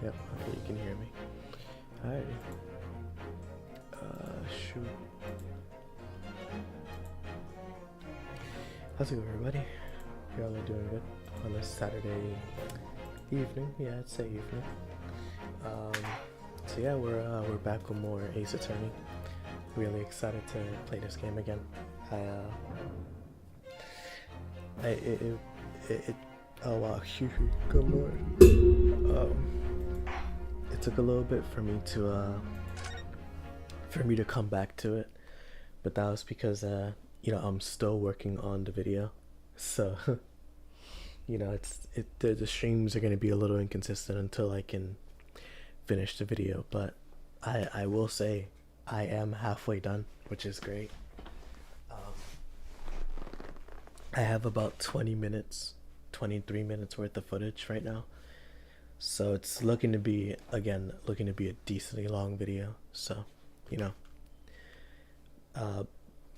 Yep, hopefully you can hear me. Alright. Shoot. How's it going, everybody? Y'all are doing good on this Saturday evening. Yeah, I'd say evening. So yeah, we're back with more Ace Attorney. Really excited to play this game again. Oh wow, good lord. It took a little bit for me to come back to it, but that was because I'm still working on the video, so the streams are gonna be a little inconsistent until I can finish the video. But I will say I am halfway done, which is great. I have about 23 minutes worth of footage right now, so it's looking to be a decently long video. So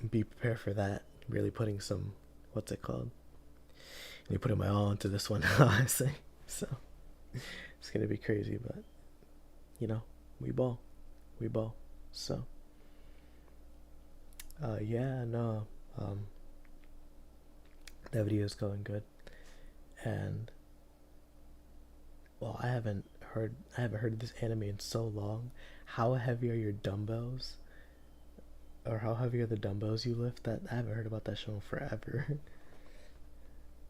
be prepared for that. Really putting some, what's it called? Really putting my all into this one, honestly. So it's gonna be crazy, but we ball. So that video is going good, and well, I haven't heard of this anime in so long. How heavy are your dumbbells? Or how heavy are the dumbbells you lift? That I haven't heard about that show in forever.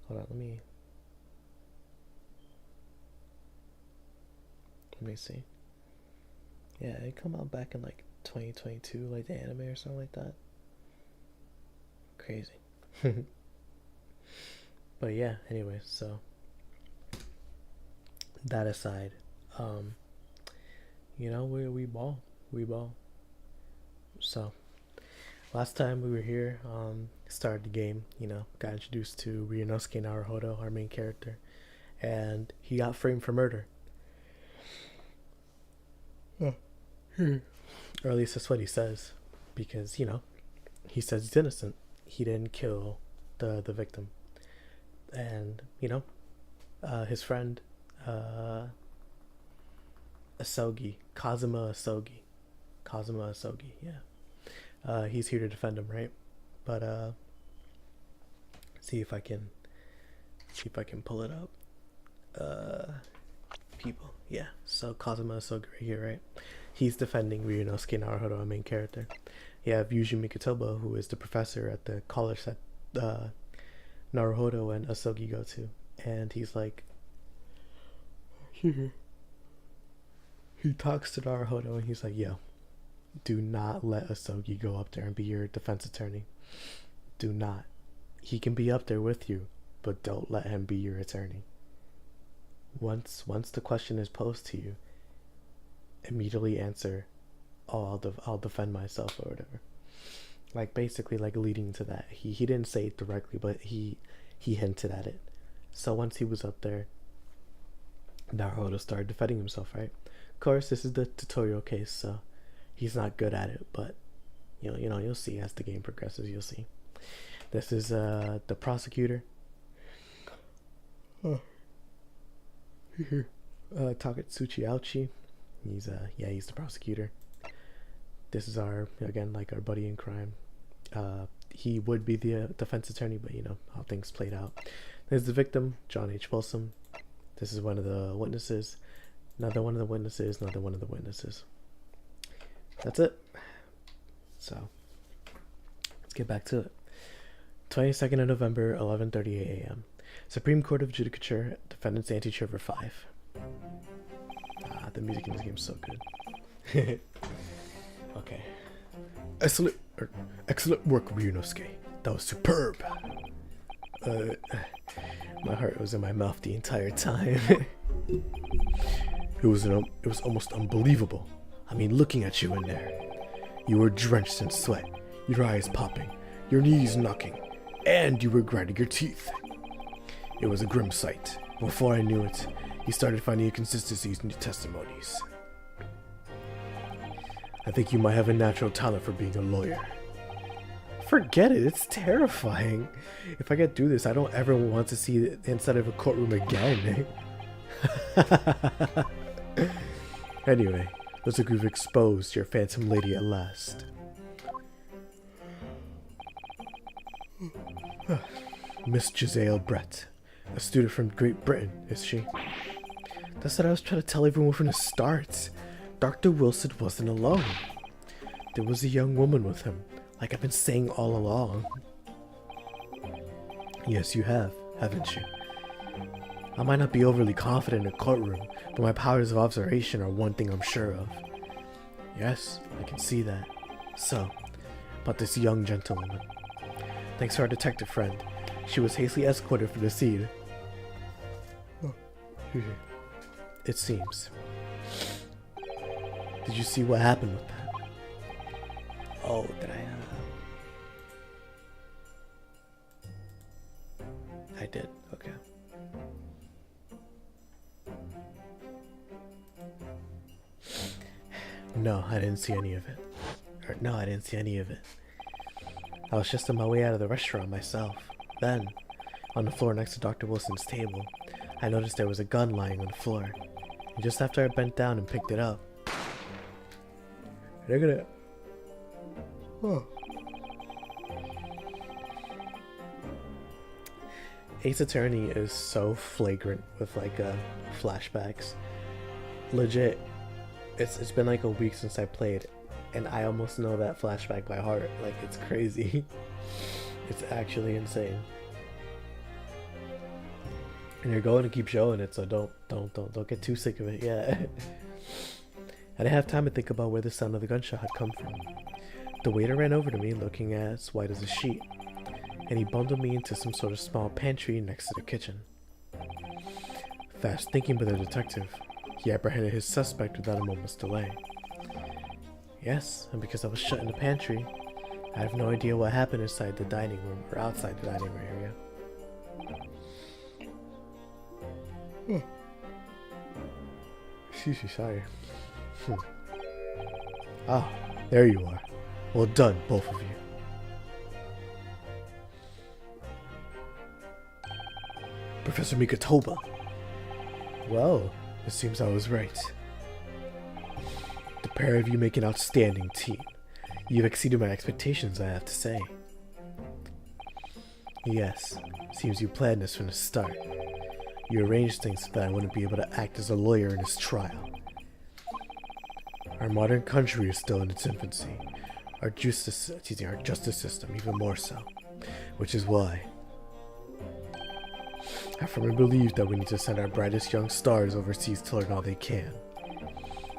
Hold on, let me see. Yeah, it come out back in like 2022, like the anime or something like that. Crazy. But yeah, anyway, so that aside, we ball. So last time we were here, started the game, got introduced to Ryunosuke Naruhodo, our main character, and he got framed for murder. Or at least that's what he says, because he says he's innocent. He didn't kill the victim. And his friend Asogi, Kazuma Asogi, yeah. He's here to defend him, right? But see if I can pull it up. People, yeah. So Kazuma Asogi right here, right? He's defending Ryunosuke Naruhodo, our main character. You have Yuji Mikotoba, who is the professor at the college that Naruhodo and Asogi go to, and he's like, he talks to Naruhodo and he's like, yo, do not let Asogi go up there and be your defense attorney. Do not. He can be up there with you, but don't let him be your attorney. Once the question is posed to you, immediately answer, oh, I'll defend myself or whatever. Like basically like leading to that. He didn't say it directly, but he hinted at it. So once he was up there, Naruhodo started defending himself, right? Of course, this is the tutorial case, so he's not good at it, but you'll see as the game progresses. You'll see. This is the prosecutor. Takatsuchi Aochi. He's the prosecutor. This is our buddy in crime. He would be the defense attorney, but how things played out. There's the victim, John H. Wilson. This is one of the witnesses. Another one of the witnesses. Another one of the witnesses. That's it. So let's get back to it. 22nd of November, 11:38 a.m. Supreme Court of Judicature, Defendant's Antechamber 5. The music in this game is so good. Okay. Excellent work, Ryunosuke. That was superb. My heart was in my mouth the entire time. It was almost unbelievable. I mean, looking at you in there. You were drenched in sweat, your eyes popping, your knees knocking, and you were grinding your teeth. It was a grim sight. Before I knew it, he started finding inconsistencies in your testimonies. I think you might have a natural talent for being a lawyer. Forget it, it's terrifying. If I get through this, I don't ever want to see the inside of a courtroom again. Anyway, looks like we've exposed your phantom lady at last. Miss Giselle Brett, a student from Great Britain, is she? That's what I was trying to tell everyone from the start. Dr. Wilson wasn't alone. There was a young woman with him, like I've been saying all along. Yes, you have, haven't you? I might not be overly confident in a courtroom, but my powers of observation are one thing I'm sure of. Yes, I can see that. So, about this young gentlewoman. Thanks to our detective friend, she was hastily escorted from the scene. It seems. Did you see what happened with that? Oh, did I did, okay. No, I didn't see any of it. No, I didn't see any of it. I was just on my way out of the restaurant myself. Then, on the floor next to Dr. Wilson's table, I noticed there was a gun lying on the floor. And just after I bent down and picked it up, they're gonna... Oh. Ace Attorney is so flagrant with like flashbacks. Legit, it's been like a week since I played, and I almost know that flashback by heart. Like, it's crazy. It's actually insane. And you're going to keep showing it, so don't get too sick of it. Yeah. I didn't have time to think about where the sound of the gunshot had come from. The waiter ran over to me, looking as white as a sheet, and he bundled me into some sort of small pantry next to the kitchen. Fast thinking by the detective, he apprehended his suspect without a moment's delay. Yes, and because I was shut in the pantry, I have no idea what happened inside the dining room or outside the dining room area. Excuse me, sorry. Ah, there you are. Well done, both of you. Professor Mikotoba. Well, it seems I was right. The pair of you make an outstanding team. You've exceeded my expectations, I have to say. Yes, seems you planned this from the start. You arranged things so that I wouldn't be able to act as a lawyer in this trial. Our modern country is still in its infancy. Our justice system even more so. Which is why I firmly believe that we need to send our brightest young stars overseas to learn all they can.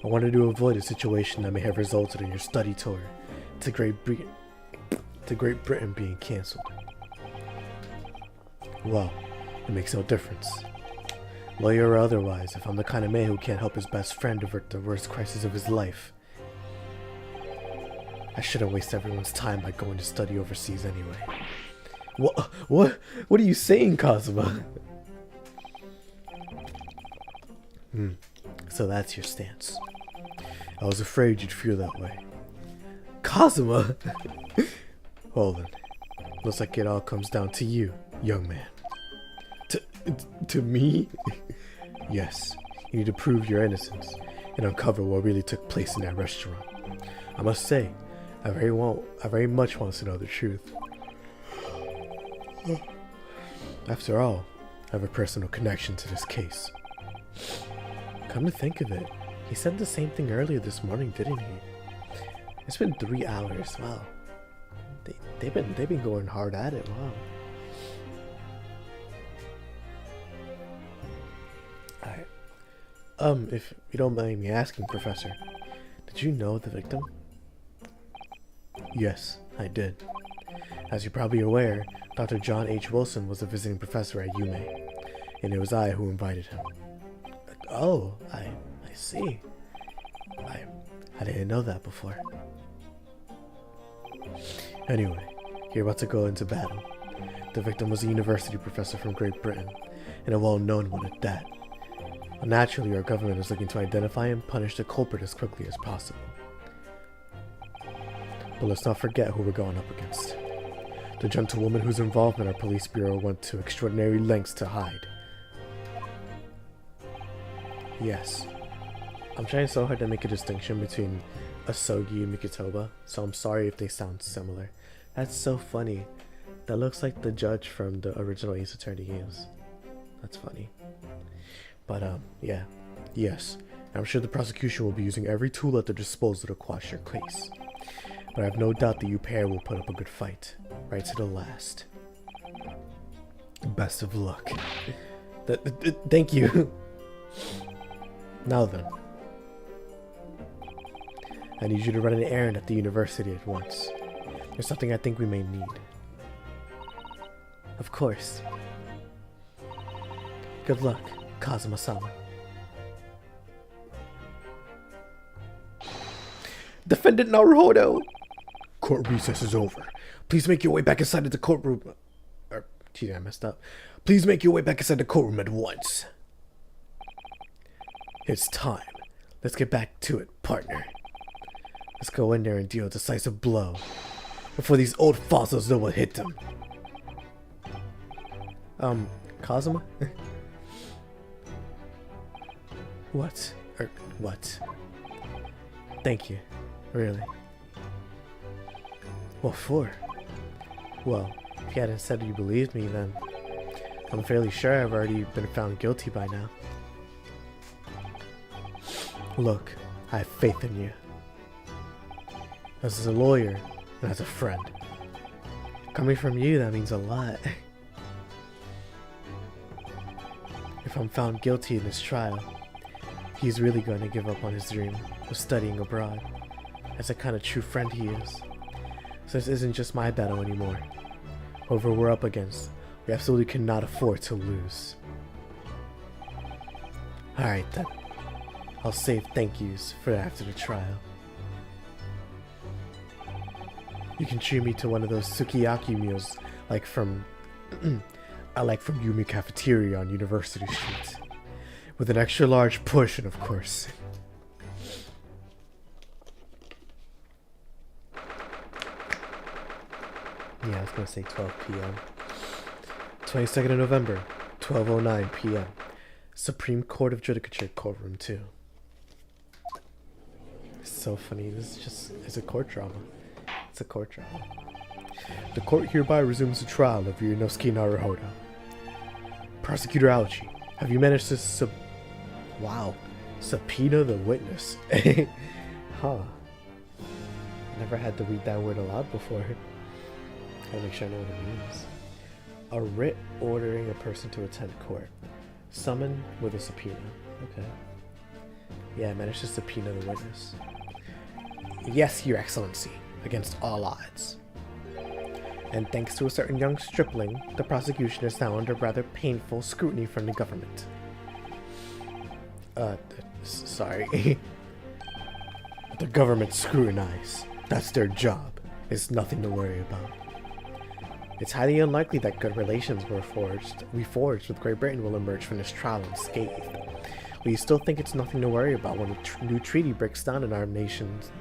I wanted to avoid a situation that may have resulted in your study tour to Great Britain being cancelled. Well, it makes no difference. Lawyer or otherwise, if I'm the kind of man who can't help his best friend avert the worst crisis of his life, I shouldn't waste everyone's time by going to study overseas anyway. What are you saying, Kazuma? So that's your stance. I was afraid you'd feel that way. Kazuma! Hold on. Looks like it all comes down to you, young man. To me? Yes, you need to prove your innocence and uncover what really took place in that restaurant. I must say, I very much want to know the truth. After all, I have a personal connection to this case. Come to think of it, he said the same thing earlier this morning, didn't he? It's been 3 hours. Wow. They've been going hard at it. Wow. Alright. If you don't mind me asking, Professor, did you know the victim? Yes, I did. As you're probably aware, Dr. John H. Wilson was a visiting professor at UMA, and it was I who invited him. Oh, I see. I didn't know that before. Anyway, you're about to go into battle. The victim was a university professor from Great Britain, and a well-known one at that. Naturally, our government is looking to identify and punish the culprit as quickly as possible. But let's not forget who we're going up against. The gentlewoman whose involvement our police bureau went to extraordinary lengths to hide. Yes, I'm trying so hard to make a distinction between Asogi and Mikotoba, so I'm sorry if they sound similar. That's so funny. That looks like the judge from the original Ace Attorney games. That's funny. But yeah. Yes. I'm sure the prosecution will be using every tool at their disposal to quash your case. But I have no doubt that you pair will put up a good fight. Right to the last. Best of luck. Thank you. Now then. I need you to run an errand at the university at once. There's something I think we may need. Of course. Good luck, Kazuma-sama. Defendant Naruhodo! Court recess is over. Please make your way back inside the courtroom. Gee, I messed up. Please make your way back inside the courtroom at once. It's time. Let's get back to it, partner. Let's go in there and deal a decisive blow before these old fossils know what hit them. Kazuma? What? What? Thank you. Really? What for? Well, if you hadn't said you believed me, then I'm fairly sure I've already been found guilty by now. Look, I have faith in you. As a lawyer and as a friend. Coming from you, that means a lot. If I'm found guilty in this trial, he's really going to give up on his dream of studying abroad. That's the kind of true friend he is. So this isn't just my battle anymore. Whoever we're up against, we absolutely cannot afford to lose. Alright then. I'll save thank yous for after the trial. You can treat me to one of those sukiyaki meals like from I like from Yumi Cafeteria on University Street. With an extra large portion, of course. Yeah, I was gonna say 12 p.m. 22nd of November, 12:09 p.m. Supreme Court of Judicature, Courtroom 2. It's so funny. This is just, it's a court drama. It's a court drama. The court hereby resumes the trial of Ryunosuke Naruhodo. Prosecutor Aochi, have you managed to subpoena the witness? Huh. Never had to read that word aloud before. Gotta make sure I know what it means. A writ ordering a person to attend court. Summon with a subpoena. Okay. Yeah, I managed to subpoena the witness. Yes, Your Excellency. Against all odds. And thanks to a certain young stripling, the prosecution is now under rather painful scrutiny from the government. Sorry. The government scrutinize. That's their job. It's nothing to worry about. It's highly unlikely that good relations we forged with Great Britain will emerge from this trial unscathed. But you still think it's nothing to worry about when a new treaty breaks down in our nation's...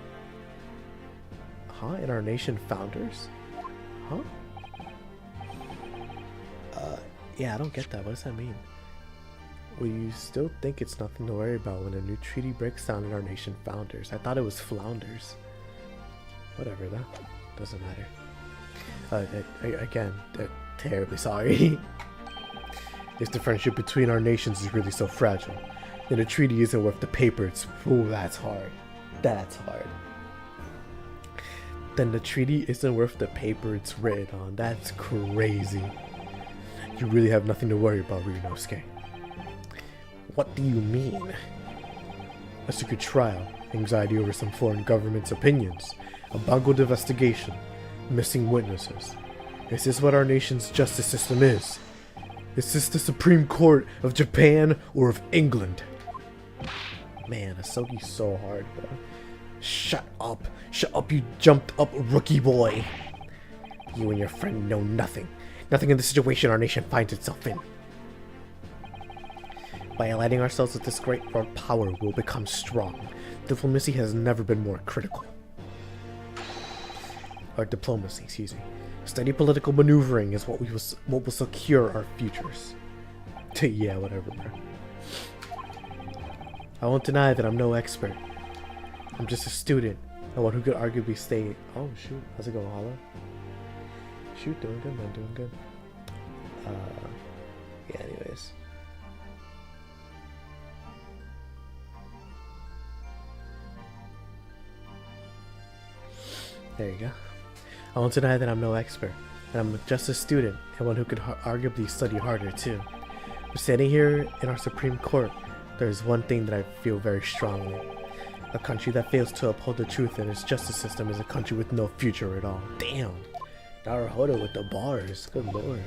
Huh? In our nation founders? Huh? Yeah, I don't get that. What does that mean? Will you still think it's nothing to worry about when a new treaty breaks down in our nation founders? I thought it was flounders. Whatever, that doesn't matter. Again, terribly sorry. If the friendship between our nations is really so fragile, then a treaty isn't worth the paper it's... Ooh, that's hard. That's hard. Then the treaty isn't worth the paper it's written on. That's crazy. You really have nothing to worry about, Ryunosuke. What do you mean? A secret trial, anxiety over some foreign government's opinions, a bungled investigation, missing witnesses. Is this what our nation's justice system is? Is this the Supreme Court of Japan or of England? Man, Asogi's so hard, bro. Shut up. Shut up, you jumped up rookie boy. You and your friend know nothing. Nothing in the situation our nation finds itself in. By aligning ourselves with this great world power, we'll become strong. Diplomacy has never been more critical. Or diplomacy, excuse me. Steady political maneuvering is what will secure our futures. Yeah, whatever, bro. I won't deny that I'm no expert. I'm just a student, and one who could arguably stay. Oh shoot, how's it going, Hollow? Shoot, doing good, man, doing good. Yeah, anyways. There you go. I won't deny that I'm no expert, and I'm just a student, and one who could arguably study harder too. But standing here in our Supreme Court, there is one thing that I feel very strongly. A country that fails to uphold the truth in its justice system is a country with no future at all. Damn. Naruhodo with the bars. Good lord.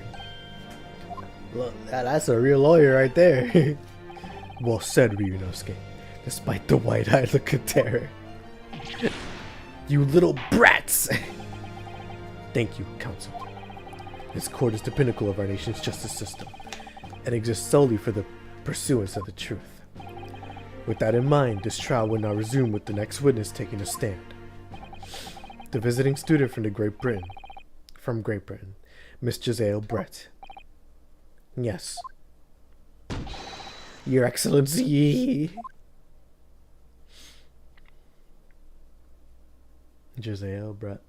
Look, that's a real lawyer right there. Well said, Ryunosuke. Despite the wide-eyed look of terror. You little brats! Thank you, Counsel. This court is the pinnacle of our nation's justice system, and exists solely for the pursuance of the truth. With that in mind, this trial will now resume with the next witness taking a stand. The visiting student from Great Britain, Miss Giselle Brett. Yes. Your Excellency. Giselle Brett.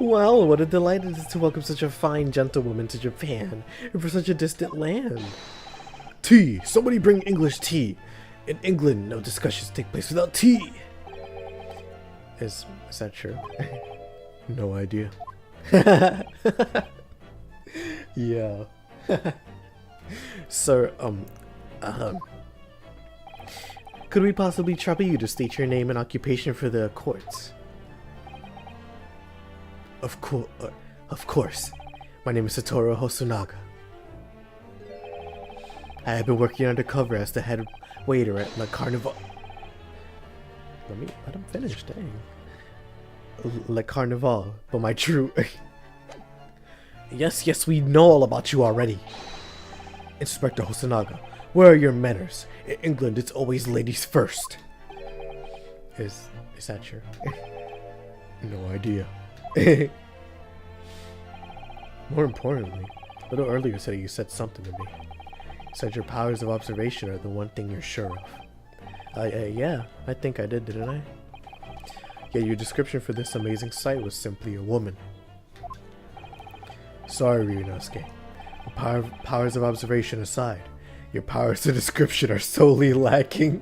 Well, what a delight it is to welcome such a fine gentlewoman to Japan, and for such a distant land. Tea! Somebody bring English tea! In England, no discussions take place without tea! Is that true? No idea. Yeah. Sir, could we possibly trouble you to state your name and occupation for the courts? Of course. My name is Satoru Hosonaga. I have been working undercover as the head waiter at La Carnival. Let him finish, dang. Le Carnival, but my true... Yes, we know all about you already. Inspector Hosonaga, where are your manners? In England, it's always ladies first. Is that true? No idea. More importantly, a little earlier today you said something to me. You said your powers of observation are the one thing you're sure of. Yeah, I think I did, didn't I? Yeah, your description for this amazing sight was simply a woman. Sorry, Ryunosuke. Powers of observation aside, your powers of description are solely lacking.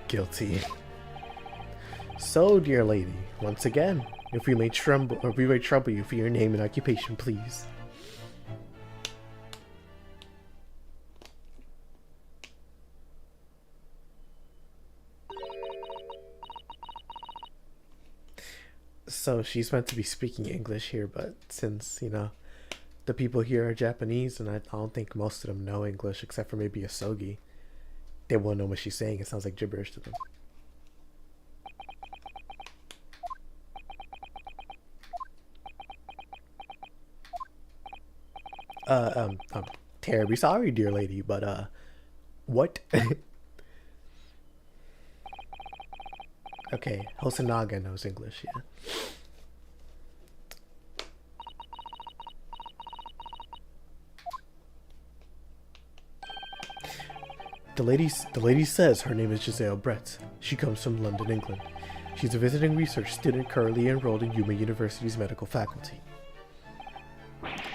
Guilty. So, dear lady, once again, if we may trouble you for your name and occupation, please. So she's meant to be speaking English here, but since, you know, the people here are Japanese, and I don't think most of them know English except for maybe Asogi, they won't know what she's saying. It sounds like gibberish to them. Terribly sorry, dear lady, but, what? Okay, Hosonaga knows English, yeah. The lady says her name is Giselle Brett. She comes from London, England. She's a visiting research student currently enrolled in Yuma University's medical faculty.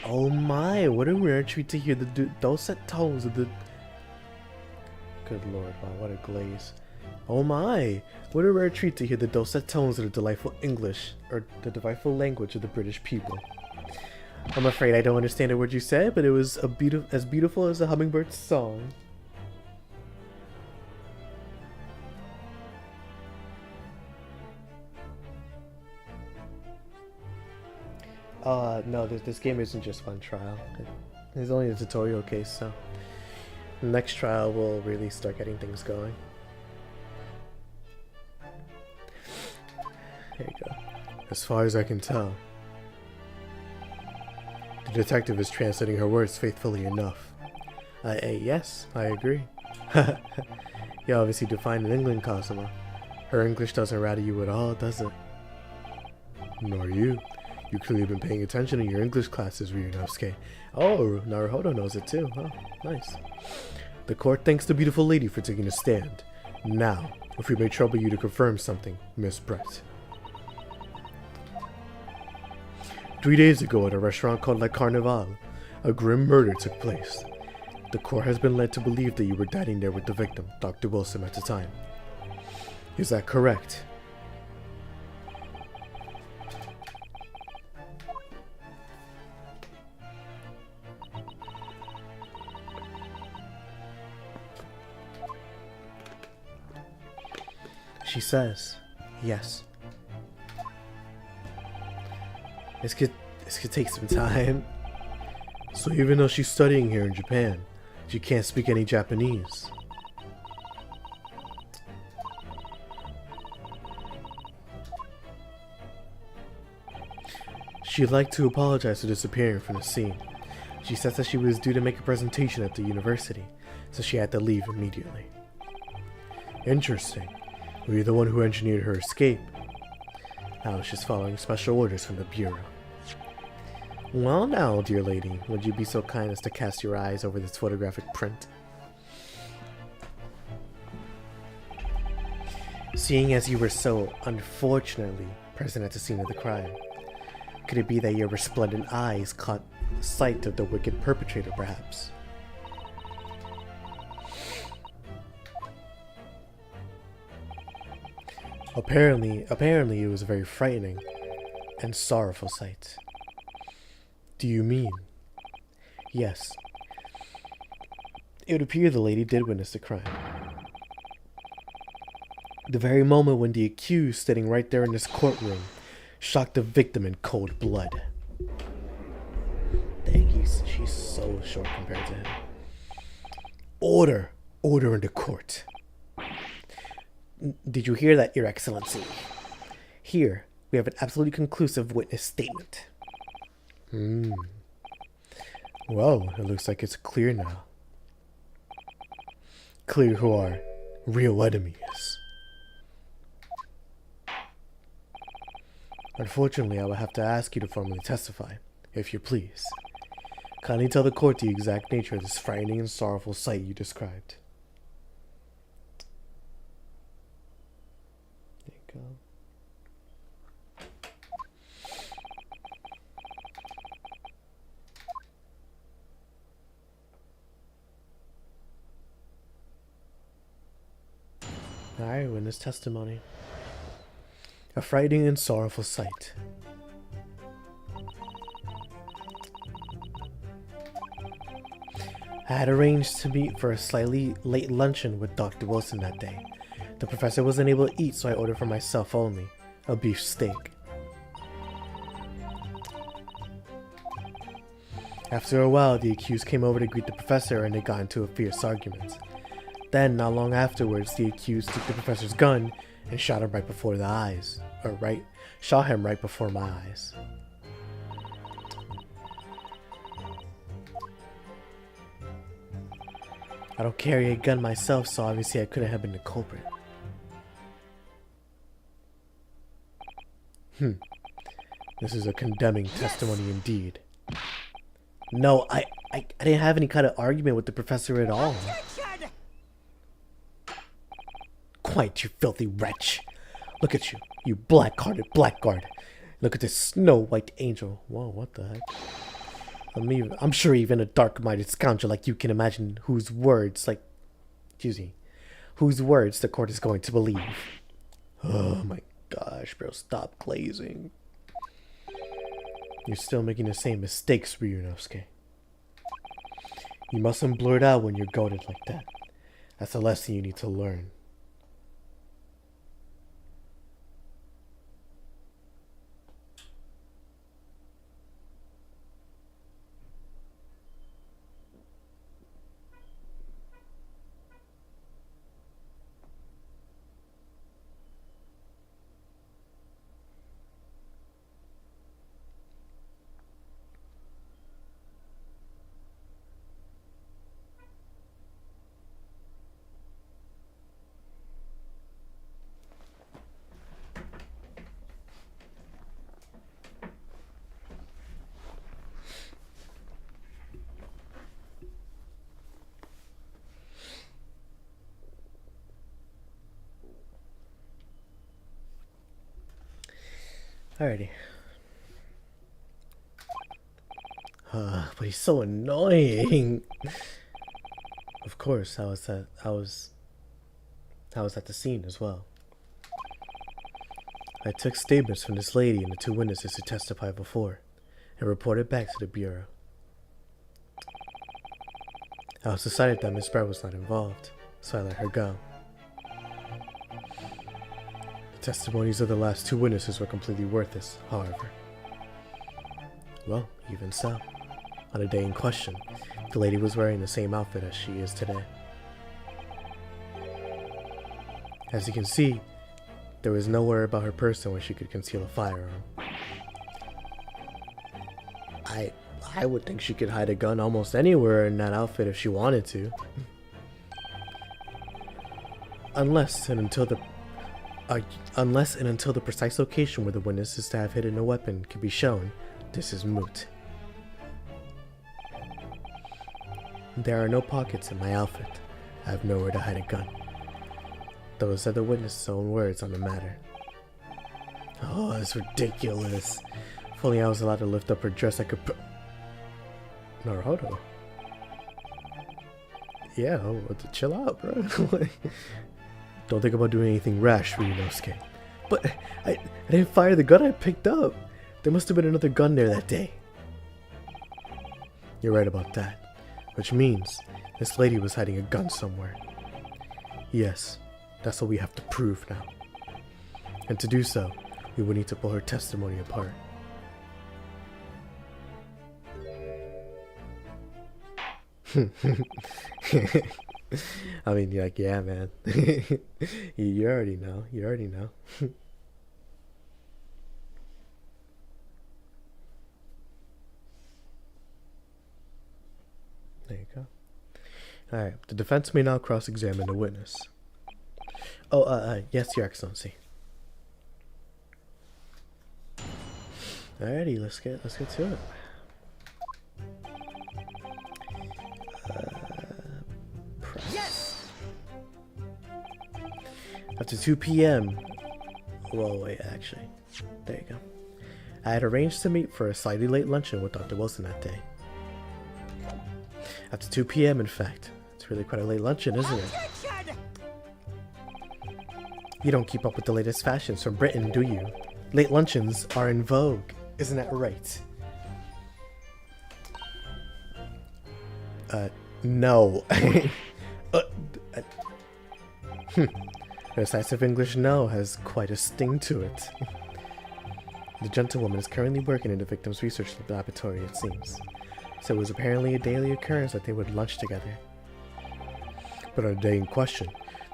Oh my, what a rare treat to hear the dulcet tones of the... Good lord, wow, what a glaze. Oh my, what a rare treat to hear the dulcet tones of the delightful English, or the delightful language of the British people. I'm afraid I don't understand a word you said, but it was as beautiful as a hummingbird's song. No, this game isn't just one trial. It's only a tutorial case, so the next trial will really start getting things going. There you go. As far as I can tell, the detective is translating her words faithfully enough. Yes, I agree. You obviously defined in England, Cosima. Her English doesn't rattle you at all, does it? Nor you. You clearly been paying attention in your English classes, Ryunosuke. Oh, Naruhodo knows it too. Oh, nice. The court thanks the beautiful lady for taking a stand. Now, if we may trouble you to confirm something, Miss Brett. 3 days ago at a restaurant called La Carnival, a grim murder took place. The court has been led to believe that you were dining there with the victim, Dr. Wilson, at the time. Is that correct? She says, yes. This could take some time. So even though she's studying here in Japan, she can't speak any Japanese. She'd like to apologize for disappearing from the scene. She says that she was due to make a presentation at the university, so she had to leave immediately. Interesting. Were you the one who engineered her escape? Now she's following special orders from the Bureau. Well now, dear lady, would you be so kind as to cast your eyes over this photographic print? Seeing as you were so unfortunately present at the scene of the crime, could it be that your resplendent eyes caught sight of the wicked perpetrator, perhaps? Apparently it was a very frightening and sorrowful sight. Do you mean? Yes. It would appear the lady did witness the crime. The very moment when the accused, sitting right there in this courtroom, shocked the victim in cold blood. Dang, she's so short compared to him. Order! Order in the court. Did you hear that, Your Excellency? Here, we have an absolutely conclusive witness statement. Well, it looks like it's clear now. Clear who our real enemy is. Unfortunately, I will have to ask you to formally testify, if you please. Kindly tell the court the exact nature of this frightening and sorrowful sight you described. There you go. Alright, witness testimony. A frightening and sorrowful sight. I had arranged to meet for a slightly late luncheon with Dr. Wilson that day. The professor wasn't able to eat, so I ordered for myself only a beef steak. After a while, the accused came over to greet the professor and they got into a fierce argument. Then, not long afterwards, the accused took the professor's gun and shot him right before the eyes. Shot him right before my eyes. I don't carry a gun myself, so obviously I couldn't have been the culprit. This is a condemning testimony indeed. No, I didn't have any kind of argument with the professor at all. Quite, you filthy wretch. Look at you, you black-hearted blackguard. Look at this snow-white angel. Whoa, what the heck? I'm sure even a dark-minded scoundrel like you can imagine whose words the court is going to believe. Oh my gosh, bro, stop glazing. You're still making the same mistakes, Ryunosuke. You mustn't blurt out when you're goaded like that. That's a lesson you need to learn. Alrighty. But he's so annoying. Of course, I was at the scene as well. I took statements from this lady and the two witnesses who testified before, and reported back to the bureau. I was decided that Miss Brett was not involved, so I let her go. The testimonies of the last two witnesses were completely worthless, however. Well, even so. On the day in question, the lady was wearing the same outfit as she is today. As you can see, there was nowhere about her person where she could conceal a firearm. I would think she could hide a gun almost anywhere in that outfit if she wanted to. Unless and until the precise location where the witness is to have hidden a weapon can be shown, this is moot. There are no pockets in my outfit. I have nowhere to hide a gun. Those are the witness's own words on the matter. Oh, that's ridiculous. If only I was allowed to lift up her dress, I could Naruhodo. Yeah, chill out, bro. Don't think about doing anything rash, Ryunosuke. But I didn't fire the gun I picked up. There must have been another gun there that day. You're right about that. Which means this lady was hiding a gun somewhere. Yes, that's what we have to prove now. And to do so, we will need to pull her testimony apart. I mean, like, yeah, man. You already know. You already know. There you go. Alright, the defense may now cross-examine the witness. Oh, yes, Your Excellency. Alrighty, let's get to it. Yes! After 2 p.m. Well, wait, actually. There you go. I had arranged to meet for a slightly late luncheon with Dr. Wilson that day. After 2 p.m., in fact. It's really quite a late luncheon, isn't it? You don't keep up with the latest fashions from Britain, do you? Late luncheons are in vogue. Isn't that right? No. The decisive English no has quite a sting to it. The gentlewoman is currently working in the victim's research laboratory, it seems. So it was apparently a daily occurrence that they would lunch together. But on the day in question,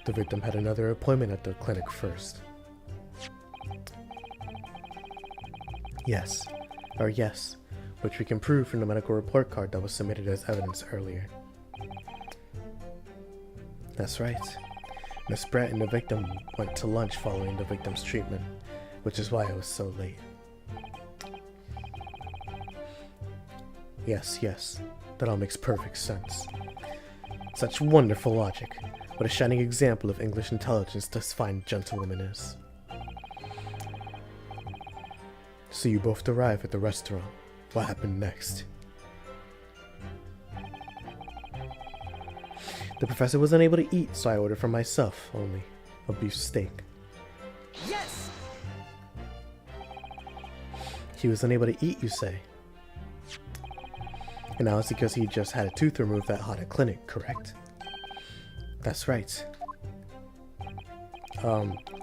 the victim had another appointment at the clinic first. Yes, which we can prove from the medical report card that was submitted as evidence earlier. That's right. Miss Brett and the victim went to lunch following the victim's treatment, which is why it was so late. Yes, that all makes perfect sense. Such wonderful logic. What a shining example of English intelligence this fine gentlewoman is. So you both arrive at the restaurant. What happened next? The professor was unable to eat, so I ordered for myself only a beef steak. Yes! He was unable to eat, you say? And now it's because he just had a tooth removed that hot at clinic, correct? That's right.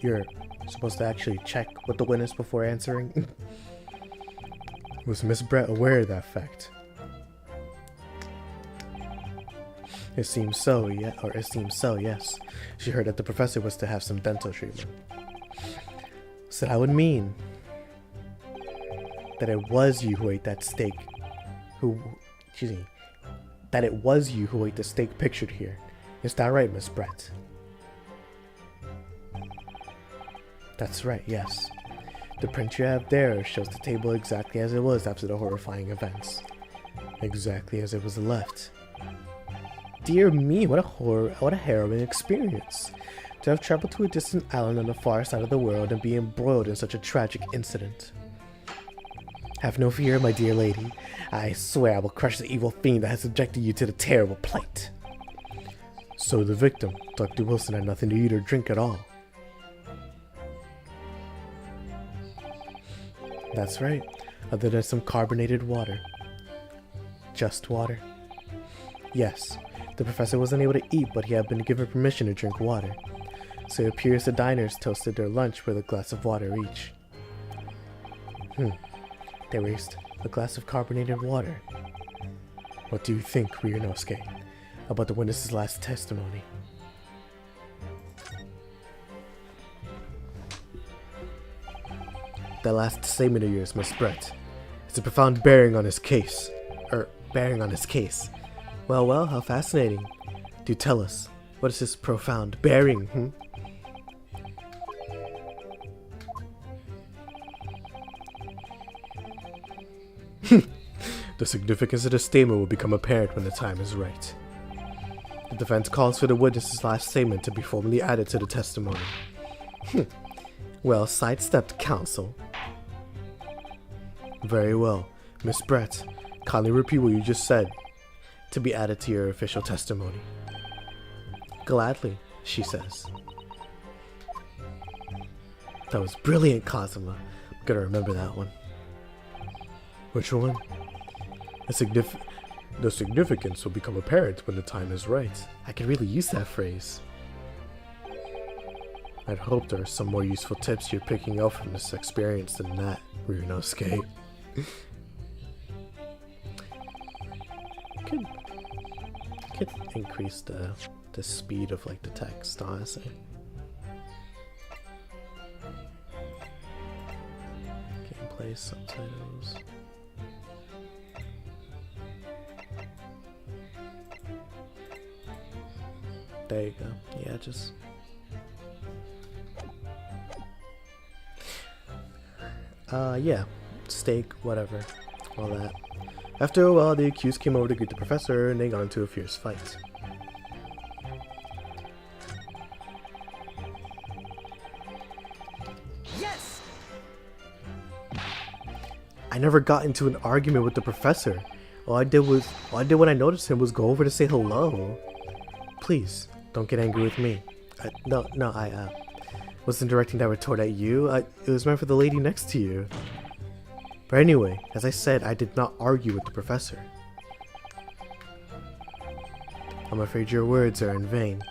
You're supposed to actually check with the witness before answering? Was Miss Brett aware of that fact? It seems so, yes. She heard that the professor was to have some dental treatment. So that would mean that it was you who ate that steak. That it was you who ate the steak pictured here. Is that right, Miss Brett? That's right, yes. The print you have there shows the table exactly as it was after the horrifying events. Exactly as it was left. Dear me, what a harrowing experience. To have traveled to a distant island on the far side of the world and be embroiled in such a tragic incident. Have no fear, my dear lady. I swear I will crush the evil fiend that has subjected you to the terrible plight. So the victim, Dr. Wilson, had nothing to eat or drink at all. That's right, other than some carbonated water. Just water? Yes, the professor wasn't able to eat, but he had been given permission to drink water. So it appears the diners toasted their lunch with a glass of water each. They raised a glass of carbonated water. What do you think, Ryunosuke, about the witness's last testimony? That last statement of yours, Miss Brett, has a profound bearing on his case. Well, how fascinating. Do tell us, what is this profound bearing, The significance of the statement will become apparent when the time is right. The defense calls for the witness's last statement to be formally added to the testimony. Well sidestepped, counsel. Very well. Miss Brett, kindly repeat what you just said to be added to your official testimony. Gladly, she says. That was brilliant, Kazuma. I'm gonna remember that one. Which one? The significance will become apparent when the time is right. I can really use that phrase. I'd hope there are some more useful tips you're picking up from this experience than that, Ryunosuke. Could increase the speed of like the text, honestly. Gameplay subtitles. There you go. Yeah, just yeah, steak, whatever, all that. After a while, the accused came over to greet the professor, and they got into a fierce fight. Yes! I never got into an argument with the professor. All I did when I noticed him was go over to say hello. Please, don't get angry with me. I wasn't directing that retort at you. It was meant for the lady next to you. But anyway, as I said, I did not argue with the professor. I'm afraid your words are in vain.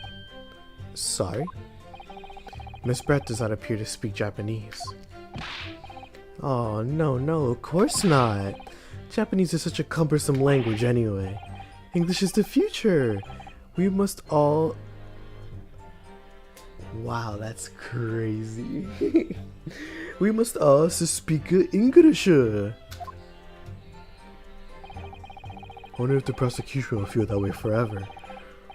Sorry? Miss Brett does not appear to speak Japanese. Oh, no, of course not. Japanese is such a cumbersome language anyway. English is the future. We must all... Wow, that's crazy. We must all speak English. I wonder if the prosecution will feel that way forever,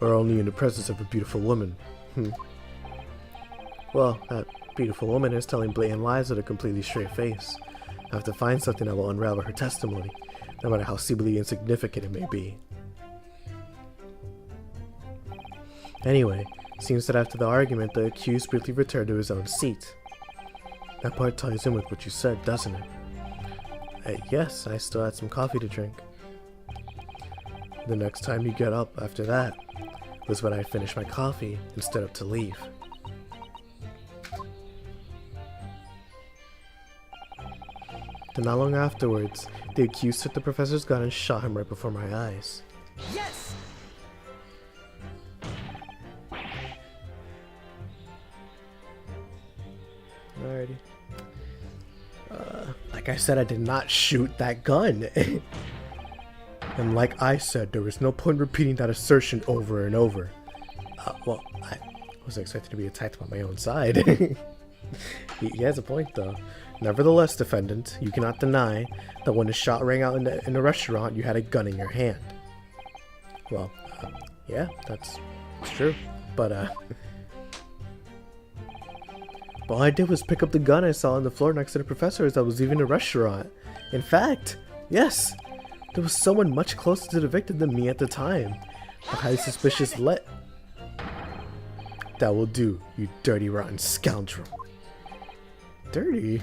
or only in the presence of a beautiful woman. Well, that beautiful woman is telling blatant lies with a completely straight face. I have to find something that will unravel her testimony, no matter how seemingly insignificant it may be. Anyway, seems that after the argument, the accused briefly returned to his own seat. That part ties in with what you said, doesn't it? Yes, I still had some coffee to drink. The next time you get up after that was when I finished my coffee and stood up to leave. Then not long afterwards, the accused took the professor's gun and shot him right before my eyes. Yes! Alrighty. Like I said, I did not shoot that gun. And like I said, there was no point repeating that assertion over and over. Well, I was expected to be attacked by my own side. He has a point though. Nevertheless, defendant, you cannot deny that when the shot rang out in the restaurant, you had a gun in your hand. Well, yeah, that's true. But all I did was pick up the gun I saw on the floor next to the professor as I was leaving the restaurant. In fact, yes, there was someone much closer to the victim than me at the time. A highly suspicious That will do, you dirty, rotten scoundrel. Dirty?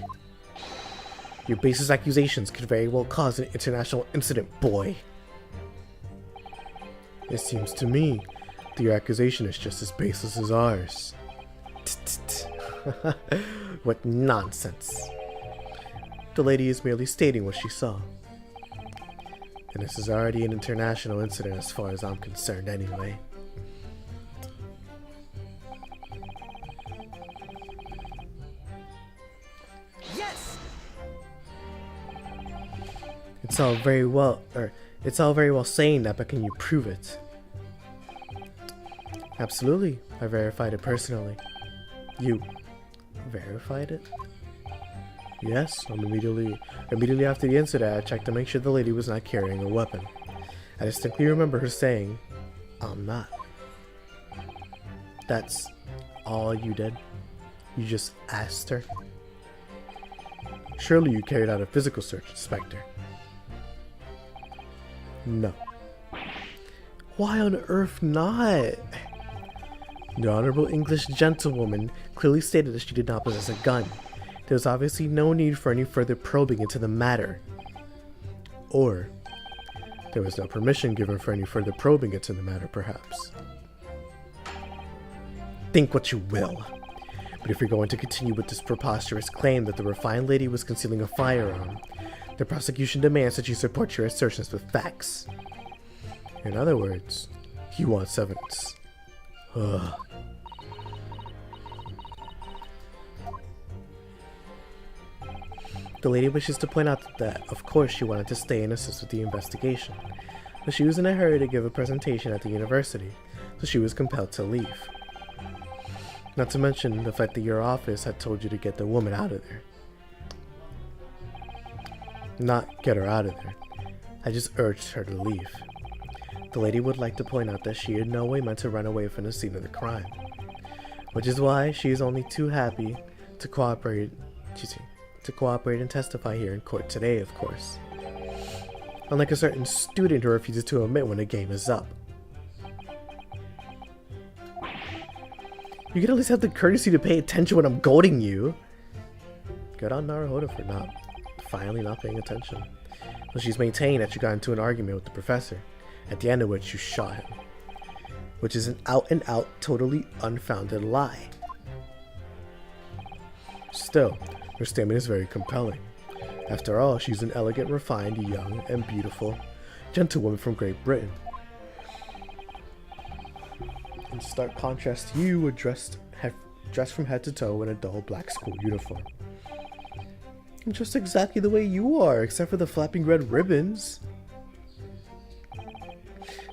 Your baseless accusations could very well cause an international incident, boy. It seems to me that your accusation is just as baseless as ours. What nonsense. The lady is merely stating what she saw. And this is already an international incident as far as I'm concerned anyway. Yes! It's all very well saying that, but can you prove it? Absolutely. I verified it personally. You verified it? Yes, immediately after the incident, I checked to make sure the lady was not carrying a weapon. I distinctly remember her saying, "I'm not." That's all you did? You just asked her? Surely you carried out a physical search, Inspector. No. Why on earth not? The Honorable English Gentlewoman clearly stated that she did not possess a gun. There was obviously no need for any further probing into the matter. Or, there was no permission given for any further probing into the matter, perhaps. Think what you will. But if you're going to continue with this preposterous claim that the refined lady was concealing a firearm, the prosecution demands that you support your assertions with facts. In other words, he wants evidence. Ugh. The lady wishes to point out that, of course, she wanted to stay and assist with the investigation, but she was in a hurry to give a presentation at the university, so she was compelled to leave. Not to mention the fact that your office had told you to get the woman out of there. Not get her out of there. I just urged her to leave. The lady would like to point out that she in no way meant to run away from the scene of the crime, which is why she is only too happy to cooperate and testify here in court today, of course. Unlike a certain student who refuses to admit when the game is up. You could at least have the courtesy to pay attention when I'm goading you. Good on Naruhodo for finally not paying attention. Well, she's maintaining that you got into an argument with the professor, at the end of which you shot him. Which is an out-and-out, totally unfounded lie. Still, her statement is very compelling. After all, she's an elegant, refined, young, and beautiful gentlewoman from Great Britain. In stark contrast, you were dressed from head to toe in a dull black school uniform. Just exactly the way you are, except for the flapping red ribbons.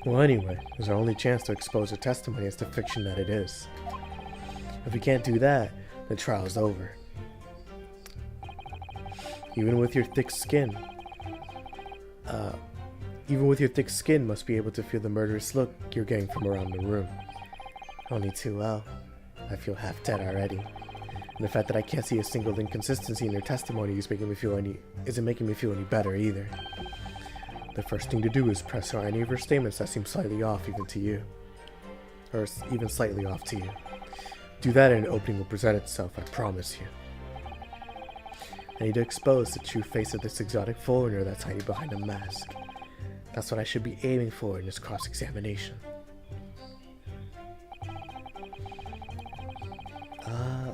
Well, anyway, it's our only chance to expose her testimony as the fiction that it is. If we can't do that, the trial's over. Even with your thick skin must be able to feel the murderous look you're getting from around the room. Only too well. I feel half dead already. And the fact that I can't see a single inconsistency in your testimony isn't making me feel any better either. The first thing to do is press on any of her statements that seem slightly off even to you. Or even slightly off to you. Do that and an opening will present itself, I promise you. I need to expose the true face of this exotic foreigner that's hiding behind a mask. That's what I should be aiming for in this cross-examination.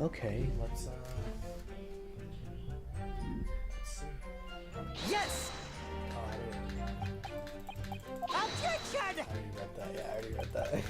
Okay, let's see. Yes! Objection! I already read that.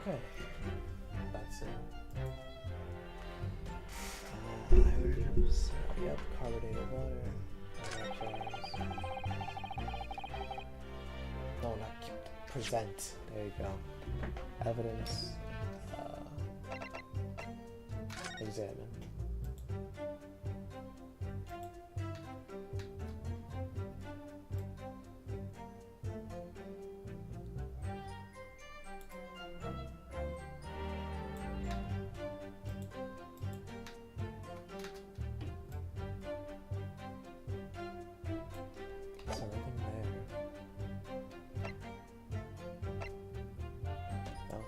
Okay. That's it. Items. Yep, carbonated water. No, not cute. Present. There you go. Evidence. Examine. Is everything there? No.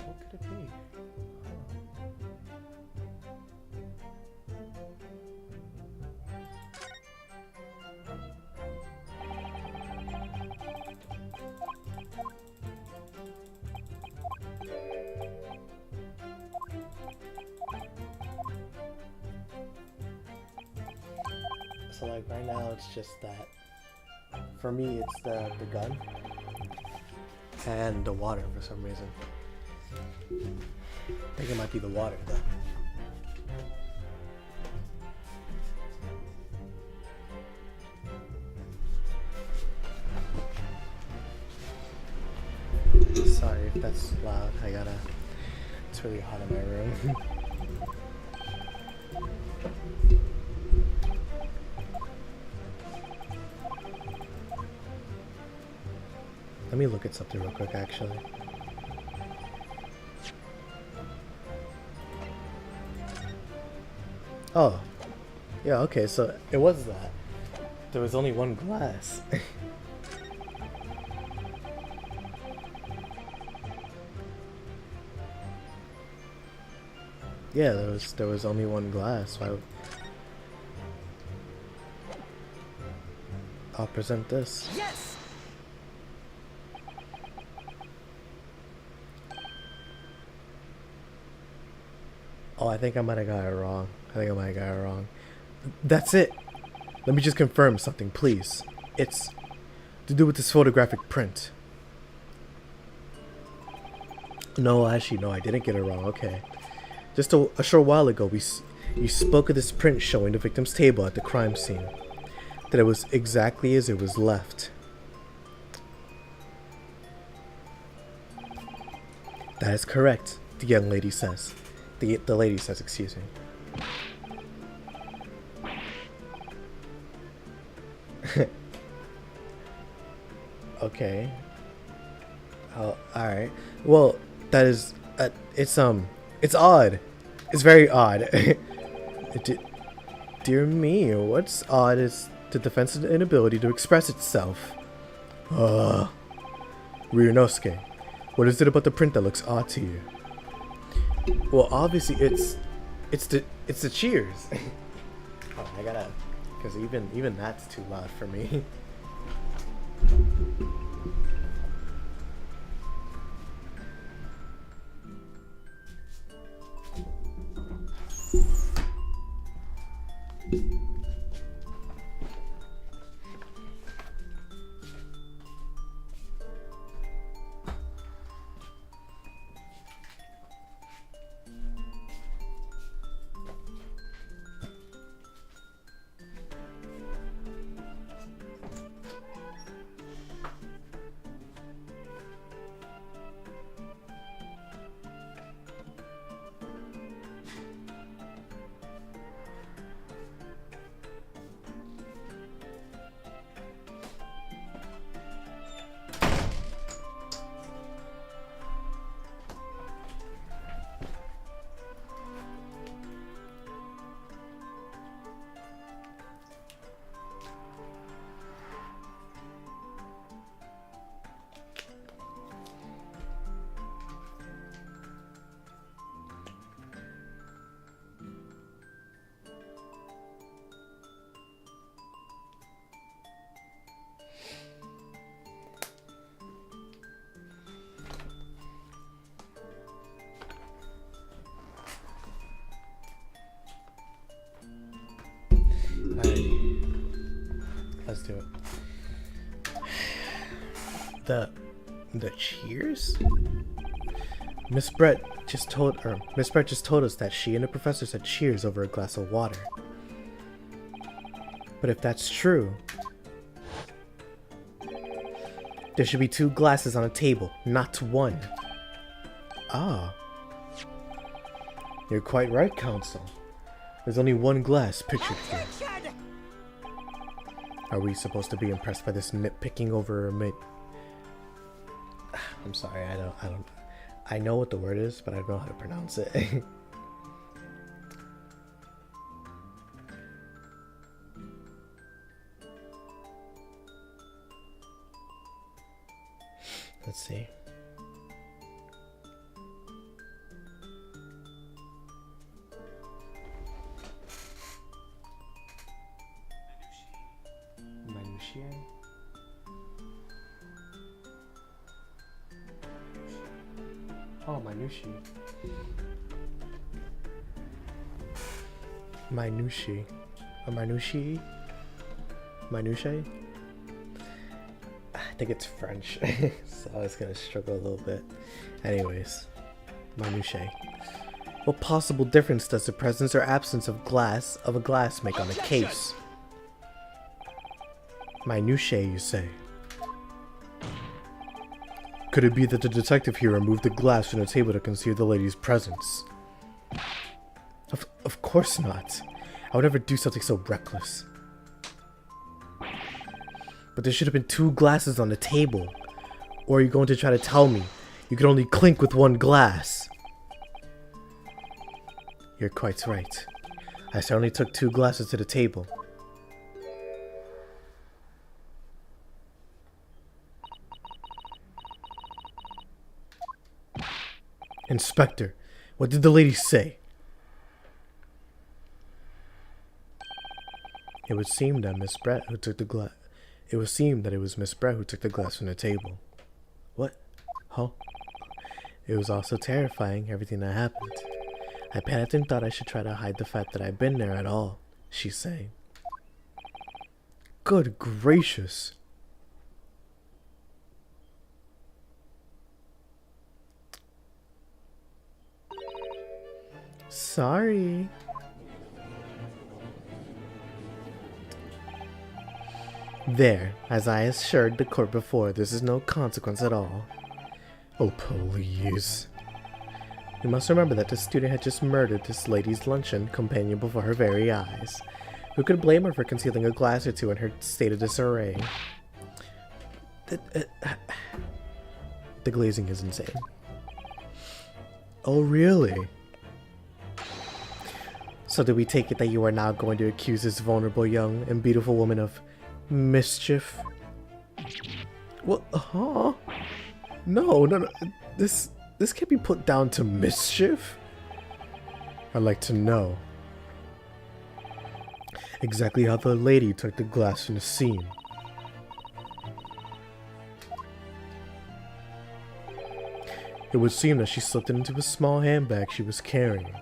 What could it be? So like right now it's just that for me it's the gun and the water for some reason. I think it might be the water though. Sorry if that's loud. It's really hot in my room. Let me look at something real quick actually. Oh, yeah, okay, so it was that. There was only one glass. Yeah, there was only one glass. Why? I'll present this. Yes! Oh, I think I might have got it wrong. That's it. Let me just confirm something, please. It's to do with this photographic print. No, actually, no, I didn't get it wrong. Okay. Just a short while ago, you spoke of this print showing the victim's table at the crime scene. That it was exactly as it was left. That is correct, the young lady says. The lady says, excuse me. Okay. Oh, alright. Well, that is... it's odd. It's very odd. Dear me, what's odd is the defense's inability to express itself. Ryunosuke, what is it about the print that looks odd to you? Well, obviously it's the cheers. Oh, I gotta, because even that's too loud for me. Let's do it. The cheers? Miss Brett just told us that she and the professor said cheers over a glass of water. But if that's true, there should be 2 glasses on a table, not 1. Ah. You're quite right, Counsel. There's only 1 glass pictured here. Are we supposed to be impressed by this nitpicking over a mid? I'm sorry, I know what the word is, but I don't know how to pronounce it. Let's see. Minutiae? Oh, minutiae. Minutiae. A minutiae? Minutiae? I think it's French, so I was gonna struggle a little bit. Anyways, minutiae. What possible difference does the presence or absence of a glass make on a case? Minutiae, you say? Could it be that the detective here removed the glass from the table to conceal the lady's presence? Of course not. I would never do something so reckless. But there should have been 2 glasses on the table. Or are you going to try to tell me you could only clink with 1 glass? You're quite right. I certainly took 2 glasses to the table. Inspector, what did the lady say? It would seem that Miss Brett who took the glass. It would seem that it was Miss Brett who took the glass from the table. What? Huh? It was also terrifying, everything that happened. I panicked and thought I should try to hide the fact that I'd been there at all, she's saying. Good gracious. Sorry. There, as I assured the court before, this is no consequence at all. Oh, please. You must remember that this student had just murdered this lady's luncheon companion before her very eyes. Who could blame her for concealing a glass or two in her state of disarray? The glazing is insane. Oh, really? So do we take it that you are now going to accuse this vulnerable young and beautiful woman of mischief? What? Huh? No. This can't be put down to mischief. I'd like to know exactly how the lady took the glass from the scene. It would seem that she slipped it into a small handbag she was carrying.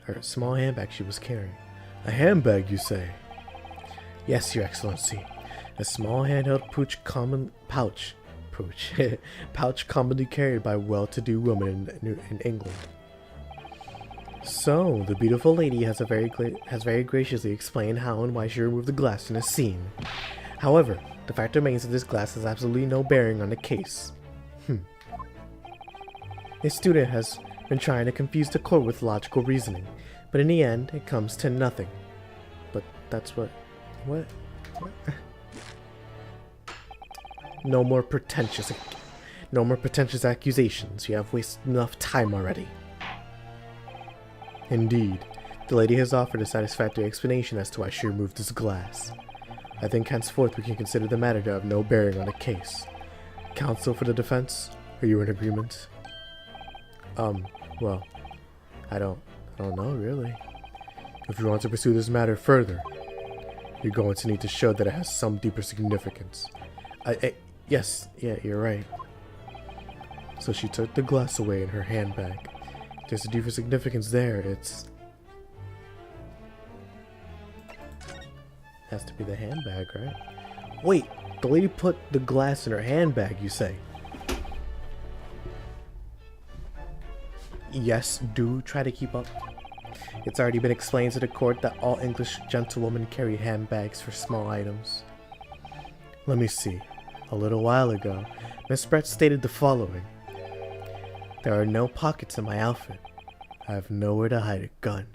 A A handbag, you say? Yes, Your Excellency. A small handheld pouch commonly carried by well-to-do women in England. So, the beautiful lady has very graciously explained how and why she removed the glass from the scene. However, the fact remains that this glass has absolutely no bearing on the case. A student has been trying to confuse the court with logical reasoning, but in the end, it comes to nothing. But that's what? No more pretentious accusations. You have wasted enough time already. Indeed, the lady has offered a satisfactory explanation as to why she removed this glass. I think henceforth we can consider the matter to have no bearing on the case. Counsel for the defense, are you in agreement? Well, I don't know really. If you want to pursue this matter further, you're going to need to show that it has some deeper significance. Yes, you're right. So she took the glass away in her handbag. There's a deeper significance there. Has to be the handbag, right? Wait, the lady put the glass in her handbag, you say? Yes, do try to keep up. It's already been explained to the court that all English gentlewomen carry handbags for small items. Let me see. A little while ago, Miss Brett stated the following. There are no pockets in my outfit. I have nowhere to hide a gun.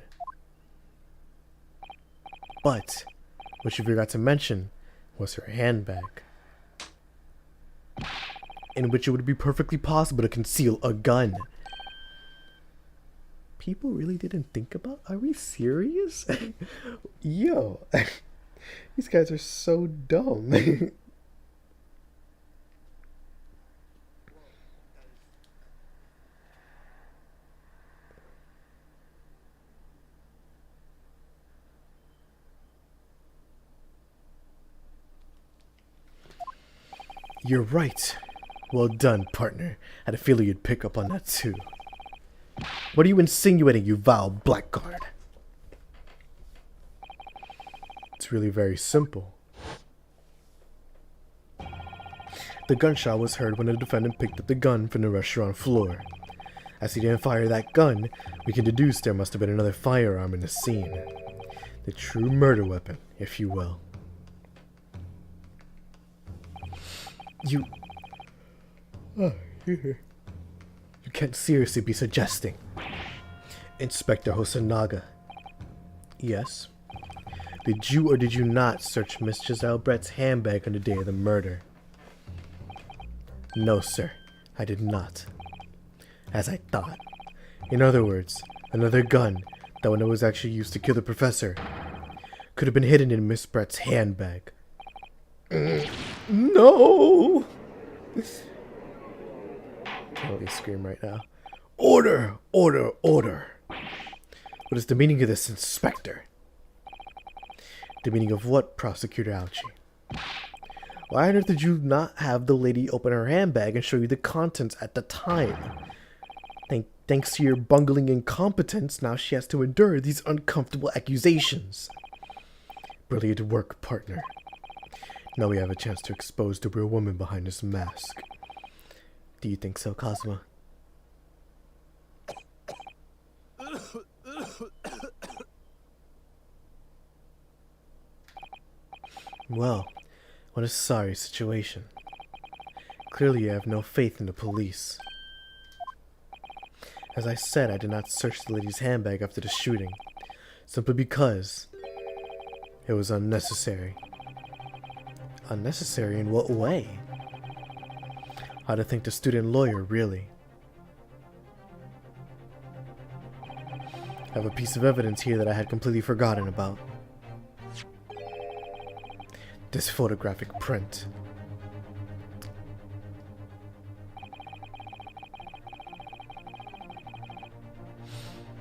But what she forgot to mention was her handbag, in which it would be perfectly possible to conceal a gun. People really didn't think about? Are we serious? Yo, these guys are so dumb. You're right. Well done, partner. I had a feeling you'd pick up on that too. What are you insinuating, you vile blackguard? It's really very simple. The gunshot was heard when the defendant picked up the gun from the restaurant floor. As he didn't fire that gun, we can deduce there must have been another firearm in the scene. The true murder weapon, if you will. You can't seriously be suggesting. Inspector Hosonaga. Yes? Did you or did you not search Miss Giselle Brett's handbag on the day of the murder? No, sir. I did not. As I thought. In other words, another gun, that one that was actually used to kill the professor, could have been hidden in Miss Brett's handbag. No! Can't really scream right now. Order! Order! Order! What is the meaning of this, Inspector? The meaning of what, Prosecutor Ouchie? Why on earth did you not have the lady open her handbag and show you the contents at the time? Thanks to your bungling incompetence, now she has to endure these uncomfortable accusations. Brilliant work, partner. Now we have a chance to expose the real woman behind this mask. Do you think so, Cosmo? Well, what a sorry situation. Clearly you have no faith in the police. As I said, I did not search the lady's handbag after the shooting, simply because it was unnecessary. Unnecessary in what way? How to thank the student lawyer, really. I have a piece of evidence here that I had completely forgotten about. This photographic print.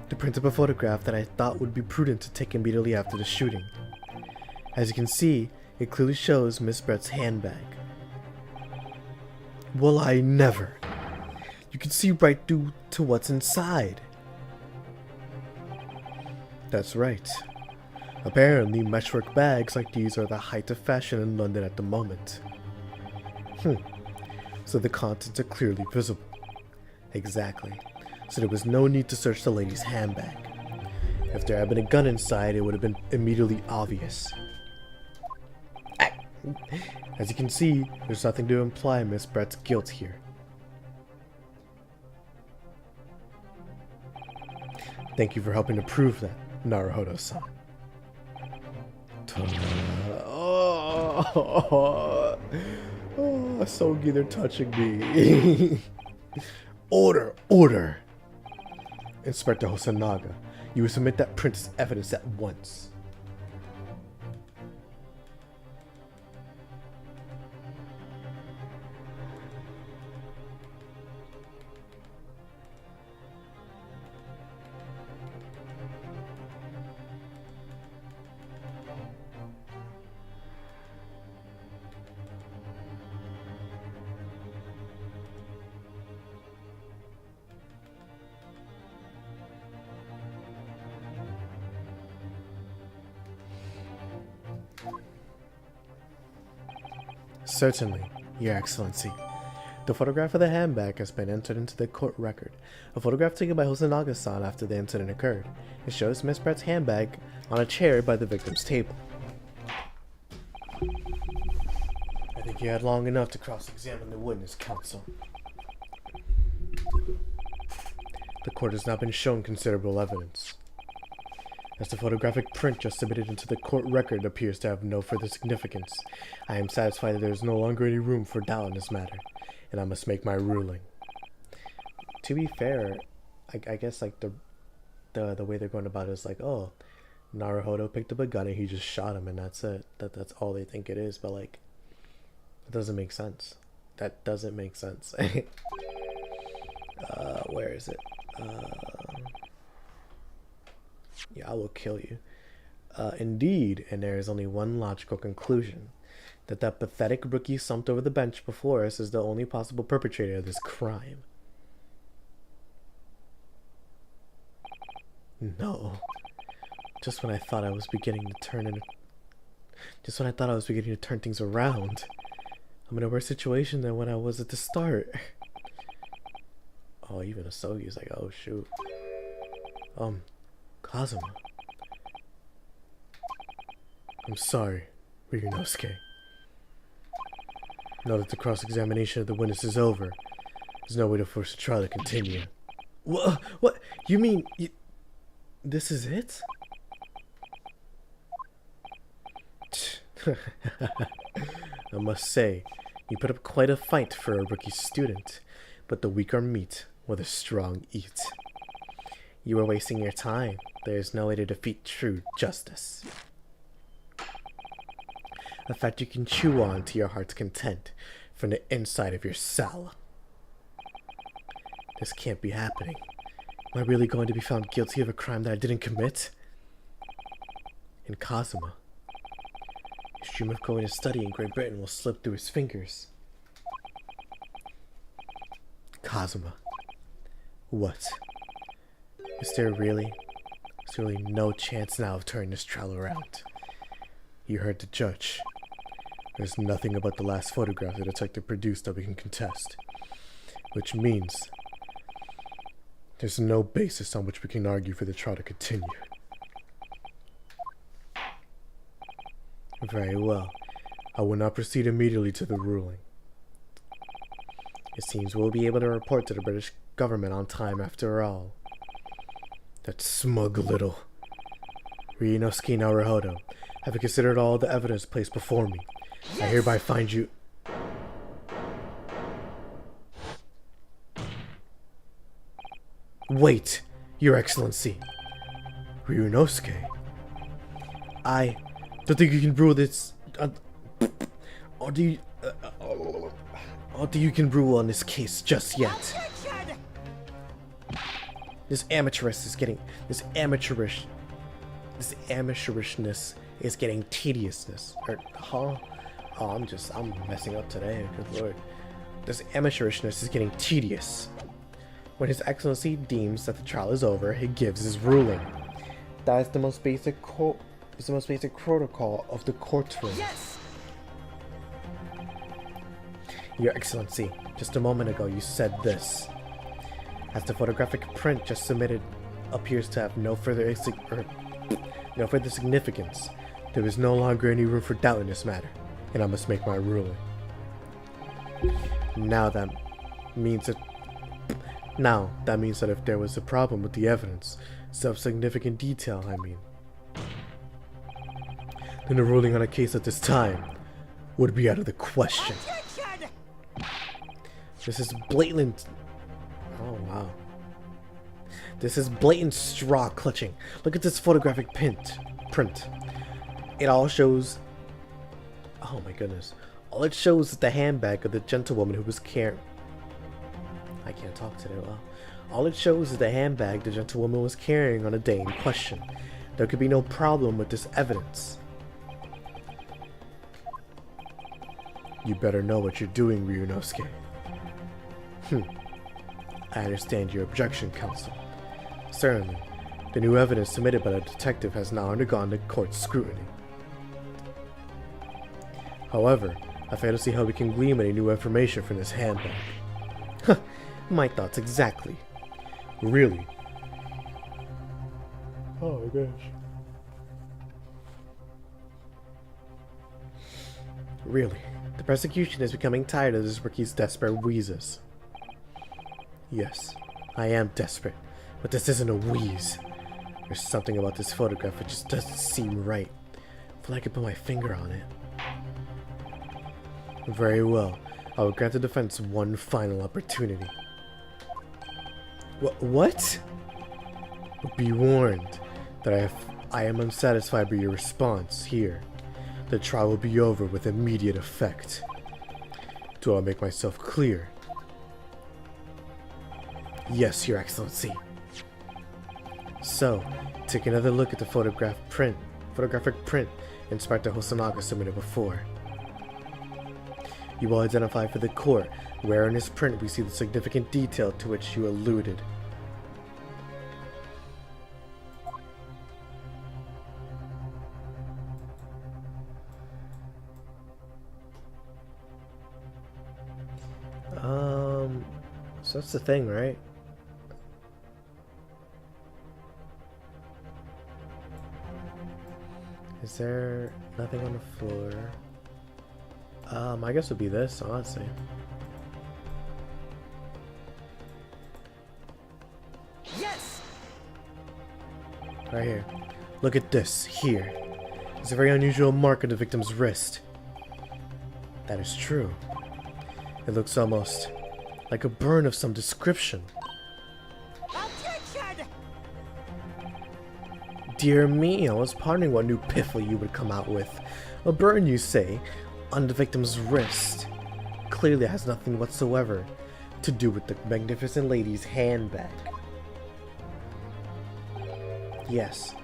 The print of a photograph that I thought would be prudent to take immediately after the shooting. As you can see, it clearly shows Miss Brett's handbag. Well, I never. You can see right through to what's inside. That's right. Apparently, meshwork bags like these are the height of fashion in London at the moment. So the contents are clearly visible. Exactly. So there was no need to search the lady's handbag. If there had been a gun inside, it would have been immediately obvious. As you can see, there's nothing to imply Miss Brett's guilt here. Thank you for helping to prove that, Naruhodo-san. Oh, Asogi, they're touching me. Order! Order! Inspector Hosonaga, you will submit that print as evidence at once. Certainly, Your Excellency. The photograph of the handbag has been entered into the court record. A photograph taken by Hosonaga-san after the incident occurred. It shows Miss Brett's handbag on a chair by the victim's table. I think you had long enough to cross-examine the witness, counsel. The court has now been shown considerable evidence. As the photographic print just submitted into the court record appears to have no further significance, I am satisfied that there is no longer any room for doubt in this matter, and I must make my ruling. To be fair, I guess like the way they're going about it is like, oh, Naruhodo picked up a gun and he just shot him and that's it. That's all they think it is, but like, it doesn't make sense. That doesn't make sense. Where is it? Yeah, I will kill you. Indeed, and there is only one logical conclusion. That pathetic rookie slumped over the bench before us is the only possible perpetrator of this crime. No. Just when I thought I was beginning to turn things around, I'm in a worse situation than when I was at the start. Oh, even Asogi is like, oh shoot. Kazuma. I'm sorry, Ryunosuke. Now that the cross-examination of the witness is over, there's no way to force the trial to continue. What? You mean this is it? I must say, you put up quite a fight for a rookie student, but the weak are meat while the strong eat. You are wasting your time. There is no way to defeat true justice. A fact you can chew on to your heart's content from the inside of your cell. This can't be happening. Am I really going to be found guilty of a crime that I didn't commit? And Kazuma, his dream of going to study in Great Britain will slip through his fingers. Kazuma. What? Is there really no chance now of turning this trial around? You heard the judge. There's nothing about the last photograph the detective produced that we can contest. Which means there's no basis on which we can argue for the trial to continue. Very well. I will not proceed immediately to the ruling. It seems we'll be able to report to the British government on time after all. That smug little Ryunosuke Naruhodo, having considered all the evidence placed before me, I hereby find you... Wait, Your Excellency. Ryunosuke? I don't think you can rule this... or do you... or do you can rule on this case just yet? This amateurishness is getting tediousness. Oh, I'm messing up today, good lord. This amateurishness is getting tedious. When His Excellency deems that the trial is over, he gives his ruling. That is the most basic protocol of the courtroom. Yes! Your Excellency, just a moment ago you said this. As the photographic print just submitted appears to have no further significance, there is no longer any room for doubt in this matter, and I must make my ruling. Now that means that if there was a problem with the evidence, some significant detail, then the ruling on a case at this time would be out of the question. Objection! This is blatant. Oh wow. This is blatant straw clutching. Look at this photographic print. It all shows... Oh my goodness. All it shows is the handbag of the gentlewoman who was carrying... I can't talk today, well. All it shows is the handbag the gentlewoman was carrying on the day in question. There could be no problem with this evidence. You better know what you're doing, Ryunosuke. I understand your objection, counsel. Certainly, the new evidence submitted by the detective has now undergone the court's scrutiny. However, I fail to see how we can glean any new information from this handbag. My thoughts exactly. Really? Oh my gosh. Really, the prosecution is becoming tired of this rookie's desperate wheezes. Yes, I am desperate, but this isn't a wheeze. There's something about this photograph that just doesn't seem right. I feel like I could put my finger on it. Very well, I will grant the defense one final opportunity. What? But be warned that I am unsatisfied by your response here. The trial will be over with immediate effect. Do I make myself clear? Yes, Your Excellency. So, take another look at the photographic print Inspector Hosonaga submitted before. You will identify for the court where in this print we see the significant detail to which you alluded. So that's the thing, right? Is there nothing on the floor? I guess it would be this, honestly. Yes! Right here. Look at this, here. It's a very unusual mark on the victim's wrist. That is true. It looks almost like a burn of some description. Objection! Dear me, I was pondering what new piffle you would come out with. A burn, you say, on the victim's wrist. Clearly has nothing whatsoever to do with the magnificent lady's handbag. Yes,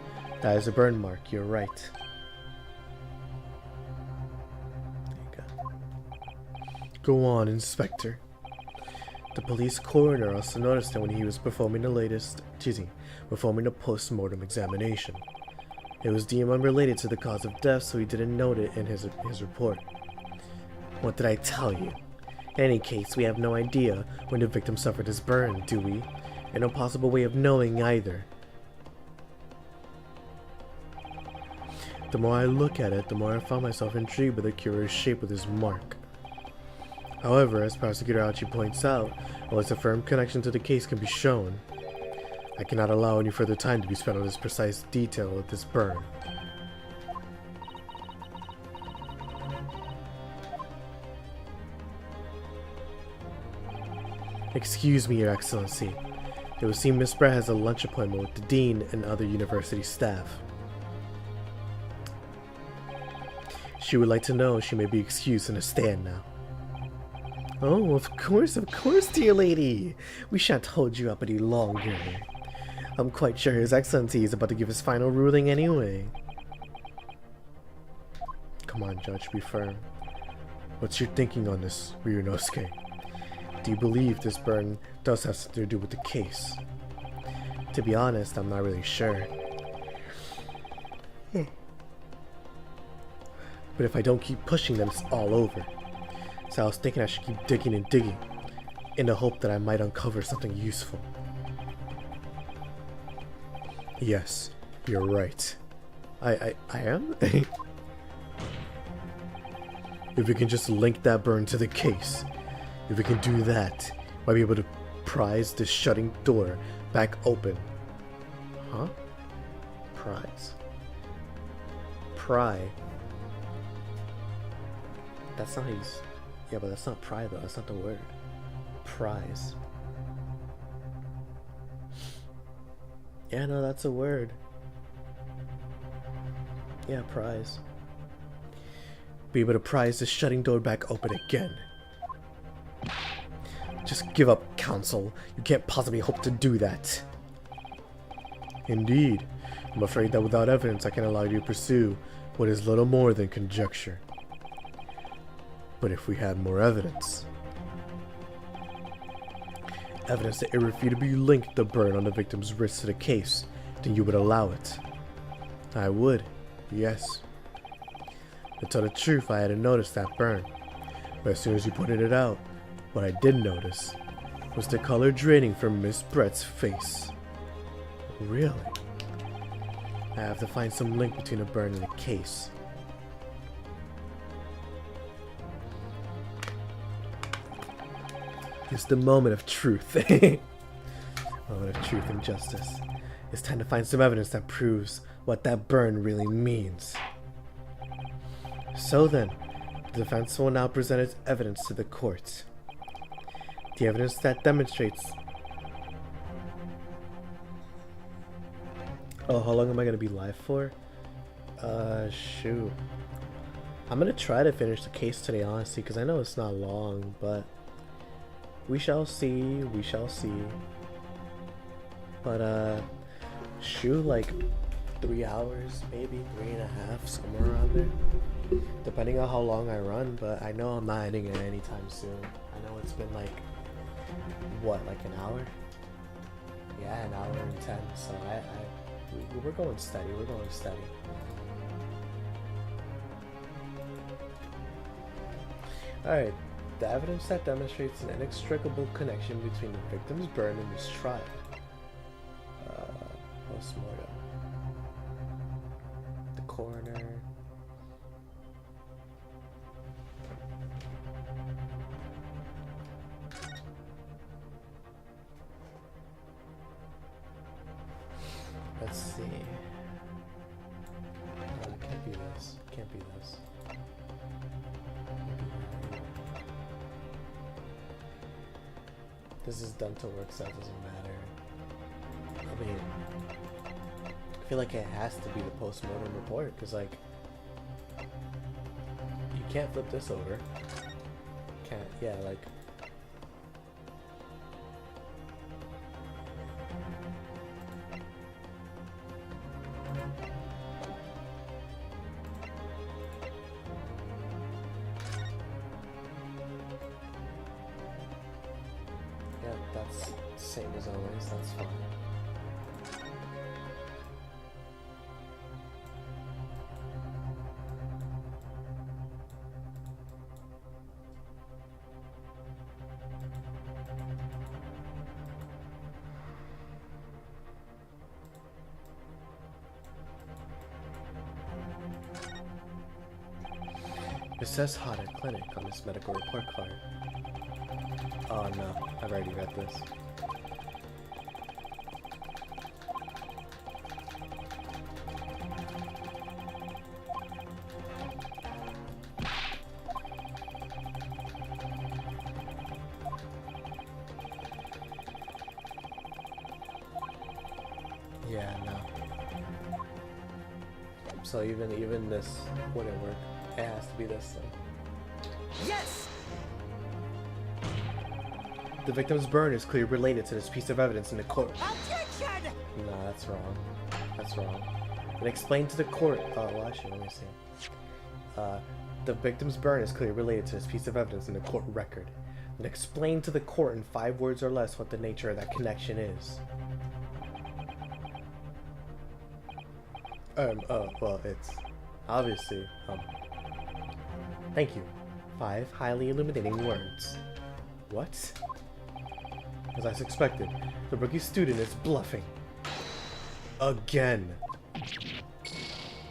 that is a burn mark, you're right. There you go. Go on, Inspector. The police coroner also noticed that when he was performing the post-mortem examination. It was deemed unrelated to the cause of death, so he didn't note it in his report. What did I tell you? In any case, we have no idea when the victim suffered his burn, do we? And no possible way of knowing either. The more I look at it, the more I find myself intrigued by the curious shape of this mark. However, as Prosecutor Aochi points out, unless a firm connection to the case can be shown, I cannot allow any further time to be spent on this precise detail of this burn. Excuse me, Your Excellency. It would seem Miss Brett has a lunch appointment with the Dean and other university staff. She would like to know if she may be excused in a stand now. Oh, of course, dear lady. We shan't hold you up any longer. I'm quite sure His Excellency is about to give his final ruling anyway. Come on, Judge, be firm. What's your thinking on this, Ryunosuke? Do you believe this burn does have something to do with the case? To be honest, I'm not really sure. But if I don't keep pushing them, it's all over. So I was thinking I should keep digging and digging, in the hope that I might uncover something useful. Yes, you're right. I am? If we can just link that burn to the case, if we can do that, might be able to prise this shutting door back open. Huh? Prise. Pry. That's not how you... Yeah, but that's not pry though. That's not the word. Prize. Yeah, no, that's a word. Yeah, prize. Be able to prise the shutting door back open again. Just give up, Counsel. You can't possibly hope to do that. Indeed. I'm afraid that without evidence I can allow you to pursue what is little more than conjecture. But if we had more evidence... Evidence that irrefutably linked the burn on the victim's wrist to the case, then you would allow it. I would, yes. To tell the truth, I hadn't noticed that burn. But as soon as you pointed it out, what I did notice was the color draining from Miss Brett's face. Really? I have to find some link between the burn and the case. It's the moment of truth. Moment of truth and justice. It's time to find some evidence that proves what that burn really means. So then, the defense will now present its evidence to the court. The evidence that demonstrates... Oh, how long am I going to be live for? Shoot. I'm going to try to finish the case today, honestly, because I know it's not long, but... We shall see, we shall see. But, shoot, like 3 hours, maybe 3.5, somewhere around there. Depending on how long I run, but I know I'm not ending it anytime soon. I know it's been like, what, like an hour? Yeah, an hour and 10, so we're going steady, we're going steady. Alright. The evidence that demonstrates an inextricable connection between the victim's burn and this trial. Postmortem. The coroner. Let's see. It can't be this. It can't be this. This is dental work, so that doesn't matter. I mean, I feel like it has to be the post-mortem report, because, like, you can't flip this over. Can't, yeah, like... That's same as always, that's fine. It says hot at clinic on this medical report card. Oh no, I've already read this. Yeah, no. So even this wouldn't work. It has to be this thing. Yes! The victim's burn is clearly related to this piece of evidence in the court. Objection! No, that's wrong. That's wrong. And explain to the court. Oh, well, actually, let me see. The victim's burn is clearly related to this piece of evidence in the court record. And explain to the court in 5 words or less what the nature of that connection is. Well, it's obviously, thank you. 5 highly illuminating words. What? As I suspected, the rookie student is bluffing. Again.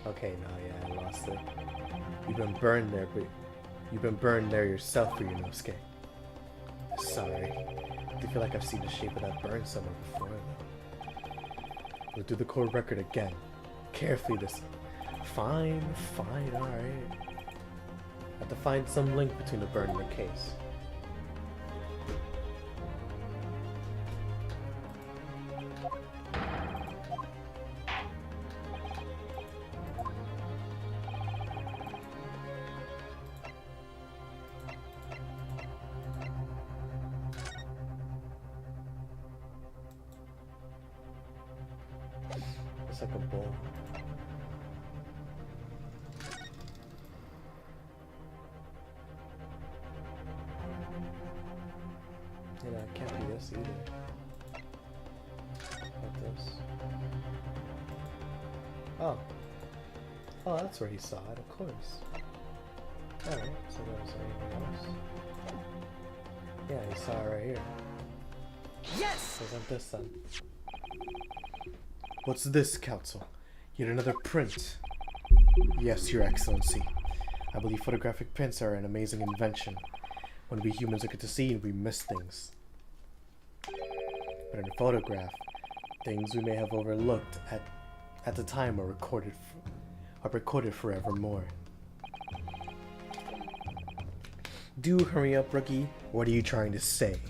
Okay, no, yeah, I lost it. You've been burned there, but you've been burned there yourself, Ryunosuke. Sorry. I feel like I've seen the shape of that burn somewhere before, though. We'll do the court record again. Carefully this. Fine, alright. I have to find some link between the burn and the case. It's like a bowl. You know, it can't be this either. Like this. Oh. Oh, that's where he saw it, of course. Alright, so there's anything else. Yeah, he saw it right here. Yes! Isn't this then? What's this, Counsel? Yet another print. Yes, Your Excellency. I believe photographic prints are an amazing invention. When we humans look at the scene, we miss things. But in a photograph, things we may have overlooked at the time are recorded forevermore. Do hurry up, rookie. What are you trying to say?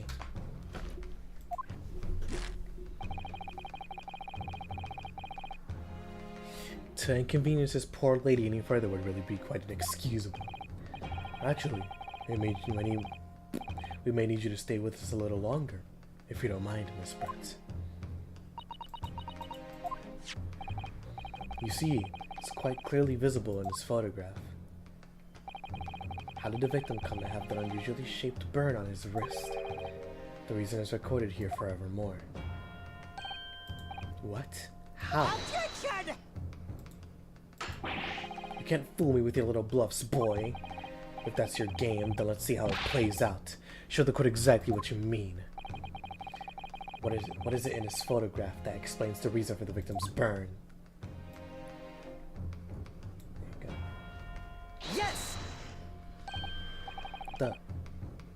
To inconvenience this poor lady any further would really be quite inexcusable. Actually, we may need you to stay with us a little longer, if you don't mind, Miss Brett. You see, it's quite clearly visible in this photograph. How did the victim come to have that unusually shaped burn on his wrist? The reason is recorded here forevermore. What? How? Objection! You can't fool me with your little bluffs, boy. If that's your game, then let's see how it plays out. Show the court exactly what you mean. What is it in this photograph that explains the reason for the victim's burn? There you go. Yes!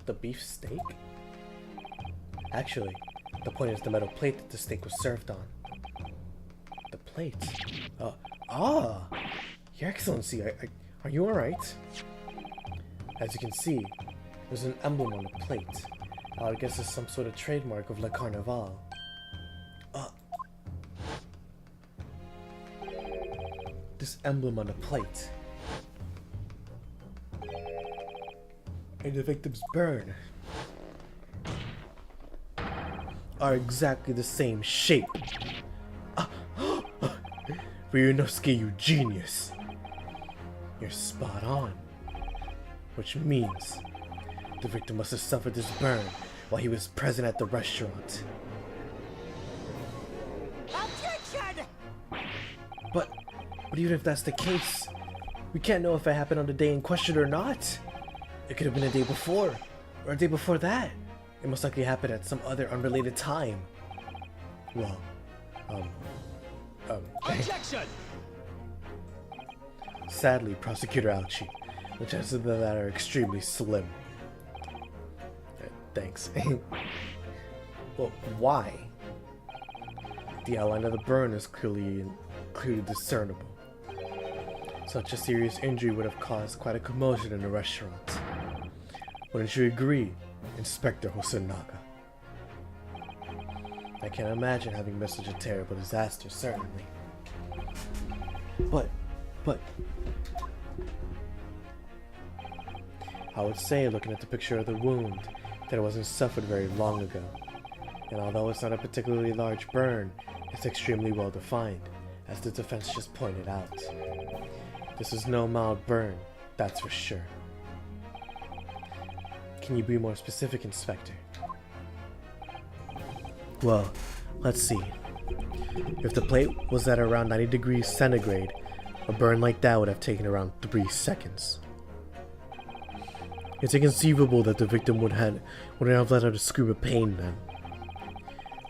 The beef steak? Actually, the point is the metal plate that the steak was served on. The plate? Your Excellency, are you alright? As you can see, there's an emblem on the plate. I guess it's some sort of trademark of Le Carnaval. This emblem on the plate. And the victim's burn are exactly the same shape. Ryunosuke, you genius. You're spot on. Which means the victim must have suffered this burn while he was present at the restaurant. Objection! But even if that's the case, we can't know if it happened on the day in question or not. It could have been a day before, or a day before that. It most likely happened at some other unrelated time. Well, Objection! Sadly, Prosecutor Ouchi, The chances of that are extremely slim. Thanks. Well, why? The outline of the burn is clearly discernible. Such a serious injury would have caused quite a commotion in the restaurant. Wouldn't you agree, Inspector Hosonaga? I can't imagine having missed such a terrible disaster, certainly. But... I would say, looking at the picture of the wound, that it wasn't suffered very long ago. And although it's not a particularly large burn, it's extremely well defined, as the defense just pointed out. This is no mild burn, that's for sure. Can you be more specific, Inspector? Well, let's see. If the plate was at around 90 degrees centigrade, a burn like that would have taken around 3 seconds. It's inconceivable that the victim wouldn't have let out a scream of pain then.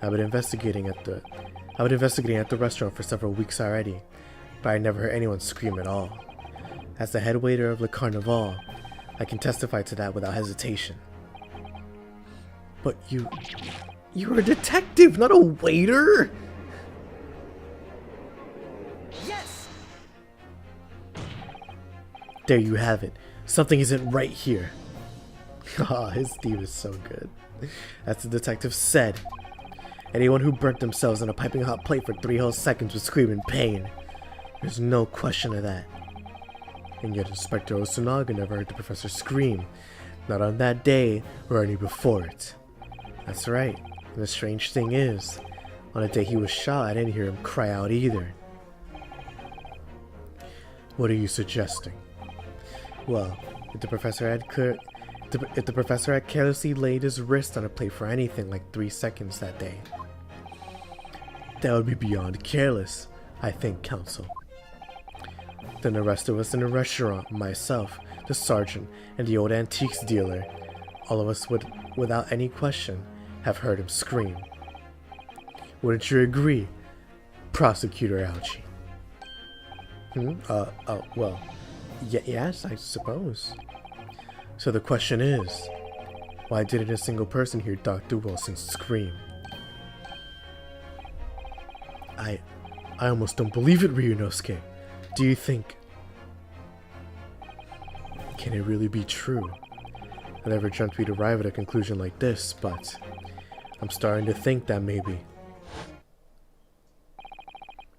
I've been investigating at the restaurant for several weeks already, but I never heard anyone scream at all. As the head waiter of Le Carnival, I can testify to that without hesitation. But you're a detective, not a waiter! Yes! There you have it. Something isn't right here. Ah, his theme is so good. As the detective said, anyone who burnt themselves on a piping hot plate for 3 whole seconds would scream in pain. There's no question of that. And yet Inspector Osunaga never heard the professor scream. Not on that day or any before it. That's right. And the strange thing is, on the day he was shot, I didn't hear him cry out either. What are you suggesting? Well, if the professor had carelessly laid his wrist on a plate for anything like 3 seconds that day, that would be beyond careless, I think, Counsel. Then the rest of us in the restaurant, myself, the sergeant, and the old antiques dealer, all of us would, without any question, have heard him scream. Wouldn't you agree, Prosecutor Algie? Well, yes, I suppose. So the question is, why didn't a single person hear Dr. Wilson scream? I almost don't believe it, Ryunosuke. Do you think... Can it really be true? I never dreamt we'd arrive at a conclusion like this, but I'm starting to think that maybe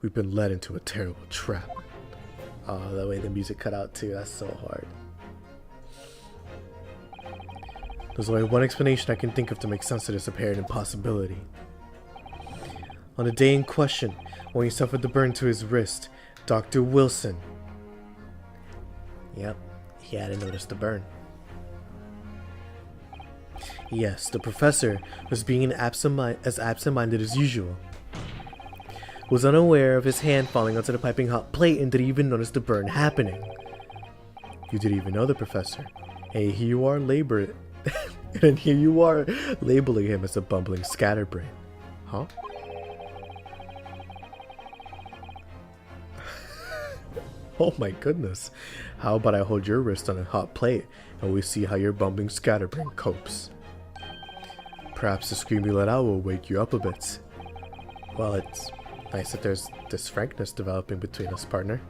we've been led into a terrible trap. Oh, the way the music cut out too, that's so hard. There's only one explanation I can think of to make sense of this apparent impossibility. On the day in question, when he suffered the burn to his wrist, Dr. Wilson... Yep, he hadn't noticed the burn. Yes, the professor was being as absent-minded as usual. Was unaware of his hand falling onto the piping hot plate and didn't even notice the burn happening. You didn't even know the professor. And here you are laboling him as a bumbling scatterbrain. Huh? Oh my goodness. How about I hold your wrist on a hot plate and we see how your bumbling scatterbrain copes. Perhaps the scream you let out will wake you up a bit. Well, it's nice that there's this frankness developing between us, partner.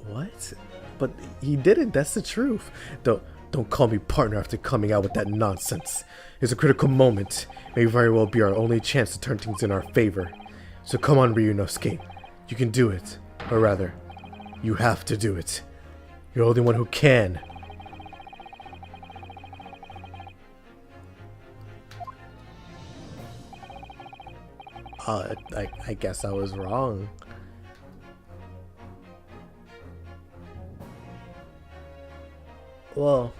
What? But he didn't, that's the truth. Don't call me partner after coming out with that nonsense. It's a critical moment. May very well be our only chance to turn things in our favor. So come on, Ryunosuke. You can do it. Or rather, you have to do it. You're the only one who can. I guess I was wrong. Well,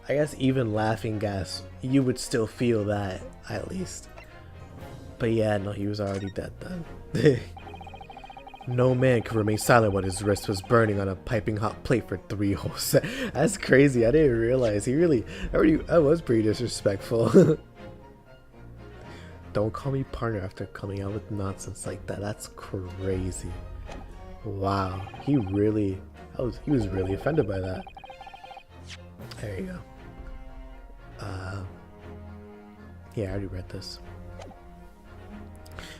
I guess even laughing gas, you would still feel that, at least. But yeah, no, he was already dead then. No man could remain silent when his wrist was burning on a piping hot plate for 3 whole seconds. That's crazy, I didn't realize. I was pretty disrespectful. Don't call me partner after coming out with nonsense like that. That's crazy. Wow, he was really offended by that. There you go. Yeah, I already read this.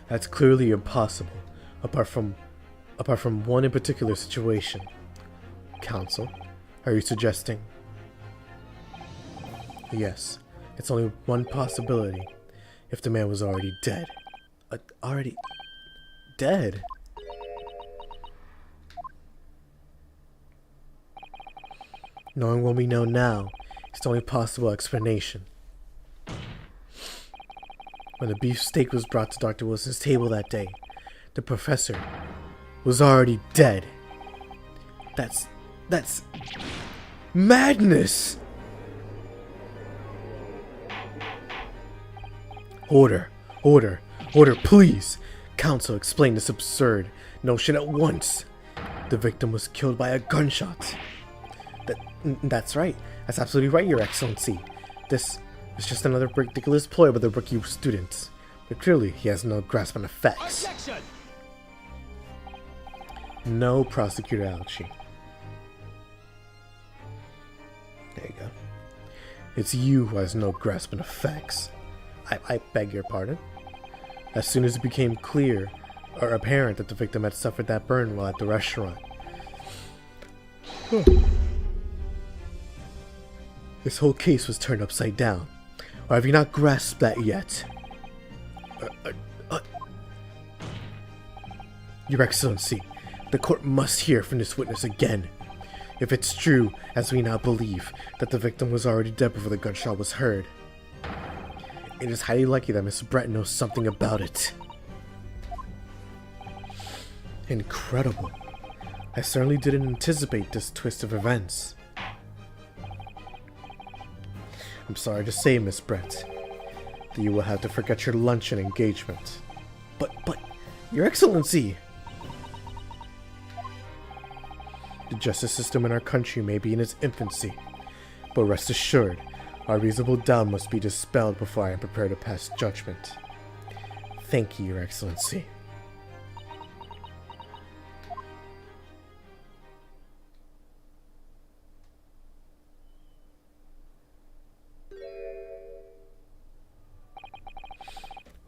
That's clearly impossible, apart from one in particular situation. Counsel, are you suggesting? Yes, it's only one possibility. If the man was already dead. Already dead? Knowing what we know now, it's the only possible explanation. When the beefsteak was brought to Dr. Wilson's table that day, the professor was already dead. That's madness! Order, please! Counsel, explain this absurd notion at once. The victim was killed by a gunshot. That's right. That's absolutely right, Your Excellency. This is just another ridiculous ploy by the rookie student. But clearly, he has no grasp on the facts. Objection! No, Prosecutor Alchi. There you go. It's you who has no grasp on the facts. I beg your pardon? As soon as it became clear or apparent that the victim had suffered that burn while at the restaurant. This whole case was turned upside down. Or have you not grasped that yet? Your Excellency, the court must hear from this witness again. If it's true, as we now believe, that the victim was already dead before the gunshot was heard, it is highly likely that Miss Brett knows something about it. Incredible. I certainly didn't anticipate this twist of events. I'm sorry to say, Miss Brett, that you will have to forget your luncheon engagement. But, Your Excellency! The justice system in our country may be in its infancy, but rest assured, our reasonable doubt must be dispelled before I am prepared to pass judgment. Thank you, Your Excellency.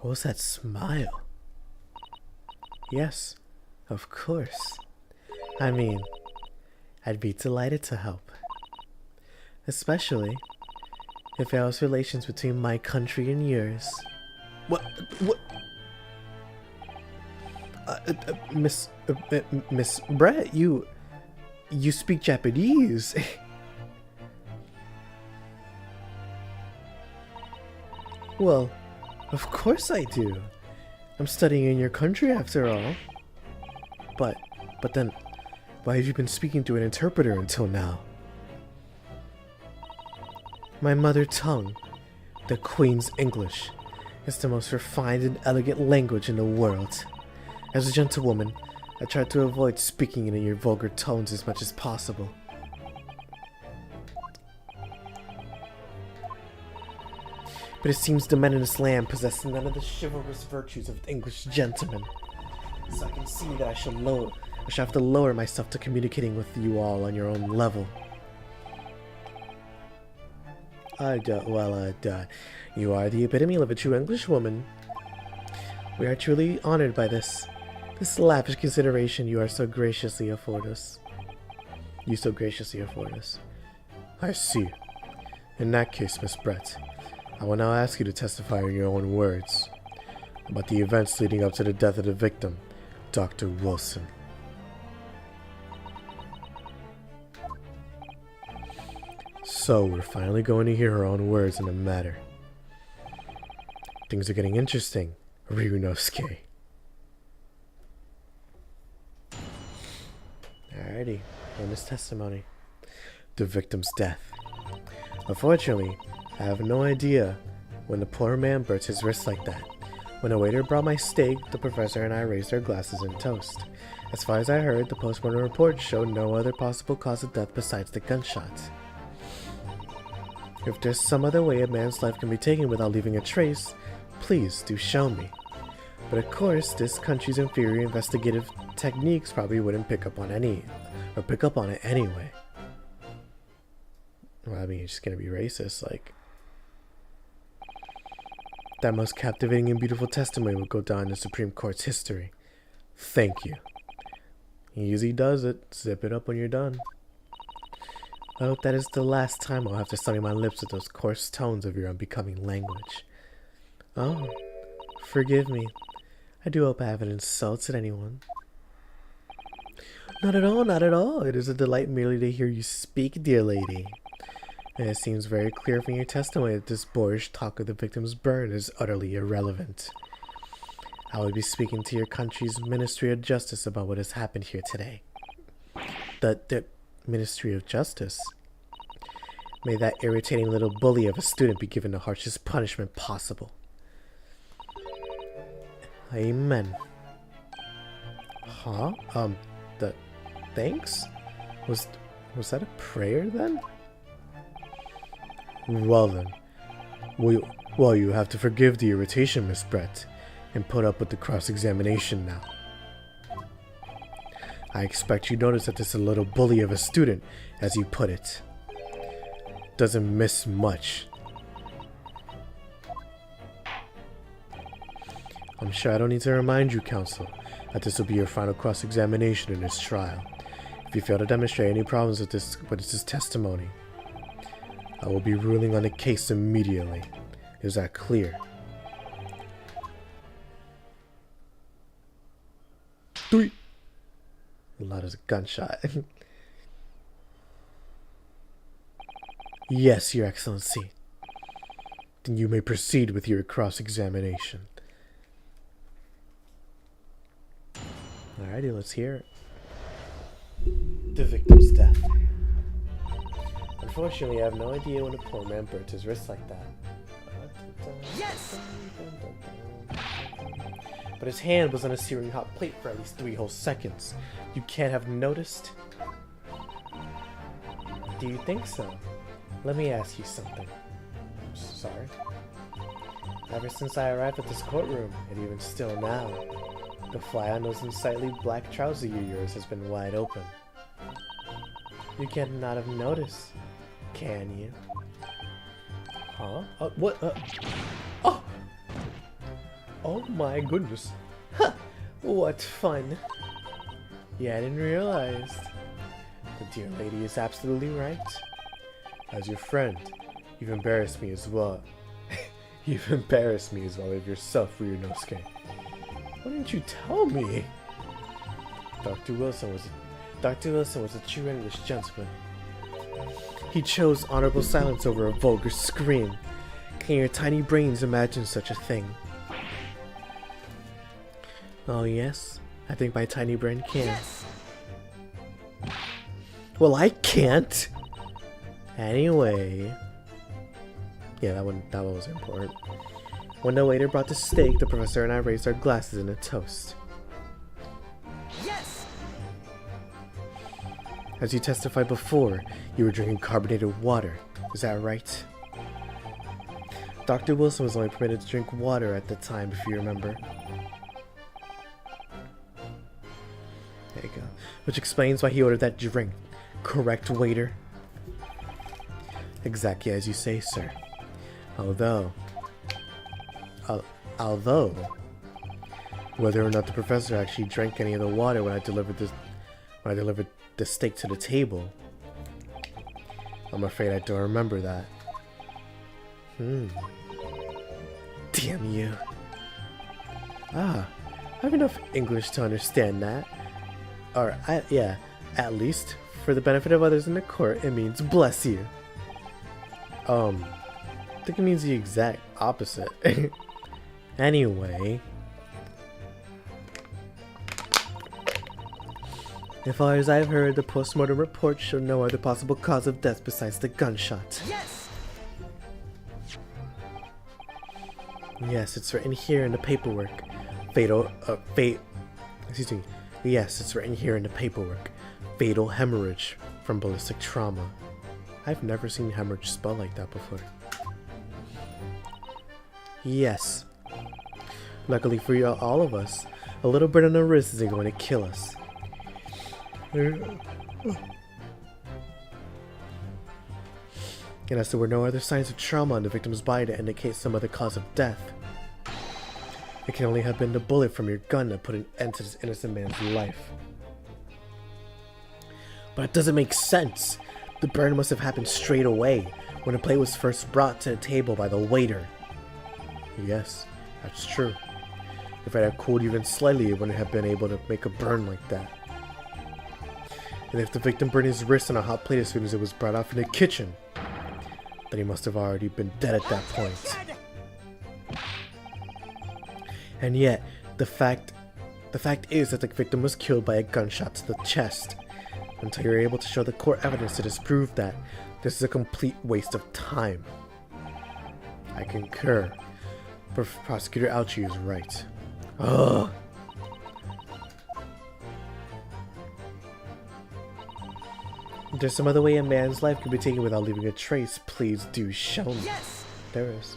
What was that smile? Yes, of course. I mean, I'd be delighted to help. Especially if there was relations between my country and yours. What? Miss Brett, you speak Japanese. Well, of course I do. I'm studying in your country after all. But then, why have you been speaking to an interpreter until now? My mother tongue, the Queen's English, is the most refined and elegant language in the world. As a gentlewoman, I try to avoid speaking in your vulgar tones as much as possible. But it seems the men in this land possess none of the chivalrous virtues of English gentlemen. So I can see that I shall have to lower myself to communicating with you all on your own level. You are the epitome of a true Englishwoman. We are truly honored by this lavish consideration you so graciously afford us. I see. In that case, Miss Brett, I will now ask you to testify in your own words about the events leading up to the death of the victim, Dr. Wilson. So, we're finally going to hear her own words in the matter. Things are getting interesting, Ryunosuke. Alrighty, in this testimony. The victim's death. Unfortunately, I have no idea when the poor man burnt his wrist like that. When the waiter brought my steak, the professor and I raised our glasses in toast. As far as I heard, the postmortem report showed no other possible cause of death besides the gunshot. If there's some other way a man's life can be taken without leaving a trace, please do show me. But of course, this country's inferior investigative techniques probably wouldn't pick up on it anyway. Well, I mean, it's just gonna be racist, like. That most captivating and beautiful testimony will go down in the Supreme Court's history. Thank you. Easy does it. Zip it up when you're done. I hope that is the last time I'll have to sully my lips with those coarse tones of your unbecoming language. Oh, forgive me. I do hope I haven't insulted anyone. Not at all, not at all. It is a delight merely to hear you speak, dear lady. And it seems very clear from your testimony that this boorish talk of the victim's burn is utterly irrelevant. I will be speaking to your country's Ministry of Justice about what has happened here today. The Ministry of Justice? May that irritating little bully of a student be given the harshest punishment possible. Amen. Huh? Thanks? Was that a prayer then? Well then. Well, you have to forgive the irritation, Miss Brett, and put up with the cross-examination now. I expect you notice that this little bully of a student, as you put it, doesn't miss much. I'm sure I don't need to remind you, counsel, that this will be your final cross-examination in this trial. If you fail to demonstrate any problems with this testimony, I will be ruling on the case immediately. Is that clear? 3. Loud as a gunshot. Yes, Your Excellency. Then you may proceed with your cross-examination. Alrighty, let's hear it. The victim's death. Unfortunately, I have no idea when a poor man burnt his wrist like that. Yes! But his hand was on a searing hot plate for at least 3 whole seconds. You can't have noticed? Do you think so? Let me ask you something. Sorry? Ever since I arrived at this courtroom, and even still now, the fly on those unsightly black trousers of yours has been wide open. You cannot have noticed, can you? Huh? What? Oh! Oh my goodness. Huh! What fun. Yeah, I didn't realize. The dear lady is absolutely right. As your friend, you've embarrassed me as well. You've embarrassed me as well of yourself, Ryunosuke. Why didn't you tell me? Dr. Wilson was a true English gentleman. He chose honorable silence over a vulgar scream. Can your tiny brains imagine such a thing? Oh yes, I think my tiny brain can. Yes! Well, I can't! Anyway... Yeah, that one was important. When the waiter brought the steak, the professor and I raised our glasses in a toast. Yes! As you testified before, you were drinking carbonated water. Is that right? Dr. Wilson was only permitted to drink water at the time, if you remember. There you go. Which explains why he ordered that drink. Correct, waiter? Exactly as you say, sir. Although, whether or not the professor actually drank any of the water when I delivered the steak to the table, I'm afraid I don't remember that. Damn you. I have enough English to understand that. Or, yeah, at least, for the benefit of others in the court, it means bless you. I think it means the exact opposite. Anyway. As far as I've heard, the post-mortem report showed no other possible cause of death besides the gunshot. Yes! Yes, it's written here in the paperwork. Yes, it's written here in the paperwork. Fatal hemorrhage from ballistic trauma. I've never seen hemorrhage spelled like that before. Yes. Luckily for you, all of us, a little burn on the wrist isn't going to kill us. And as there were no other signs of trauma on the victim's body to indicate some other cause of death, it can only have been the bullet from your gun that put an end to this innocent man's life. But it doesn't make sense. The burn must have happened straight away, when the plate was first brought to the table by the waiter. Yes, that's true. If it had cooled even slightly, it wouldn't have been able to make a burn like that. And if the victim burned his wrist on a hot plate as soon as it was brought out from the kitchen, then he must have already been dead at that point. And yet, the fact is that the victim was killed by a gunshot to the chest. Until you're able to show the court evidence to disprove that, this is a complete waste of time. I concur. Prosecutor Aochi is right. Ugh. If there's some other way a man's life could be taken without leaving a trace, please do show me. Yes! There is.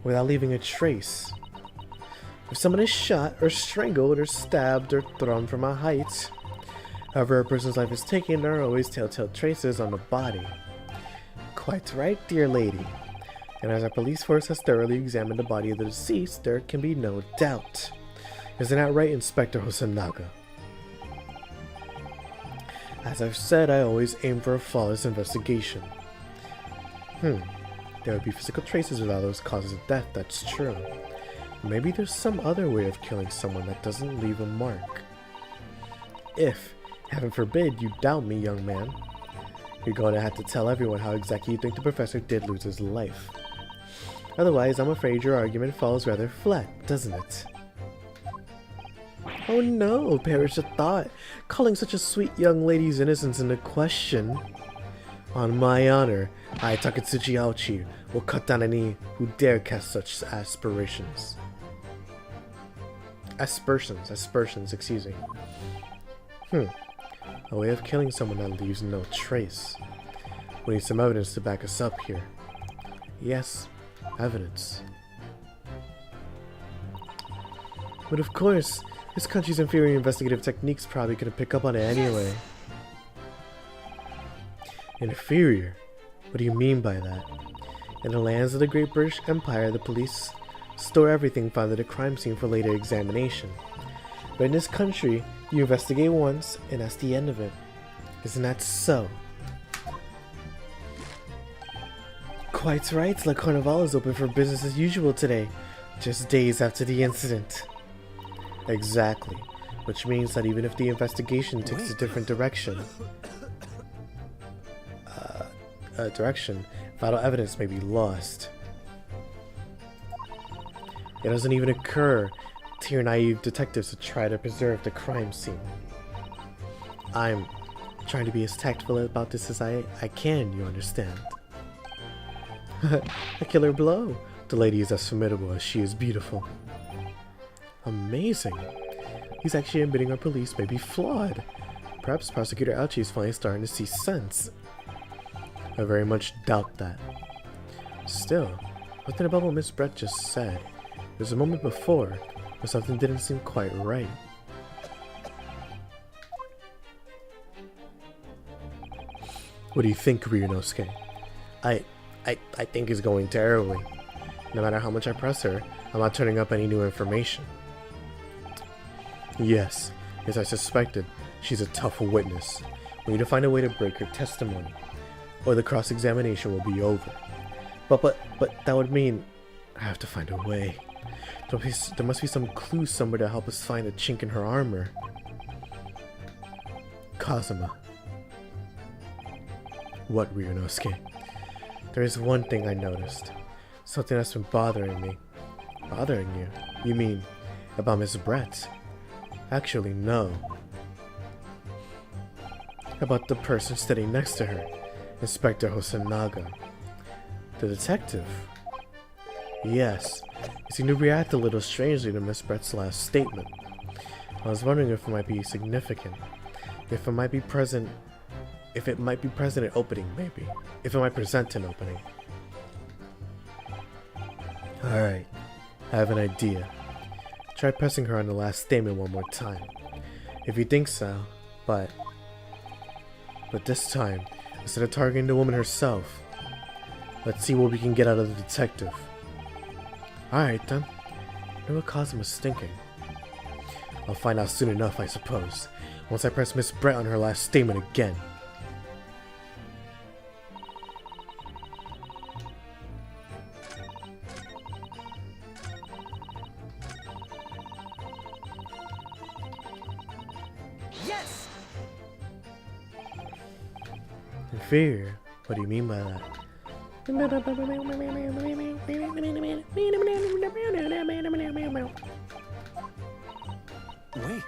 Without leaving a trace. If someone is shot, or strangled, or stabbed, or thrown from a height, however a person's life is taken, there are always telltale traces on the body. Quite right, dear lady. And as our police force has thoroughly examined the body of the deceased, there can be no doubt. Isn't that right, Inspector Hosonaga? As I've said, I always aim for a flawless investigation. There would be physical traces without those causes of death, that's true. Maybe there's some other way of killing someone that doesn't leave a mark. If, heaven forbid, you doubt me, young man, you're going to have to tell everyone how exactly you think the professor did lose his life. Otherwise, I'm afraid your argument falls rather flat, doesn't it? Oh no, perish the thought, calling such a sweet young lady's innocence into question. On my honor, I, Takatsuchi Aochi, will cut down any who dare cast such aspersions, excuse me. A way of killing someone that leaves no trace. We need some evidence to back us up here. Yes, evidence. But of course, this country's inferior investigative techniques probably couldn't pick up on it anyway. Inferior? What do you mean by that? In the lands of the Great British Empire, the police store everything found at a crime scene for later examination. But in this country, you investigate once, and that's the end of it. Isn't that so? Quite right, La Carnival is open for business as usual today, just days after the incident. Exactly, which means that even if the investigation takes a different direction, vital evidence may be lost. It doesn't even occur to your naive detectives to try to preserve the crime scene. I'm trying to be as tactful about this as I can, you understand? A killer blow. The lady is as formidable as she is beautiful. Amazing. He's actually admitting our police may be flawed. Perhaps Prosecutor Aochi is finally starting to see sense. I very much doubt that. Still, nothing about what Miss Brett just said. There's a moment before where something didn't seem quite right. What do you think, Ryunosuke? I think it's going terribly. No matter how much I press her, I'm not turning up any new information. Yes, as I suspected, she's a tough witness. We need to find a way to break her testimony, or the cross-examination will be over. But that would mean I have to find a way. There must be some clue somewhere to help us find a chink in her armor. Kazuma. What, Ryunosuke? There is one thing I noticed. Something that's been bothering me. Bothering you? You mean about Miss Brett? Actually, no. About the person sitting next to her, Inspector Hosonaga. The detective? Yes, he seemed to react a little strangely to Miss Brett's last statement. I was wondering if it might be significant. If it might be present at opening, maybe. If it might present an opening. Alright, I have an idea. Try pressing her on the last statement one more time. If you think so, but this time, instead of targeting the woman herself, let's see what we can get out of the detective. Alright then. What will cause him a stinking? I'll find out soon enough, I suppose, once I press Miss Brett on her last statement again. Yes! Inferior? What do you mean by that? Wait.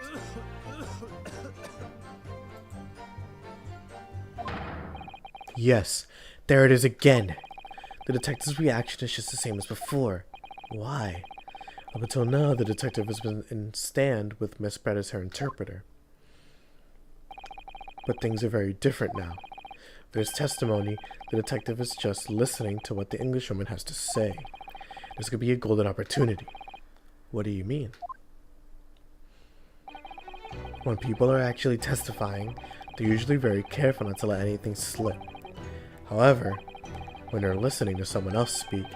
Yes, there it is again. The detective's reaction is just the same as before. Why? Up until now, the detective has been in stand with Miss Brett as her interpreter. But things are very different now. For his testimony, the detective is just listening to what the Englishwoman has to say. This could be a golden opportunity. What do you mean? When people are actually testifying, they're usually very careful not to let anything slip. However, when they're listening to someone else speak,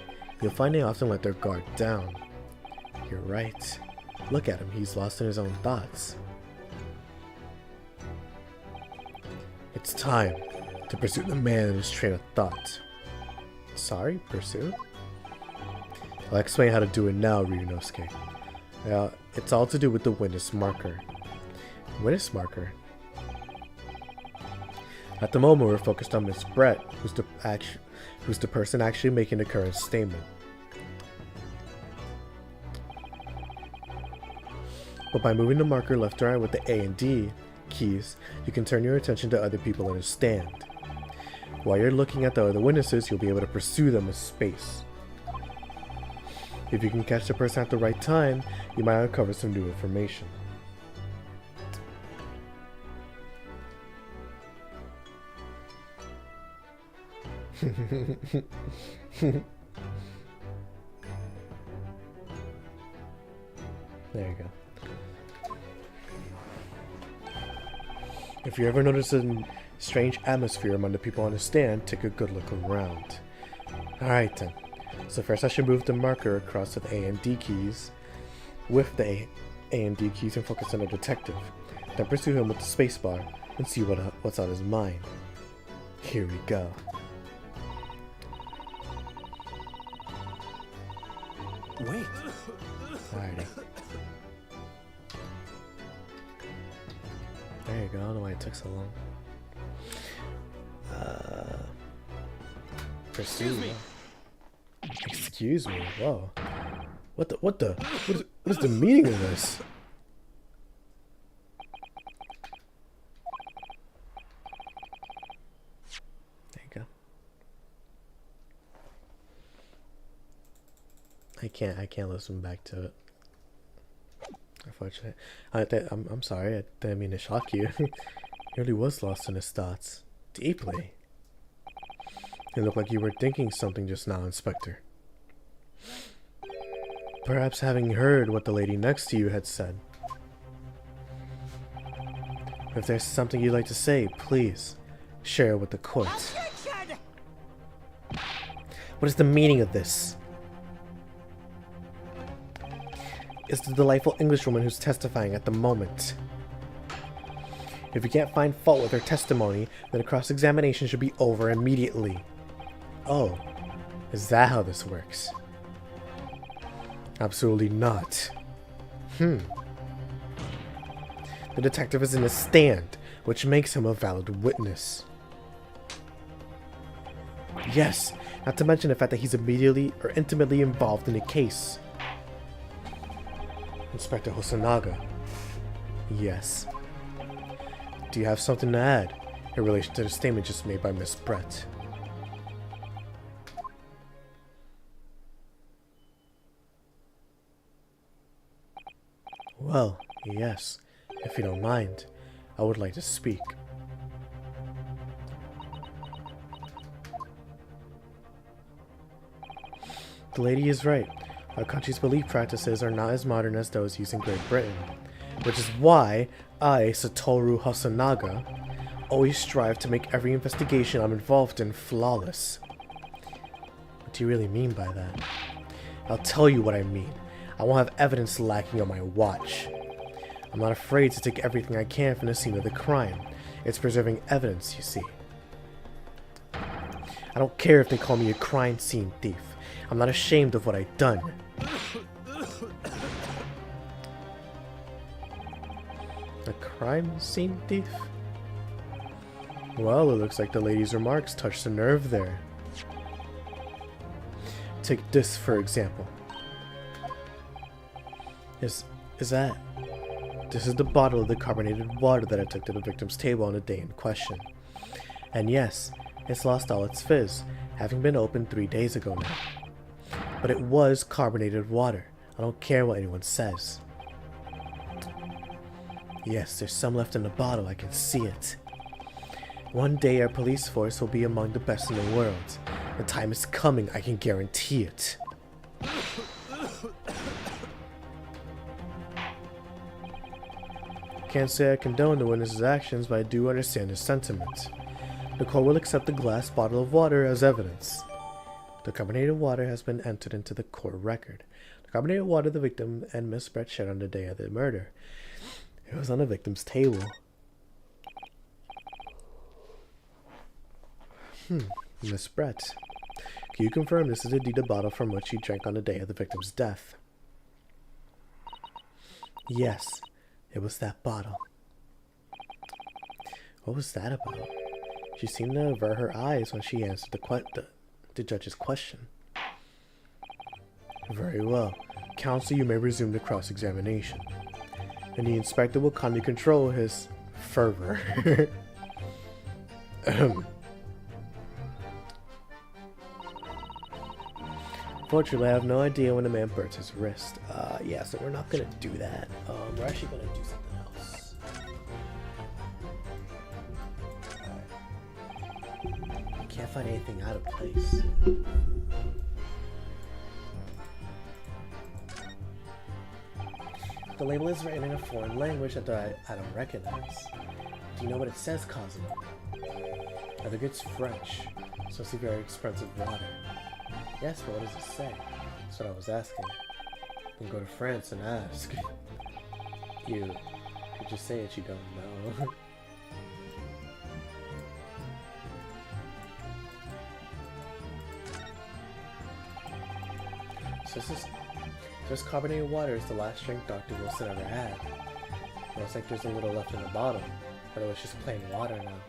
you'll find they often let their guard down. You're right. Look at him, he's lost in his own thoughts. It's time to pursue the man in his train of thought. Sorry, pursue? I'll explain how to do it now, Ryunosuke. It's all to do with the witness marker. Witness marker? At the moment, we're focused on Miss Brett, who's the person actually making the current statement. But by moving the marker left or right with the A and D keys, you can turn your attention to other people in a stand. While you're looking at the other witnesses, you'll be able to pursue them with space. If you can catch the person at the right time, you might uncover some new information. There you go. If you ever notice a strange atmosphere among the people on the stand, take a good look around. Alright then. So first I should move the marker across with A and D keys, with the A and D keys, and focus on the detective. Then pursue him with the spacebar and see what's on his mind. Here we go. Wait. Alrighty. There you go. I don't know why it took so long. Pursue. Excuse me. Whoa. What is the meaning of this? There you go. I can't listen back to it. Unfortunately. I'm sorry, I didn't mean to shock you. He really was lost in his thoughts. Deeply. It looked like you were thinking something just now, Inspector. Perhaps having heard what the lady next to you had said. If there's something you'd like to say, please share it with the court. What is the meaning of this? It's the delightful Englishwoman who's testifying at the moment. If you can't find fault with her testimony, then a cross-examination should be over immediately. Oh, is that how this works? Absolutely not. The detective is in a stand, which makes him a valid witness. Yes, not to mention the fact that he's immediately or intimately involved in the case. Inspector Hosonaga. Yes. Do you have something to add in relation to the statement just made by Miss Brett? Well, yes. If you don't mind, I would like to speak. The lady is right. Our country's belief practices are not as modern as those used in Great Britain, which is why I, Satoru Hasanaga, always strive to make every investigation I'm involved in flawless. What do you really mean by that? I'll tell you what I mean. I won't have evidence lacking on my watch. I'm not afraid to take everything I can from the scene of the crime. It's preserving evidence, you see. I don't care if they call me a crime scene thief. I'm not ashamed of what I've done. A crime scene thief? Well, it looks like the lady's remarks touched a nerve there. Take this, for example. This is the bottle of the carbonated water that I took to the victim's table on the day in question. And yes, it's lost all its fizz, having been opened 3 days ago now. But it was carbonated water. I don't care what anyone says. Yes, there's some left in the bottle, I can see it. One day our police force will be among the best in the world. The time is coming, I can guarantee it. Can't say I condone the witness's actions, but I do understand his sentiment. The court will accept the glass bottle of water as evidence. The carbonated water has been entered into the court record. The carbonated water the victim and Miss Brett shared on the day of the murder. It was on the victim's table. Miss Brett, can you confirm this is indeed the bottle from which you drank on the day of the victim's death? Yes, it was that bottle. What was that about? She seemed to avert her eyes when she answered the judge's question. Very well. Counsel, you may resume the cross-examination. And the inspector will kindly control his fervor. Fortunately, I have no idea when the man burns his wrist. Yeah, so we're not gonna do that. We're actually gonna do something else. Alright. Can't find anything out of place. The label is written in a foreign language that I don't recognize. Do you know what it says, Cosmo? I think it's French, so it's a very expensive water. Yes, but what does it say? That's what I was asking. You can go to France and ask. You could just say it, you don't know. So this carbonated water is the last drink Dr. Wilson ever had. Looks like there's a little left in the bottle, but it was just plain water now.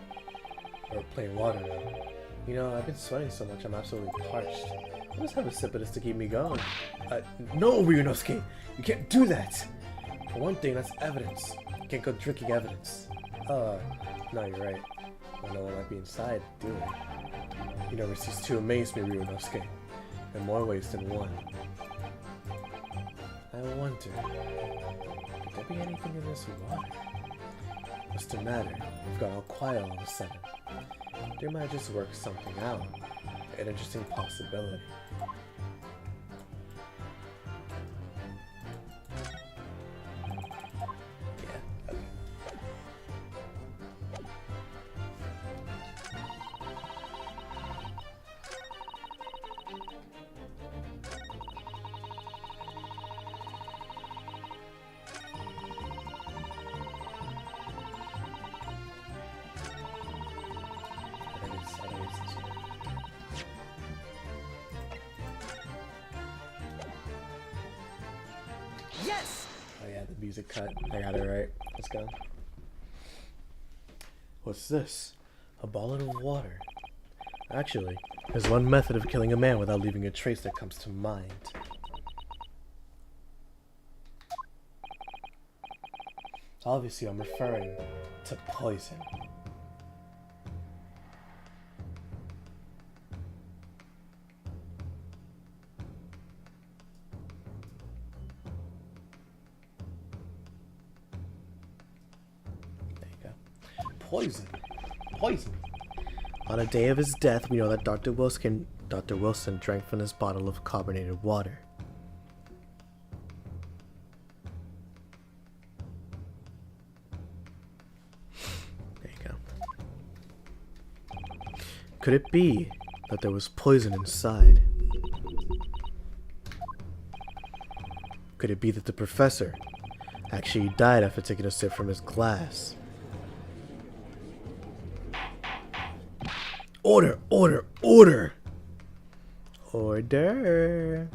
Or plain water now. You know, I've been sweating so much, I'm absolutely parched. I'll just have a sip of this to keep me going. No, Ryunosuke! You can't do that! For one thing, that's evidence. You can't go drinking evidence. No, you're right. I know what might be inside, do I? You never cease to amaze me, Ryunosuke. In more ways than one. I wonder, could there be anything in this water? What's the matter? We've got all quiet all of a sudden. They might just work something out. An interesting possibility. Yeah, okay. Yes! Oh yeah, the music cut. I got it right. Let's go. What's this? A bottle of water. Actually, there's one method of killing a man without leaving a trace that comes to mind. Obviously, I'm referring to poison. Poison. Poison. On the day of his death, we know that Dr. Wilson drank from this bottle of carbonated water. Could it be that there was poison inside? Could it be that the professor actually died after taking a sip from his glass? Order! Order! Order! Order!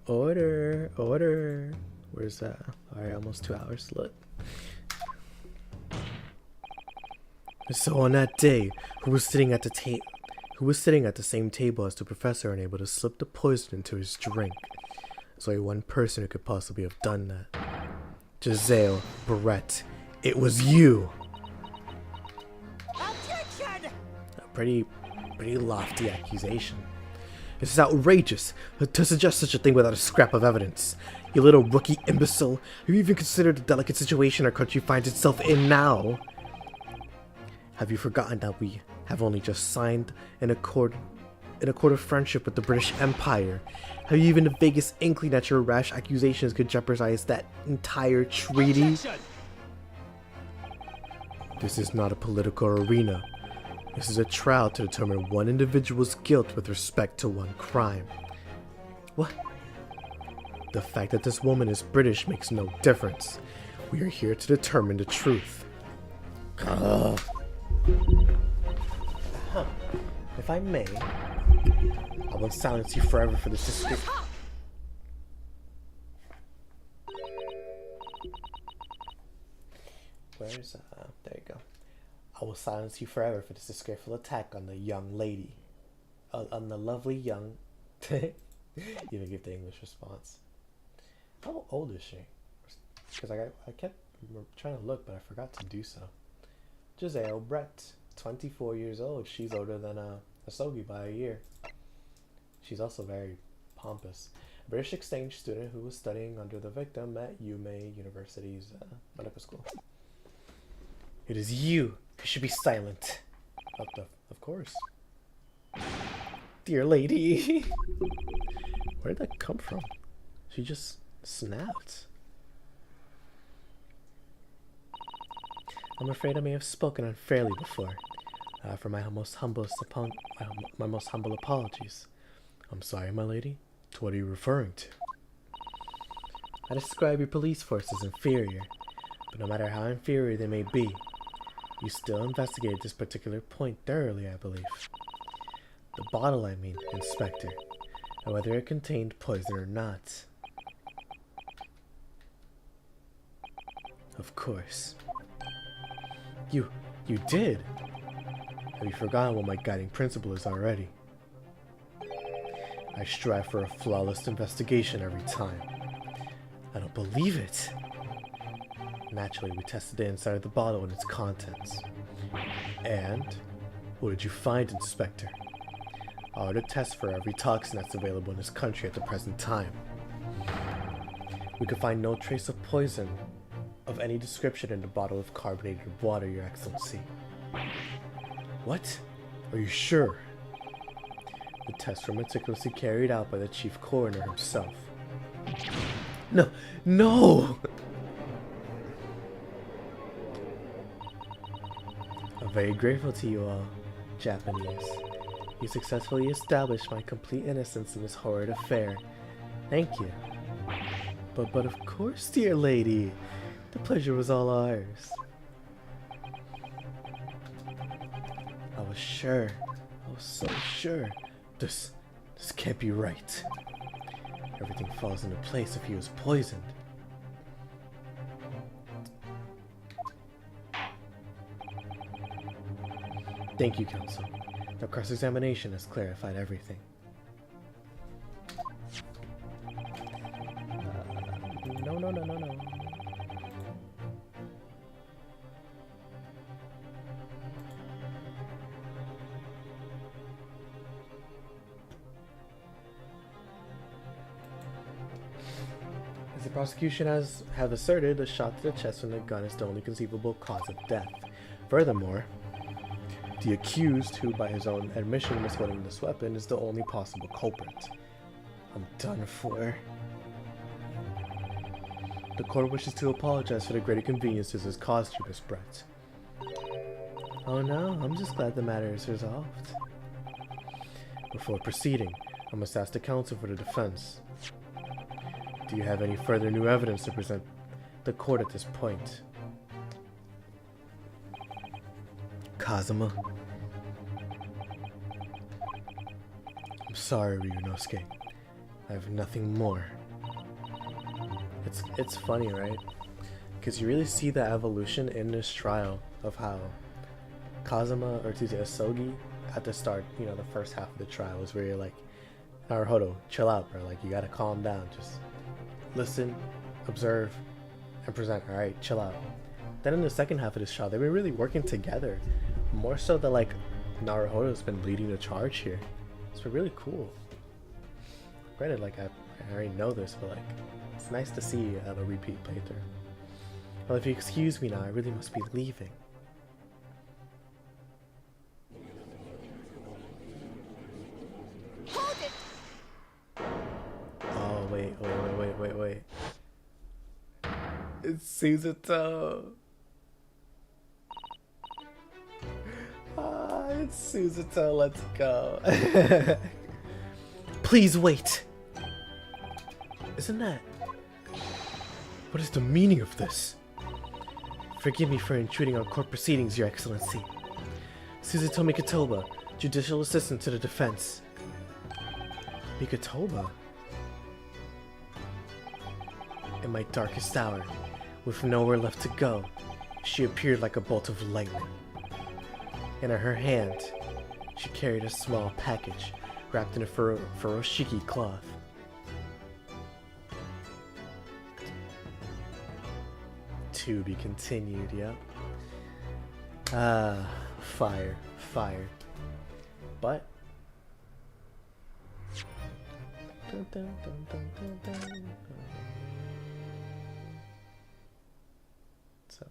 Order, order. Where's that? Alright, almost 2 hours lit. So on that day, who was sitting at the same table as the professor and able to slip the poison into his drink? There's only one person who could possibly have done that. Giselle Barrett. It was you. Objection! A pretty lofty accusation. This is outrageous to suggest such a thing without a scrap of evidence. You little rookie imbecile. Have you even considered the delicate situation our country finds itself in now? Have you forgotten that we have only just signed an accord of friendship with the British Empire? Have you even the vaguest inkling that your rash accusations could jeopardize that entire treaty? Objection! This is not a political arena. This is a trial to determine one individual's guilt with respect to one crime. What? The fact that this woman is British makes no difference. We are here to determine the truth. Ugh. If I may, I will silence you forever for this disgrace. Where's, there you go. I will silence you forever for this disgraceful attack on the young lady. On the lovely young... Even give the English response. How old is she? Because I kept trying to look, but I forgot to do so. Giselle Brett, 24 years old. She's older than Asogi by a year. She's also very pompous. A British exchange student who was studying under the victim at Yume University's medical school. It is you who should be silent. Of course. Dear lady. Where did that come from? She just snapped. I'm afraid I may have spoken unfairly before. For my most humble apologies. I'm sorry, my lady. To what are you referring to? I describe your police force as inferior, but no matter how inferior they may be, you still investigated this particular point thoroughly, I believe. The bottle, I mean, Inspector, and whether it contained poison or not. Of course. You did? Have you forgotten what my guiding principle is already? I strive for a flawless investigation every time. I don't believe it. Naturally, we tested the inside of the bottle and its contents. And what did you find, Inspector? I ordered tests for every toxin that's available in this country at the present time. We could find no trace of poison of any description in the bottle of carbonated water, Your Excellency. What? Are you sure? The tests were meticulously carried out by the chief coroner himself. No! No! I'm very grateful to you all, Japanese. You successfully established my complete innocence in this horrid affair. Thank you. But of course, dear lady. The pleasure was all ours. I was sure. I was so sure. This can't be right. Everything falls into place if he was poisoned. Thank you, Counsel. The cross-examination has clarified everything. No. Is it Prosecution have asserted a shot to the chest from the gun is the only conceivable cause of death. Furthermore, the accused, who by his own admission was holding this weapon, is the only possible culprit. I'm done for. The court wishes to apologize for the great inconveniences it's caused you, Miss Brett. Oh no, I'm just glad the matter is resolved. Before proceeding, I must ask the counsel for the defense. Do you have any further new evidence to present the court at this point? Kazuma. I'm sorry, Ryunosuke. I have nothing more. It's funny, right? Because you really see the evolution in this trial of how Kazuma, or excuse me, Asogi, at the start, you know, the first half of the trial was where you're like, Naruhodo, chill out, bro. Like, you gotta calm down. Just listen, observe, and present. Alright, chill out. Then in the second half of this trial, they've been really working together. More so that, like, Naruhodo's been leading the charge here. It's been really cool. Granted, like, I already know this, but, like, it's nice to see a repeat playthrough. Well, if you excuse me now, I really must be leaving. Hold it! Oh, wait. It's Suzuto. Ah, it's Suzuto, let's go. Please wait. Isn't that... What is the meaning of this? Forgive me for intruding on court proceedings, Your Excellency. Suzuto Mikotoba, Judicial Assistant to the Defense. Mikotoba? In my darkest hour, with nowhere left to go, she appeared like a bolt of lightning. And in her hand, she carried a small package wrapped in a furoshiki cloth. To be continued, yep. Ah, fire. But dun, dun, dun, dun, dun, dun. So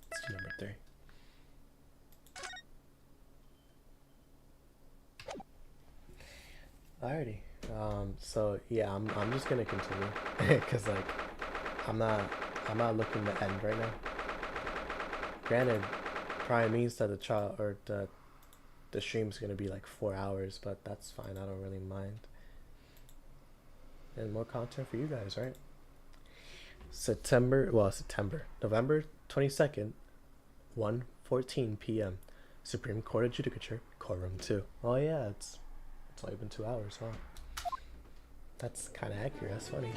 let's do number 3. Alrighty. So yeah, I'm just gonna continue because like I'm not looking to end right now. Granted, probably means that the trial or the stream's gonna be like 4 hours, but that's fine. I don't really mind. And more content for you guys, right? November 22nd, 1:14 p.m. Supreme Court of Judicature, Courtroom 2. Oh yeah, it's only been 2 hours, huh? That's kind of accurate. That's funny.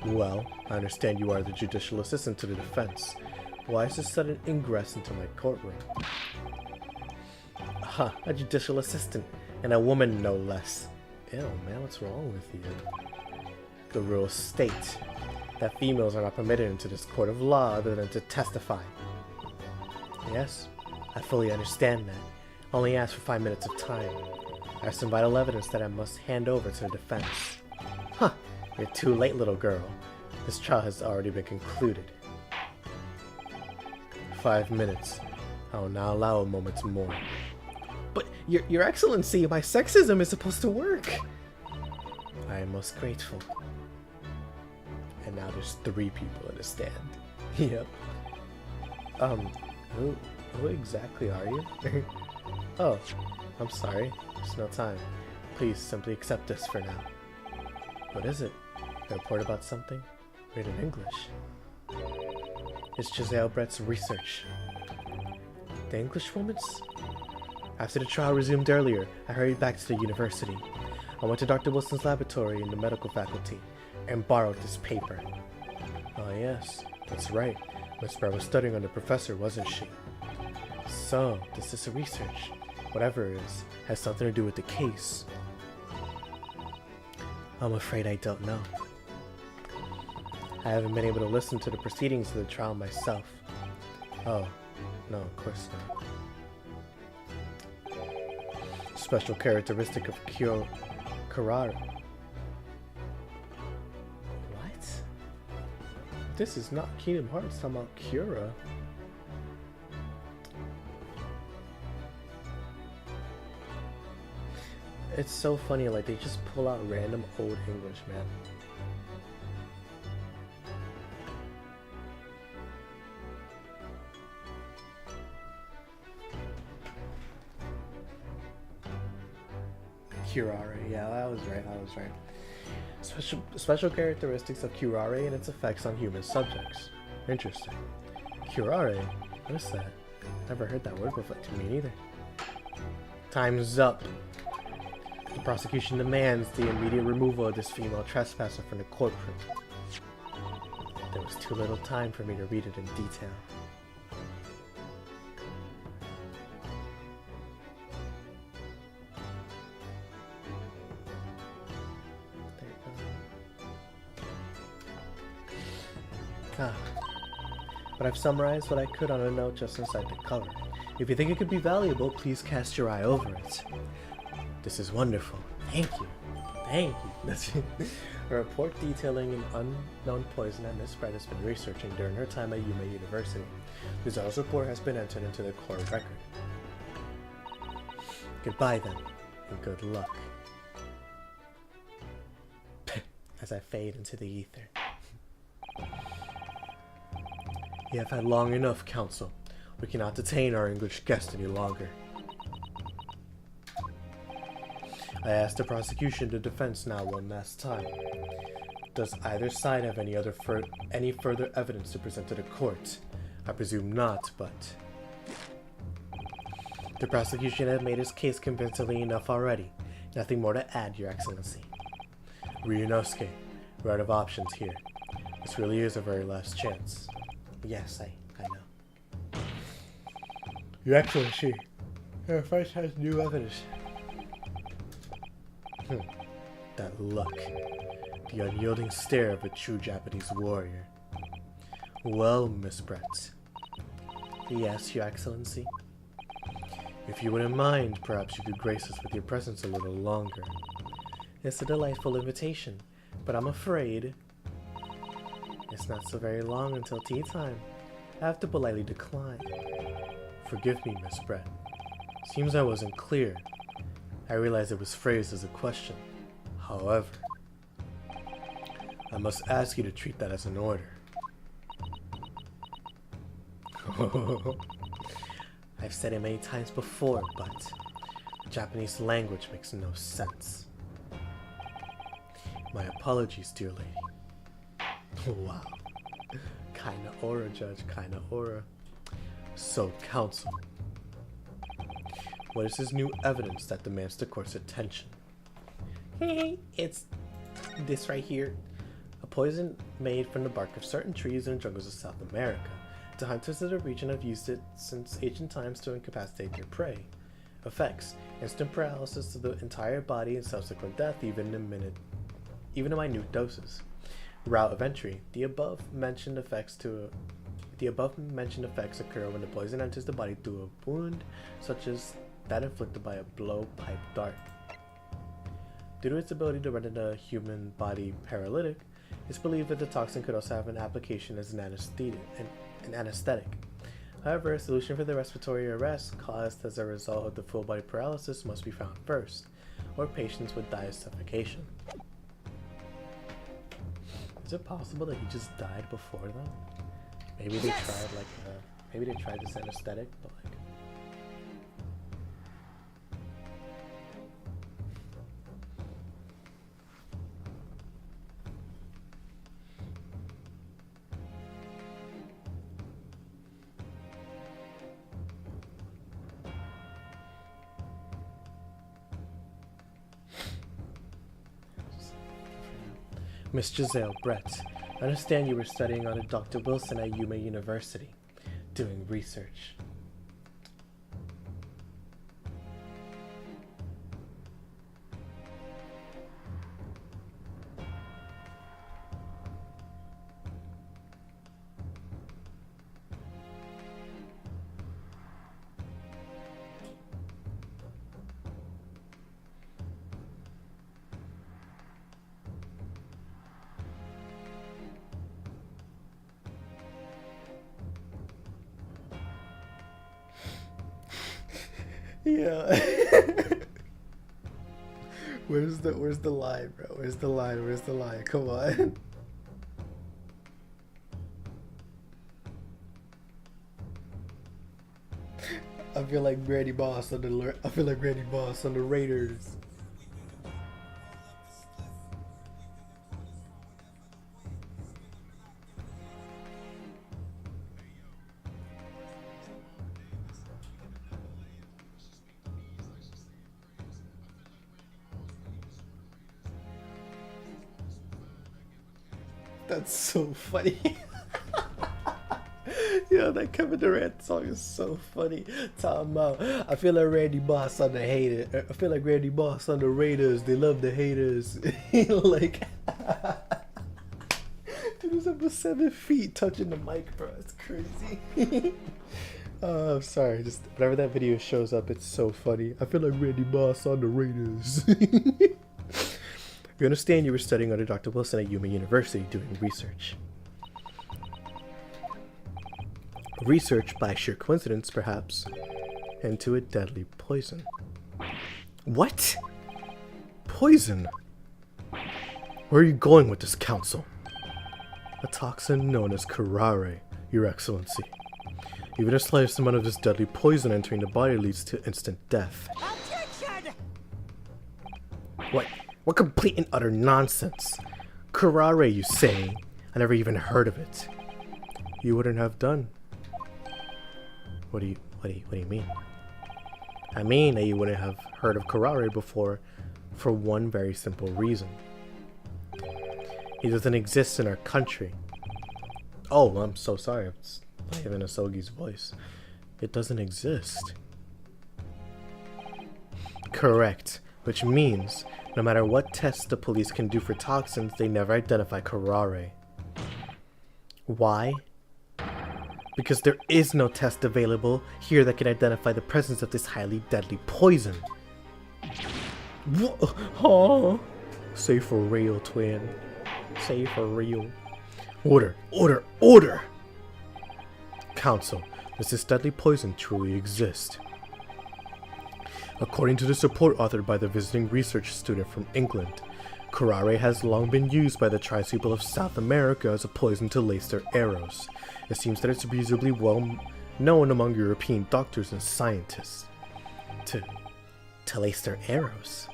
Well, I understand you are the judicial assistant to the defense. Why is this sudden ingress into my courtroom? Huh, a judicial assistant, and a woman no less. Ew, man, what's wrong with you? The rules state that females are not permitted into this court of law other than to testify. Yes, I fully understand that. Only ask for 5 minutes of time. I have some vital evidence that I must hand over to the defense. Huh, you're too late, little girl. This trial has already been concluded. 5 minutes. I will now allow a moment more. But, Your Excellency, my sexism is supposed to work. I am most grateful. And now there's 3 people in the stand. Yep. Who exactly are you? Oh, I'm sorry. There's no time. Please simply accept this for now. What is it? A report about something? Read in English. It's Giselle Brett's research. The Englishwoman's? After the trial resumed earlier, I hurried back to the university. I went to Dr. Wilson's laboratory in the medical faculty and borrowed this paper. Oh yes, that's right. Miss Brett was studying under Professor, wasn't she? So, this is a research. Whatever it is, has something to do with the case. I'm afraid I don't know. I haven't been able to listen to the proceedings of the trial myself. Oh, no, of course not. Special characteristic of Kurara. What? This is not Kingdom Hearts talking about Cura. It's so funny, like they just pull out random old English, man. Curare, yeah, I was right. Special characteristics of curare and its effects on human subjects. Interesting. Curare? What is that? Never heard that word before. To me neither. Time's up. The prosecution demands the immediate removal of this female trespasser from the courtroom. There was too little time for me to read it in detail. But I've summarized what I could on a note just inside the cover. If you think it could be valuable, please cast your eye over it. This is wonderful. Thank you. Thank you. That's a report detailing an unknown poison that Miss Brett has been researching during her time at Yume University. The results report has been entered into the court record. Goodbye then, and good luck. As I fade into the ether. You have had long enough, Counsel. We cannot detain our English guest any longer. I ask the prosecution and the defense now one last time. Does either side have any further evidence to present to the court? I presume not, but... The prosecution has made its case convincingly enough already. Nothing more to add, Your Excellency. Ryunosuke, we're out of options here. This really is a very last chance. Yes, I know. Your Excellency, our fight has new evidence. That look. The unyielding stare of a true Japanese warrior. Well, Miss Brett. Yes, Your Excellency. If you wouldn't mind, perhaps you could grace us with your presence a little longer. It's a delightful invitation, but I'm afraid it's not so very long until tea time. I have to politely decline. Forgive me, Miss Brett. Seems I wasn't clear. I realize it was phrased as a question. However, I must ask you to treat that as an order. I've said it many times before, but the Japanese language makes no sense. My apologies, dear lady. Wow. Kinda aura, Judge, kinda aura. So, Counsel, what is this new evidence that demands the court's attention? It's this right here. A poison made from the bark of certain trees in the jungles of South America. The hunters of the region have used it since ancient times to incapacitate their prey. Effects: instant paralysis of the entire body and subsequent death, even in minute doses. Route of entry: the above mentioned effects occur when the poison enters the body through a wound, such as that inflicted by a blowpipe dart. Due to its ability to render the human body paralytic, it's believed that the toxin could also have an application as an anesthetic. However, a solution for the respiratory arrest caused as a result of the full body paralysis must be found first, or patients would die of suffocation. Is it possible that he just died before that? Maybe they tried maybe they tried this anesthetic, but like. Miss Giselle Brett, I understand you were studying under Dr. Wilson at Yume University, doing research. Yeah. Where's the line, bro? Where's the line? Where's the line? Come on. I feel like Randy Moss on the Raiders. That's so funny. Yeah, that Kevin Durant song is so funny. Talking about, I feel like Randy Moss on the hater. I feel like Randy Moss on the Raiders. They love the haters. Like, dude was up with 7 feet touching the mic, bro. It's crazy. I'm sorry. Just whenever that video shows up, it's so funny. I feel like Randy Moss on the Raiders. We understand you were studying under Dr. Wilson at Yuma University doing research. Research, by sheer coincidence perhaps, into a deadly poison. What? Poison? Where are you going with this, Council? A toxin known as curare, Your Excellency. Even a slightest amount of this deadly poison entering the body leads to instant death. Objection! What complete and utter nonsense! Curare, you say? I never even heard of it. You wouldn't have done. What do you mean? I mean that you wouldn't have heard of curare before for one very simple reason. It doesn't exist in our country. Oh, I'm so sorry. It's not even Asogi's voice. It doesn't exist. Correct. Which means, no matter what tests the police can do for toxins, they never identify curare. Why? Because there is no test available here that can identify the presence of this highly deadly poison. Oh, say for real, twin. Say for real. Order, order, order! Council, does this deadly poison truly exist? According to this report authored by the visiting research student from England, curare has long been used by the tribespeople of South America as a poison to lace their arrows. It seems that it's reasonably well known among European doctors and scientists. To lace their arrows?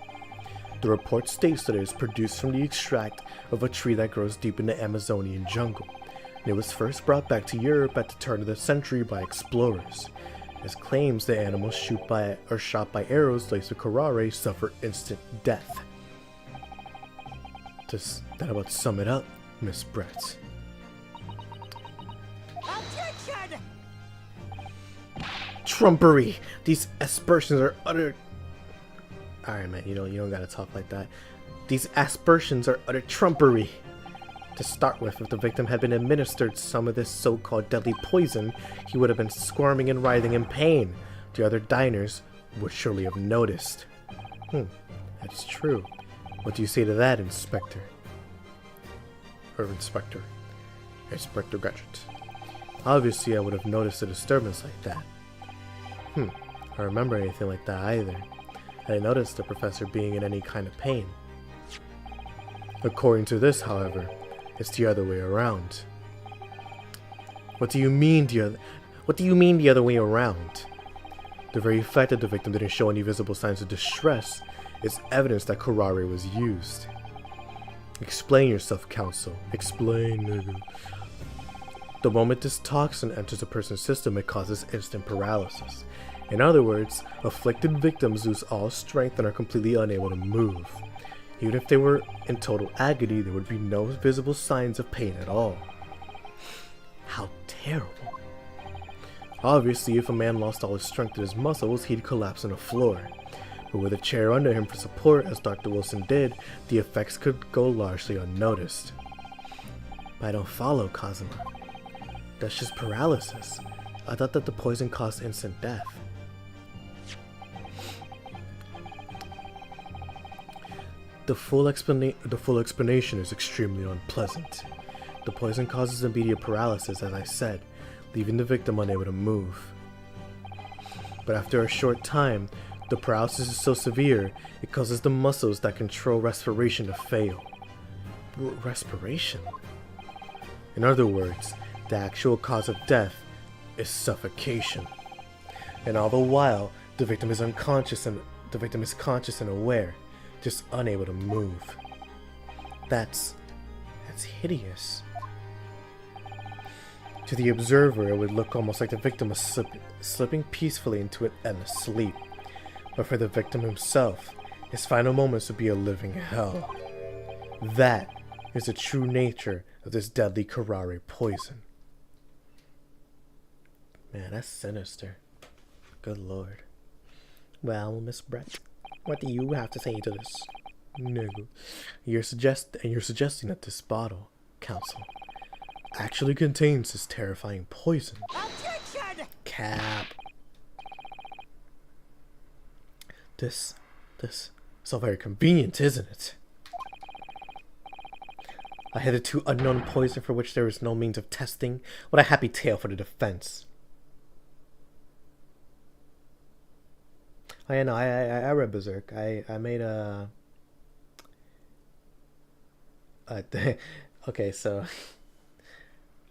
The report states that it is produced from the extract of a tree that grows deep in the Amazonian jungle. And it was first brought back to Europe at the turn of the century by explorers. It claims the animals shot by arrows laced with curare suffer instant death. Does that about sum it up, Miss Brett? Objection! Trumpery! These aspersions are utter... Alright, man, you don't gotta talk like that. These aspersions are utter trumpery. To start with, if the victim had been administered some of this so-called deadly poison, he would have been squirming and writhing in pain. The other diners would surely have noticed. That's true. What do you say to that, Inspector? Or Inspector Gadget. Obviously, I would have noticed a disturbance like that. I don't remember anything like that either. I didn't notice the professor being in any kind of pain. According to this, however, it's the other way around. What do you mean the other way around? The very fact that the victim didn't show any visible signs of distress is evidence that curare was used. Explain yourself, Counsel. Explain, nigga. The moment this toxin enters a person's system, it causes instant paralysis. In other words, afflicted victims lose all strength and are completely unable to move. Even if they were in total agony, there would be no visible signs of pain at all. How terrible. Obviously, if a man lost all his strength in his muscles, he'd collapse on the floor. But with a chair under him for support, as Dr. Wilson did, the effects could go largely unnoticed. But I don't follow, Kazuma. That's just paralysis. I thought that the poison caused instant death. The full explanation is extremely unpleasant. The poison causes immediate paralysis, as I said, leaving the victim unable to move. But after a short time, the paralysis is so severe, it causes the muscles that control respiration to fail. Respiration? In other words, the actual cause of death is suffocation. And all the while, the victim is conscious and aware, just unable to move. That's hideous. To the observer, it would look almost like the victim was slipping peacefully into an endless sleep. But for the victim himself, his final moments would be a living hell. That is the true nature of this deadly curare poison. Man, that's sinister. Good lord. Well, Miss Brett, what do you have to say to this? No. You're suggesting that this bottle, Counsel, actually contains this terrifying poison. Objection! Cap. This is all very convenient, isn't it? A hitherto unknown poison for which there is no means of testing. What a happy tale for the defense. I know. I read Berserk. I made a. Okay, so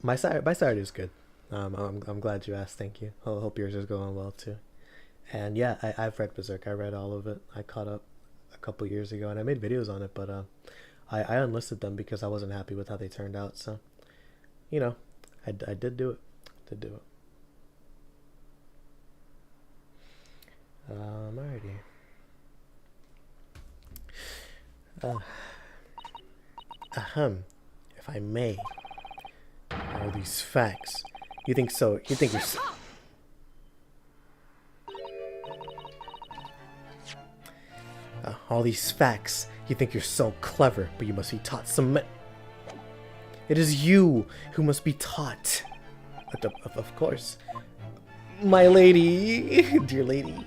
my side is good. I'm glad you asked. Thank you. I hope yours is going well too. And yeah, I've read Berserk. I read all of it. I caught up a couple years ago, and I made videos on it. But I unlisted them because I wasn't happy with how they turned out. So, you know, I did do it. Alrighty. If I may. All these facts. You think so? You think you're so... all these facts. You think you're so clever, but you must be taught some... It is you who must be taught. Of course. My lady. Dear lady.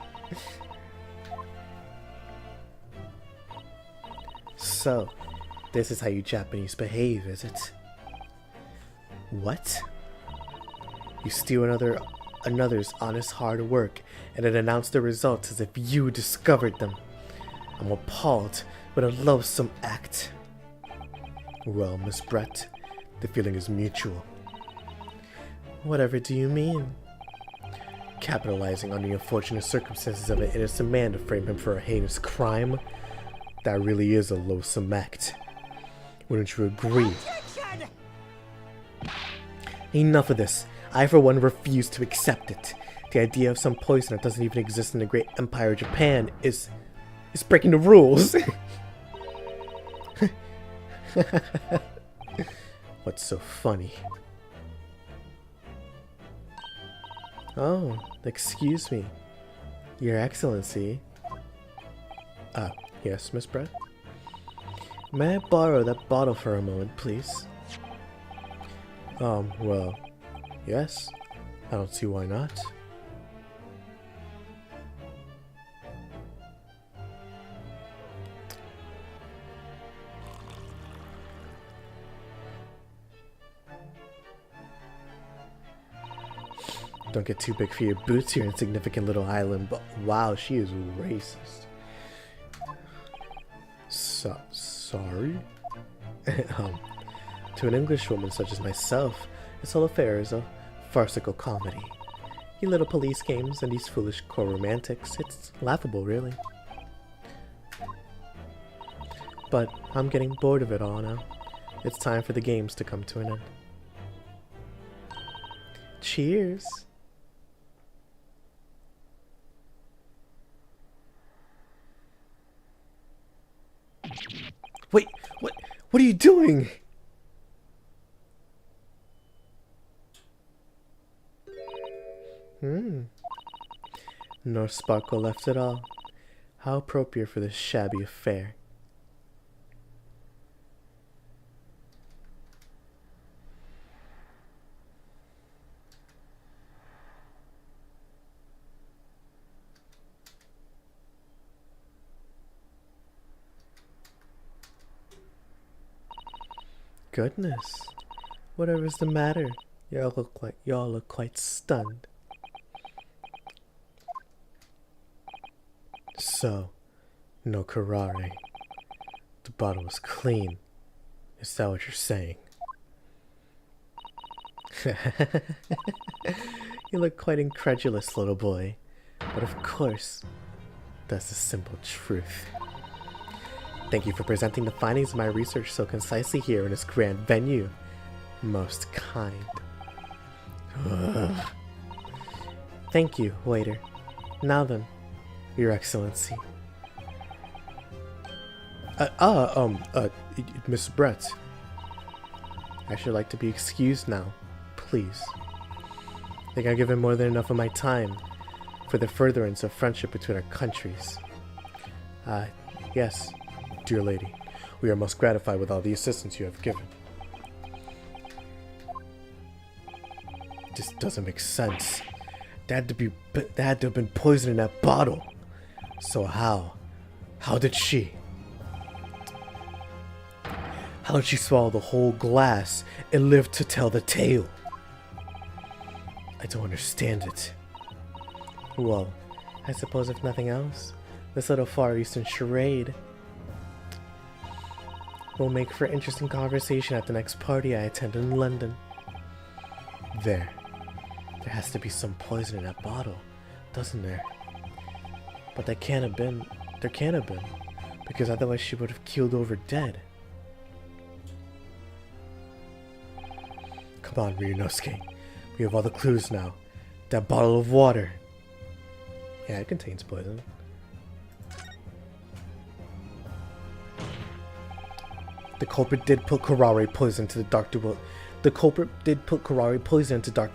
So, this is how you Japanese behave, is it? What? You steal another's honest hard work and then announce the results as if you discovered them. I'm appalled with a loathsome act. Well, Miss Brett, the feeling is mutual. Whatever do you mean? Capitalizing on the unfortunate circumstances of an innocent man to frame him for a heinous crime? That really is a loathsome act. Wouldn't you agree? Objection! Enough of this. I, for one, refuse to accept it. The idea of some poison that doesn't even exist in the great empire of Japan is breaking the rules. What's so funny? Oh, excuse me. Your Excellency. Yes, Miss Brett? May I borrow that bottle for a moment, please? Well, yes. I don't see why not. Don't get too big for your boots, your insignificant little island, but wow, she is racist. Sorry? To an Englishwoman such as myself, this whole affair is a farcical comedy. You little police games and these foolish co-romantics, it's laughable, really. But I'm getting bored of it all now. It's time for the games to come to an end. Cheers! Wait, what are you doing? No sparkle left at all. How appropriate for this shabby affair. Goodness, whatever's the matter? Y'all look quite stunned. So, no curare. The bottle was clean. Is that what you're saying? You look quite incredulous, little boy. But of course, that's the simple truth. Thank you for presenting the findings of my research so concisely here in this grand venue. Most kind. Ugh. Thank you, waiter. Now then, Your Excellency. Miss Brett. I should like to be excused now, please. I think I've given more than enough of my time for the furtherance of friendship between our countries. Yes, dear lady. We are most gratified with all the assistance you have given. This doesn't make sense. There had to have been poison in that bottle. So how? How did she? How did she swallow the whole glass and live to tell the tale? I don't understand it. Well, I suppose if nothing else, this little Far Eastern charade will make for interesting conversation at the next party I attend in London. There has to be some poison in that bottle, doesn't there? But there can't have been, because otherwise she would have keeled over dead. Come on, Ryunosuke. We have all the clues now. That bottle of water. Yeah, it contains poison. The culprit did put curare poison into Dr.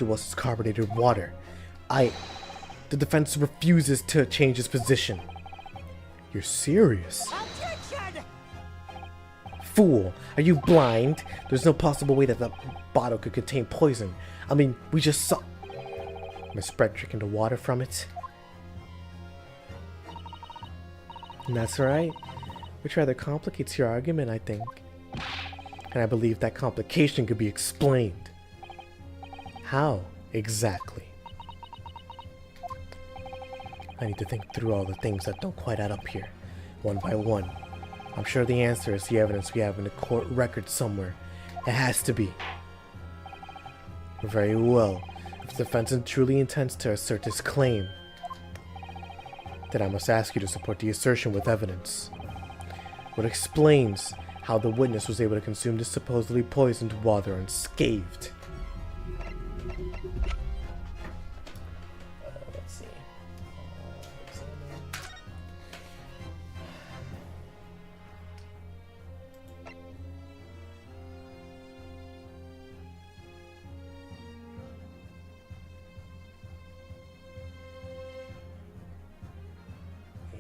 Wilson's carbonated water. The defense refuses to change its position. You're serious? Objection! Fool, are you blind? There's no possible way that the bottle could contain poison. I mean, we just saw Miss Brett drinking the water from it. And that's right. Which rather complicates your argument, I think. And I believe that complication could be explained. How exactly? I need to think through all the things that don't quite add up here, one by one. I'm sure the answer is the evidence we have in the court record somewhere. It has to be. Very well. If the defense truly intends to assert this claim, then I must ask you to support the assertion with evidence. What explains how the witness was able to consume this supposedly poisoned water unscathed? Let's see.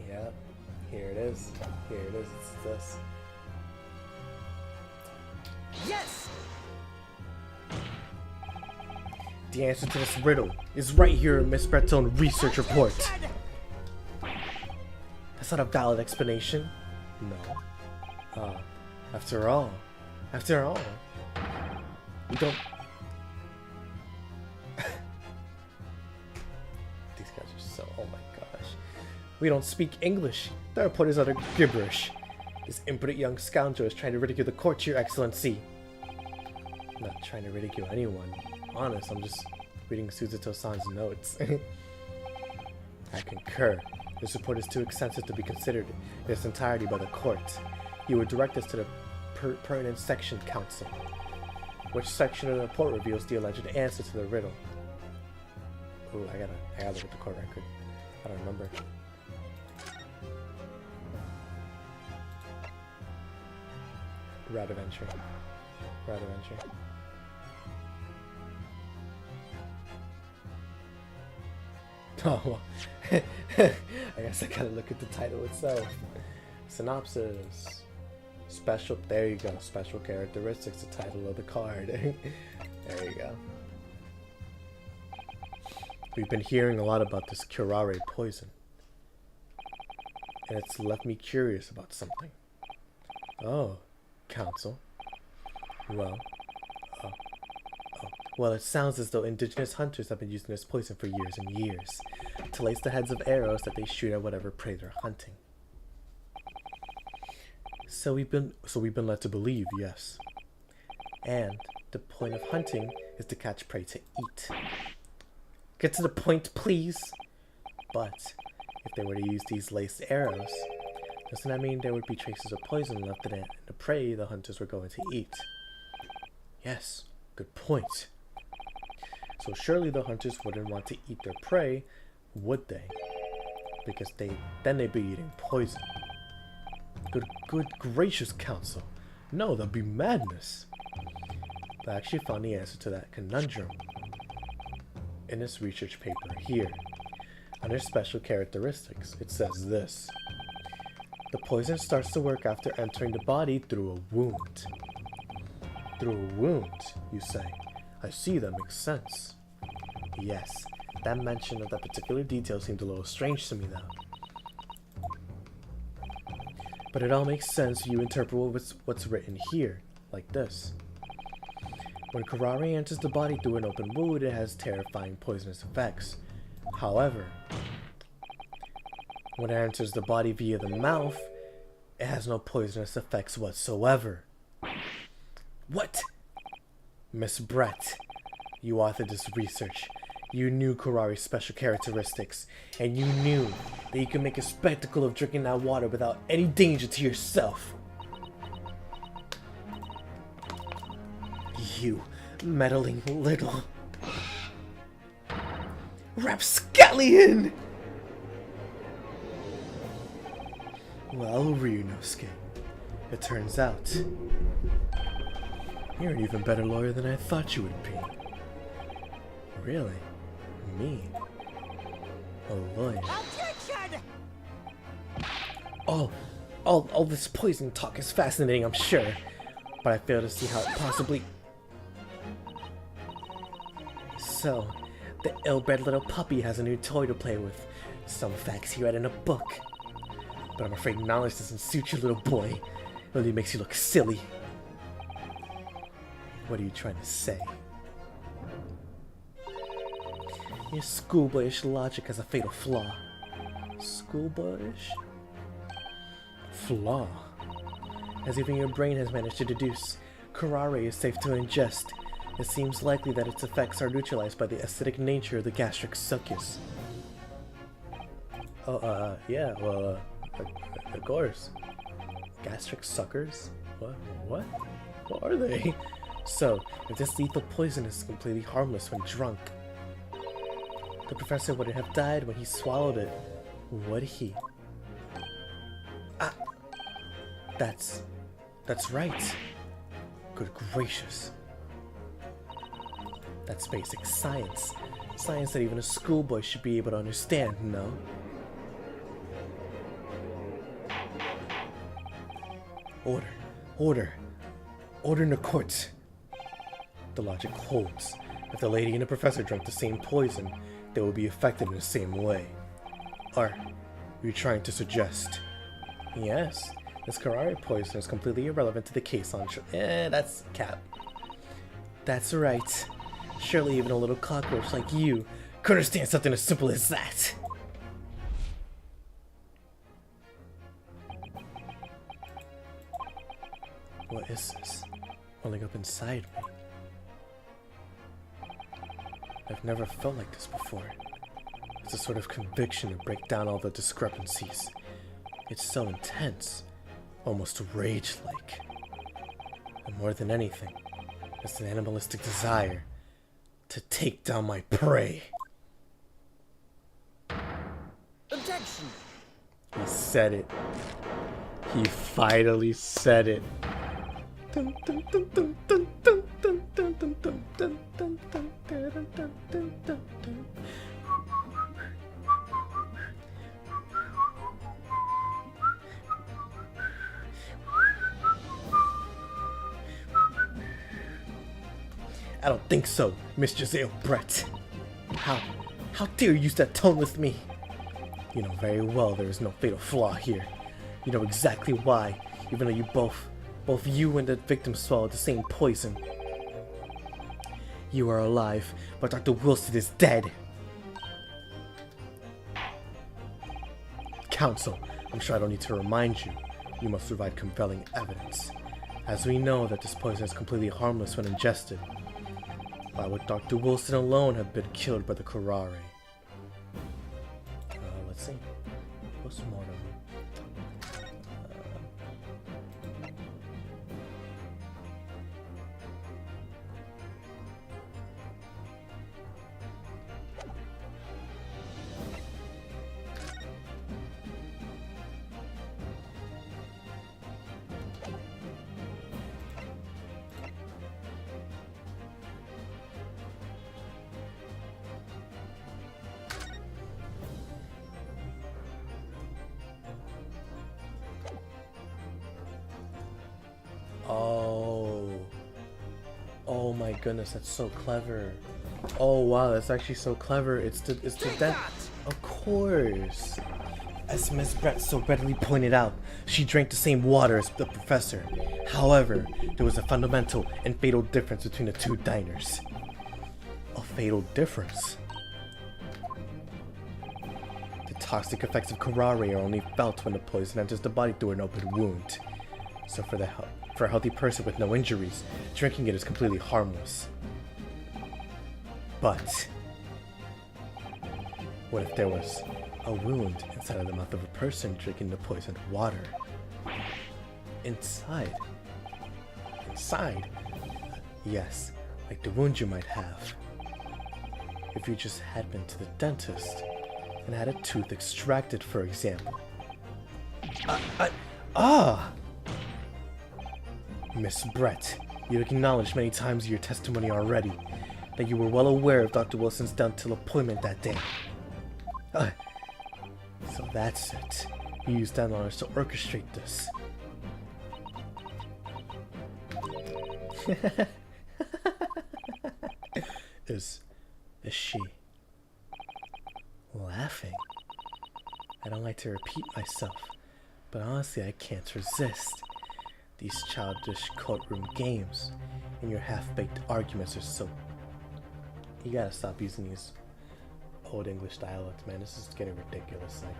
Yep, here it is. Here it is. It's this. Yes! The answer to this riddle is right here in Miss Brett's own research report. That's not a valid explanation. No. After all, we don't... These guys are so... Oh my gosh. We don't speak English. The report is utter gibberish. This impudent young scoundrel is trying to ridicule the court, Your Excellency. I'm not trying to ridicule anyone. Honest, I'm just reading Suzuto-san's notes. I concur. This report is too extensive to be considered in its entirety by the court. You would direct us to the pertinent section, counsel. Which section of the report reveals the alleged answer to the riddle? Ooh, I gotta look at the court record. I don't remember. Route of entry. Oh, well. I guess I gotta look at the title itself. Synopsis. There you go. Special characteristics, the title of the card. There you go. We've been hearing a lot about this curare poison. And it's left me curious about something. Oh, counsel. Well, Well, it sounds as though indigenous hunters have been using this poison for years and years to lace the heads of arrows that they shoot at whatever prey they're hunting. So we've been led to believe, yes. And the point of hunting is to catch prey to eat. Get to the point, please. But if they were to use these laced arrows, doesn't that mean there would be traces of poison left in the prey the hunters were going to eat? Yes, good point. So surely the hunters wouldn't want to eat their prey, would they? Because then they'd be eating poison. Good gracious, Council. No, that'd be madness. But I actually found the answer to that conundrum in this research paper here. Under special characteristics, it says this. The poison starts to work after entering the body through a wound. Through a wound, you say? I see, that makes sense. Yes, that mention of that particular detail seemed a little strange to me though. But it all makes sense if you interpret what's written here, like this. When curare enters the body through an open wound, it has terrifying poisonous effects. However, when it enters the body via the mouth, it has no poisonous effects whatsoever. What? Miss Brett, you authored this research. You knew Kurare's special characteristics, and you knew that you could make a spectacle of drinking that water without any danger to yourself. You meddling little rapscallion! Well, Ryunosuke, it turns out you're an even better lawyer than I thought you would be. Really? Me? A lawyer? Attention! All this poison talk is fascinating, I'm sure, but I fail to see how it possibly... So, the ill-bred little puppy has a new toy to play with. Some facts he read in a book. But I'm afraid knowledge doesn't suit you, little boy. It only makes you look silly. What are you trying to say? Your schoolboyish logic has a fatal flaw. Schoolboyish? Flaw? As even your brain has managed to deduce, curare is safe to ingest. It seems likely that its effects are neutralized by the acidic nature of the gastric succus. Yeah, well, of course. Gastric suckers? What? What are they? So, if this lethal poison is completely harmless when drunk, the professor wouldn't have died when he swallowed it, would he? Ah! That's right. Good gracious. That's basic science. Science that even a schoolboy should be able to understand, no? Order in the court. The logic holds. If the lady and the professor drank the same poison, they will be affected in the same way. Are you trying to suggest? Yes, this curare poison is completely irrelevant to the case on that's cap. That's right. Surely even a little cockroach like you could understand something as simple as that. What is this? Welling up inside me. I've never felt like this before. It's a sort of conviction to break down all the discrepancies. It's so intense, almost rage-like. And more than anything, it's an animalistic desire to take down my prey. Objection! He said it. He finally said it. Dun, dun, dun, dun, dun, dun, dun, dun, dun, dun, dun, dun, dun, dun, dun, dun, dun, dun. I don't think so, Miss Giselle Brett. How dare you use that tone with me? You know very well there is no fatal flaw here. You know exactly why, even though you both you and the victim swallowed the same poison. You are alive, but Dr. Wilson is dead. Counsel, I'm sure I don't need to remind you. You must provide compelling evidence. As we know that this poison is completely harmless when ingested. Why would Dr. Wilson alone have been killed by the curare? Let's see. Postmortem. Oh my goodness, that's so clever. Oh wow, that's actually so clever. It's the death. Of course. As Miss Brett so readily pointed out, she drank the same water as the professor. However, there was a fundamental and fatal difference between the two diners. A fatal difference? The toxic effects of curare are only felt when the poison enters the body through an open wound. So for a healthy person with no injuries, drinking it is completely harmless. But what if there was a wound inside of the mouth of a person drinking the poisoned water? Inside? Yes, like the wound you might have if you just had been to the dentist and had a tooth extracted, for example. Miss Brett, you acknowledged many times in your testimony already that you were well aware of Dr. Wilson's dental appointment that day. So that's it. You used that knowledge to orchestrate this. Is she laughing? I don't like to repeat myself, but honestly I can't resist. These childish courtroom games and your half-baked arguments are so... You gotta stop using these old English dialects, man. This is getting ridiculous. Like,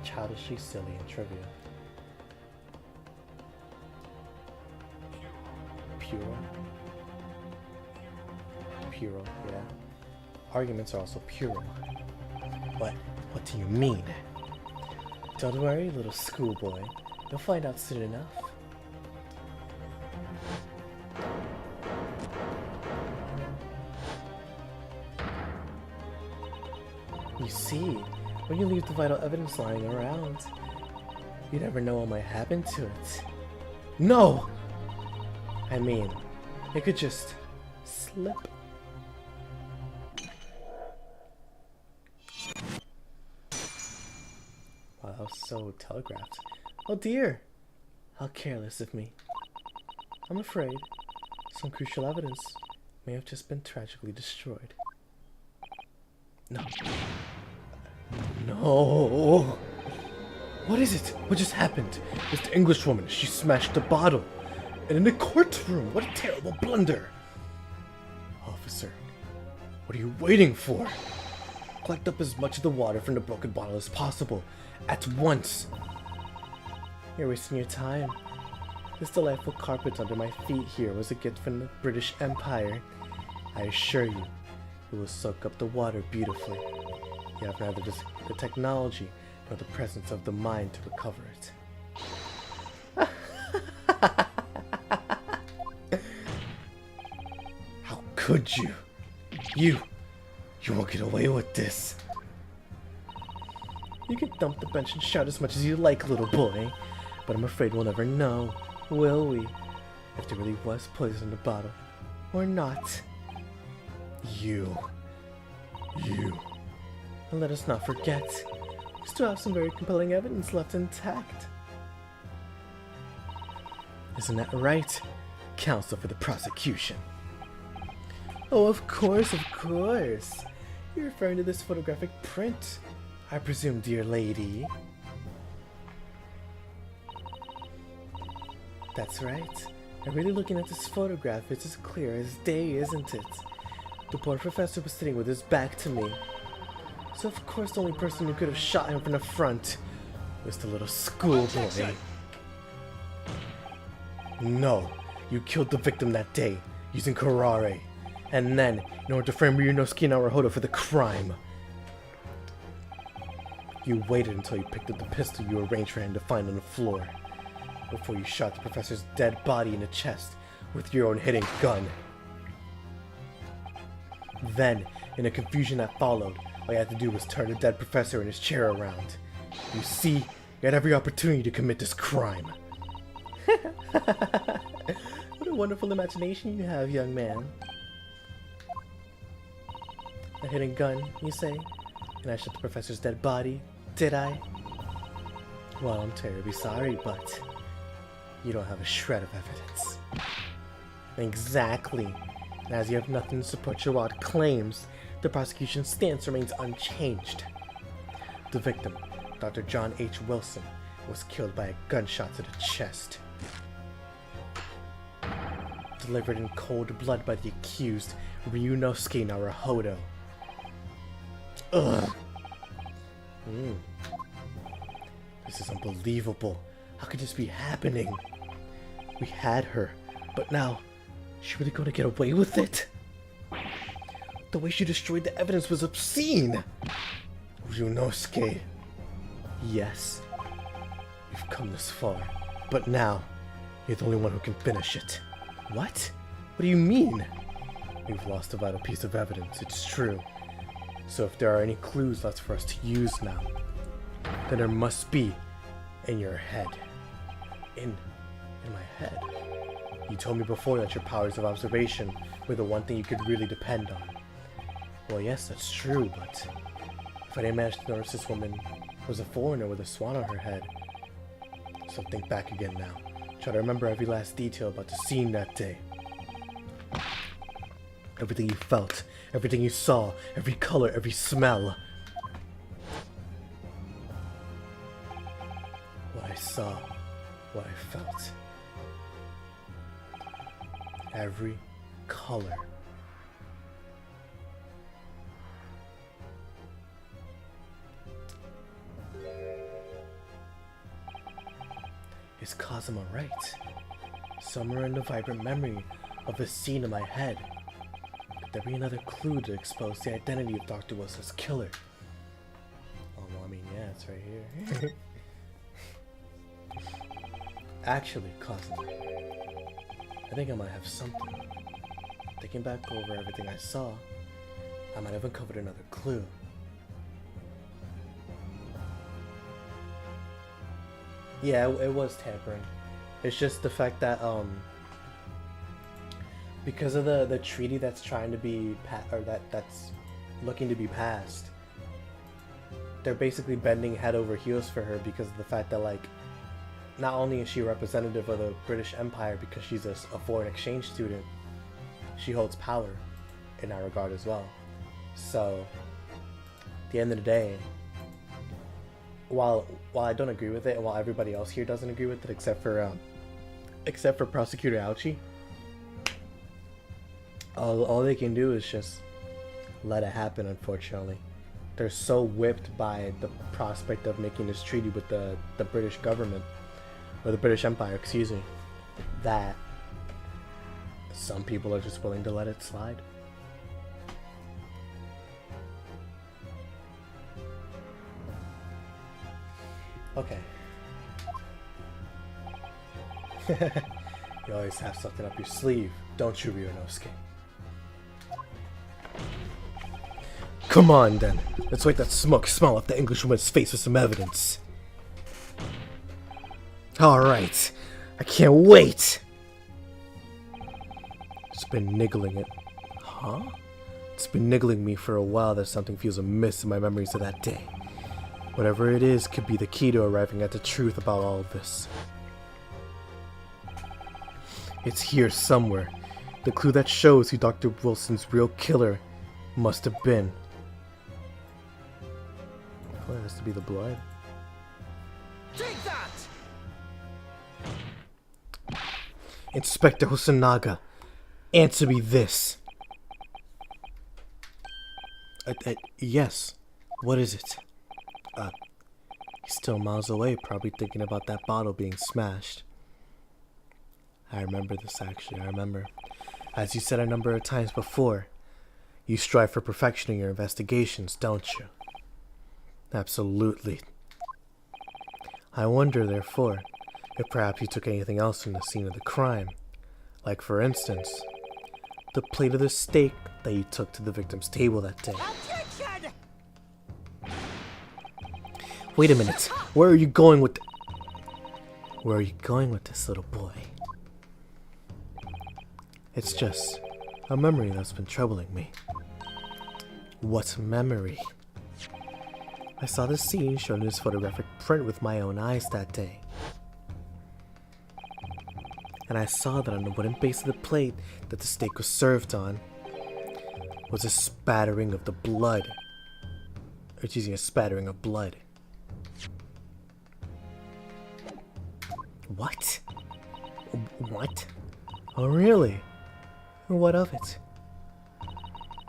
childishly silly and trivial. Puro, yeah. Arguments are also puerile. What do you mean? Don't worry, little schoolboy. You'll find out soon enough. You see, when you leave the vital evidence lying around, you never know what might happen to it. No! I mean, it could just slip. Wow, that was so telegraphed. Oh dear! How careless of me. I'm afraid some crucial evidence may have just been tragically destroyed. No. No! What is it? What just happened? It's the Englishwoman. She smashed the bottle. And in the courtroom. What a terrible blunder. Officer, what are you waiting for? Collect up as much of the water from the broken bottle as possible. At once. You're wasting your time. This delightful carpet under my feet here was a gift from the British Empire. I assure you, it will soak up the water beautifully. You have neither the technology nor the presence of the mind to recover it. How could you? You won't get away with this. You can dump the bench and shout as much as you like, little boy, but I'm afraid we'll never know, will we? If there really was poison in the bottle, or not. You. And let us not forget, we still have some very compelling evidence left intact. Isn't that right, counsel for the prosecution? Oh, of course. You're referring to this photographic print, I presume, dear lady. That's right. I'm really looking at this photograph. It's as clear as day, isn't it? The poor professor was sitting with his back to me. So of course the only person who could have shot him from the front was the little schoolboy. No, you killed the victim that day, using karate. And then, in order to frame Ryunosuke Naruhodo for the crime, you waited until you picked up the pistol you arranged for him to find on the floor, before you shot the professor's dead body in the chest with your own hidden gun. Then, in the confusion that followed, all you had to do was turn the dead professor in his chair around. You see, you had every opportunity to commit this crime. What a wonderful imagination you have, young man. A hidden gun, you say? And I shot the professor's dead body, did I? Well, I'm terribly sorry, but you don't have a shred of evidence. Exactly. And as you have nothing to support your wild claims, the prosecution's stance remains unchanged. The victim, Dr. John H. Wilson, was killed by a gunshot to the chest. Delivered in cold blood by the accused, Ryunosuke Naruhodo. Ugh. This is unbelievable. How could this be happening? We had her, but now, is she really going to get away with it? The way she destroyed the evidence was obscene! Ryunosuke. Yes, we've come this far, but now, you're the only one who can finish it. What? What do you mean? We've lost a vital piece of evidence, it's true. So if there are any clues left for us to use now, then there must be in your head. In my head. You told me before that your powers of observation were the one thing you could really depend on. Well, yes, that's true, but if I didn't manage to notice this woman was a foreigner with a swan on her head. So think back again now. Try to remember every last detail about the scene that day. Everything you felt, everything you saw, every color, every smell. What I saw, what I felt. Every color. Is Kazuma right? Somewhere in the vibrant memory of a scene in my head, could there be another clue to expose the identity of Dr. Wilson's killer? Oh, well, I mean, yeah, it's right here. Actually, Kazuma, I think I might have something. Thinking back over everything I saw, I might have uncovered another clue. Yeah, it was tampering. It's just the fact that because of the treaty that's trying to be that's looking to be passed, they're basically bending head over heels for her because of the fact that, like, not only is she a representative of the British Empire because she's a foreign exchange student, she holds power in that regard as well. So at the end of the day, while I don't agree with it, and while everybody else here doesn't agree with it, except for Prosecutor Ouchie, all they can do is just let it happen. Unfortunately, they're so whipped by the prospect of making this treaty with the British government, or the British Empire, excuse me, that some people are just willing to let it slide. Okay. You always have something up your sleeve, don't you, Ryunosuke? Come on, then. Let's wipe that smoke smell off the Englishwoman's face with some evidence. Alright. I can't wait! It's been niggling it. Huh? It's been niggling me for a while that something feels amiss in my memories of that day. Whatever it is could be the key to arriving at the truth about all of this. It's here somewhere. The clue that shows who Dr. Wilson's real killer must have been. Oh, it has to be the blood. Take that! Inspector Hosonaga, answer me this. Yes. What is it? He's still miles away, probably thinking about that bottle being smashed. I remember this, actually. I remember. As you said a number of times before, you strive for perfection in your investigations, don't you? Absolutely. I wonder, therefore, if perhaps you took anything else from the scene of the crime. Like, for instance, the plate of the steak that you took to the victim's table that day. Objection! Wait a minute. Where are you going with Where are you going with this, little boy? It's just a memory that's been troubling me. What memory? I saw the scene shown in this photographic print with my own eyes that day. And I saw that on the wooden base of the plate that the steak was served on was a spattering of the blood. Or excuse me, a spattering of blood. What? What? Oh, really? What of it?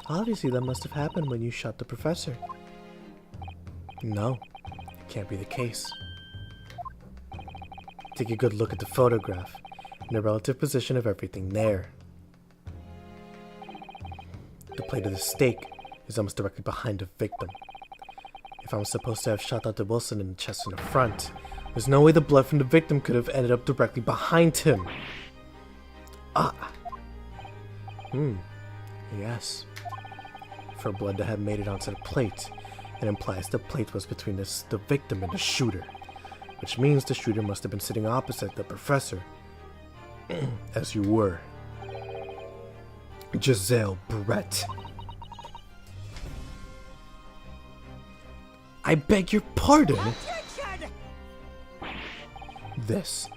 Obviously, that must have happened when you shot the professor. No, it can't be the case. Take a good look at the photograph and the relative position of everything there. The plate of the steak is almost directly behind the victim. If I'm supposed to have shot Dr. Wilson in the chest and the front, there's no way the blood from the victim could have ended up directly behind him. Yes. For blood to have made it onto the plate, it implies the plate was between the victim and the shooter, which means the shooter must have been sitting opposite the professor, as you were. Giselle Brett. I beg your pardon? Objection! This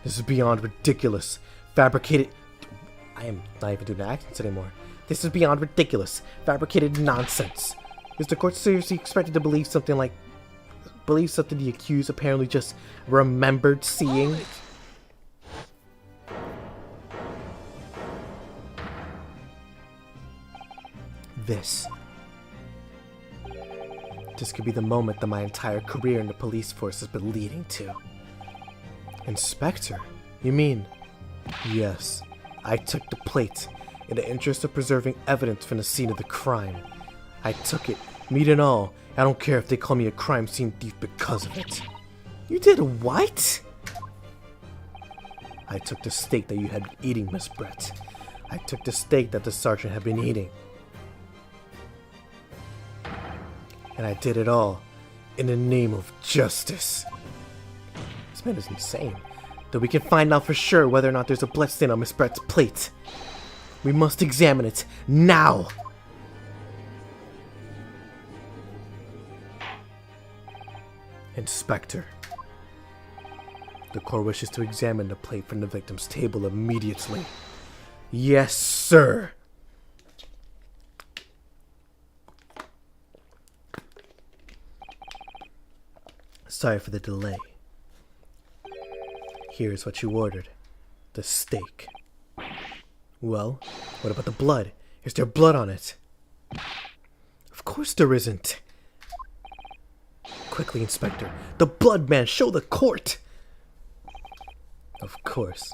is beyond ridiculous. Fabricated... I am not even doing accents anymore. This is beyond ridiculous. Fabricated nonsense. Is the court seriously expected to believe something the accused apparently just remembered seeing? This could be the moment that my entire career in the police force has been leading to. Inspector? You mean? Yes, I took the plate in the interest of preserving evidence from the scene of the crime. I took it, meat and all. I don't care if they call me a crime scene thief because of it. You did what? I took the steak that you had been eating, Miss Brett. I took the steak that the sergeant had been eating. And I did it all in the name of justice. This man is insane. Though we can find out for sure whether or not there's a bloodstain on Miss Brett's plate. We must examine it now. Inspector. The court wishes to examine the plate from the victim's table immediately. Yes, sir. Sorry for the delay. Here's what you ordered. The steak. Well, what about the blood? Is there blood on it? Of course there isn't. Quickly, Inspector. The blood, man! Show the court! Of course.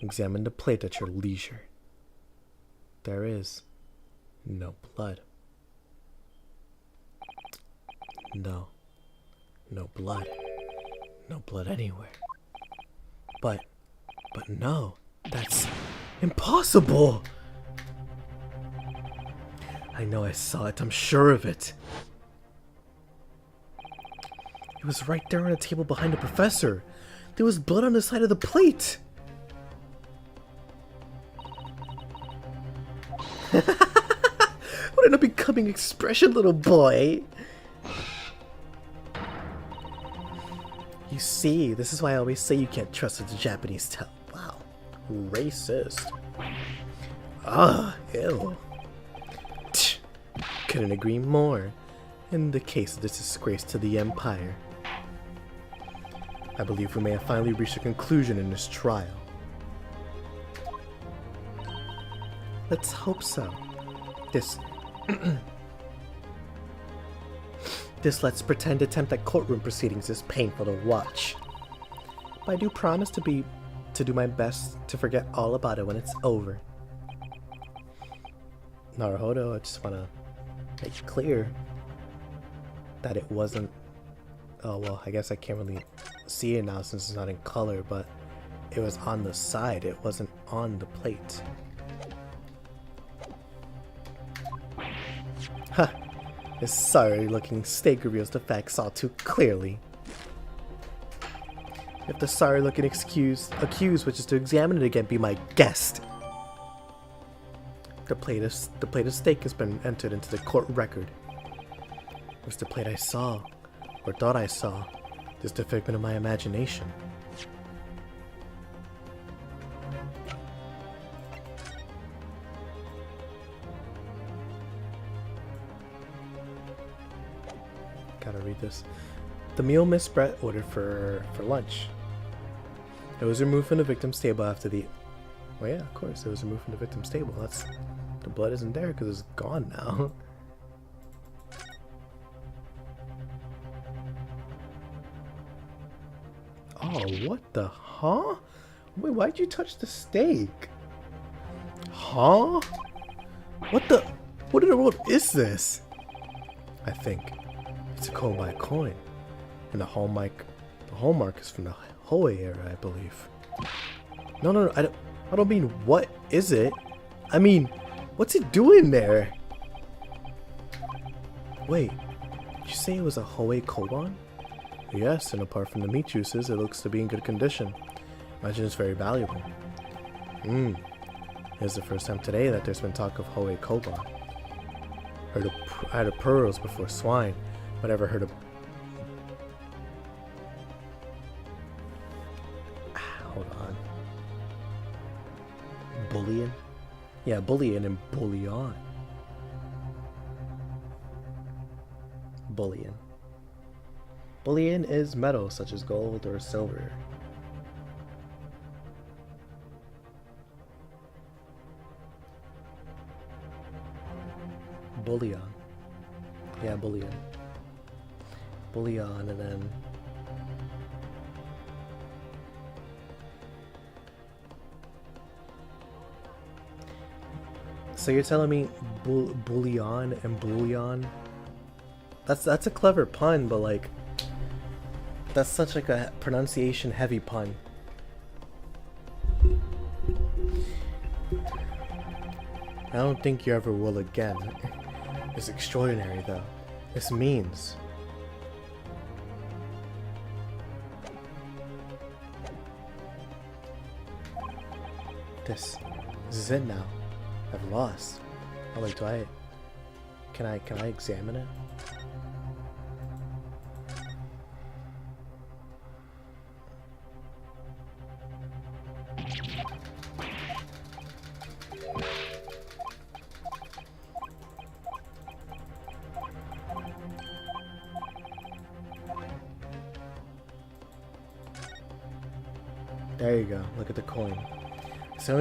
Examine the plate at your leisure. There is no blood. No. No blood. No blood anywhere. But no. That's impossible! I know I saw it. I'm sure of it. It was right there on the table behind the professor. There was blood on the side of the plate. What an unbecoming expression, little boy. You see, this is why I always say you can't trust what the Japanese tell. Wow. Racist. Ew. Couldn't agree more. In the case of this disgrace to the Empire, I believe we may have finally reached a conclusion in this trial. Let's hope so. This... This let's pretend attempt at courtroom proceedings is painful to watch. But I do promise to do my best to forget all about it when it's over. Naruhodo, I just want to make it clear that it wasn't... Oh, well, I guess I can't really see it now since it's not in color, but it was on the side. It wasn't on the plate. Ha! This sorry-looking steak reveals the facts all too clearly. If the sorry-looking accused wishes to examine it again, be my guest. The plate of steak has been entered into the court record. It was the plate I saw, or thought I saw, this the figment of my imagination. Gotta read this. The meal Miss Brett ordered for lunch. It was removed from the victim's table after the... Well, yeah, of course, it was removed from the victim's table. That's... The blood isn't there because it's gone now. Oh, what the... Huh? Wait, why'd you touch the steak? Huh? What the... What in the world is this? I think it's a coin by a coin. And the hallmark is from the Hoei era, I believe. No, I don't mean what is it? I mean, what's it doing there? Wait, did you say it was a Hoei koban? Yes, and apart from the meat juices, it looks to be in good condition. Imagine it's very valuable. It's the first time today that there's been talk of Hoei koban. I heard of pearls before swine, but never heard of... Hold on. Bullion? Yeah, bullion and bullion. Bullion. Bullion is metal such as gold or silver. Bullion. Yeah, bullion. Bullion, and then... So you're telling me bullion and bouillon? That's a clever pun, but like... That's such like a pronunciation heavy pun. I don't think you ever will again. It's extraordinary though. This means... This is it now. I've lost. Oh wait, can I examine it? There you go. Look at the coin. So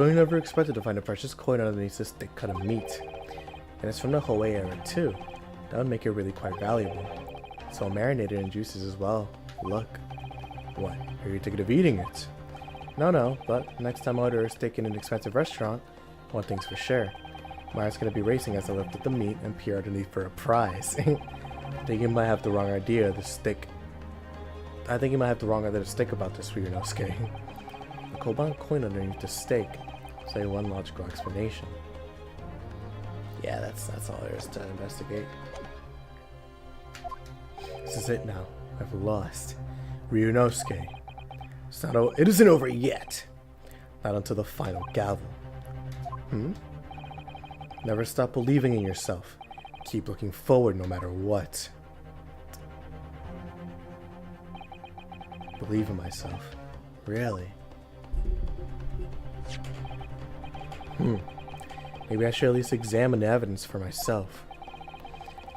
I never expected to find a precious coin underneath this thick cut of meat. And it's from the Hoei era too. That would make it really quite valuable. It's all marinated in juices as well. Look. What? Are you thinking of eating it? No, but next time I order a steak in an expensive restaurant, one thing's for sure. Maya's gonna be racing as I lift up the meat and peer underneath for a prize. I think you might have the wrong idea of the stick. I think you might have the wrong idea to stick about this, Ryunosuke. A koban coin underneath the steak. Say one logical explanation. Yeah, that's all there is to investigate. This is it now. I've lost. Ryunosuke. It isn't over yet. Not until the final gavel. Never stop believing in yourself. Keep looking forward no matter what. Believe in myself. Really? Maybe I should at least examine the evidence for myself.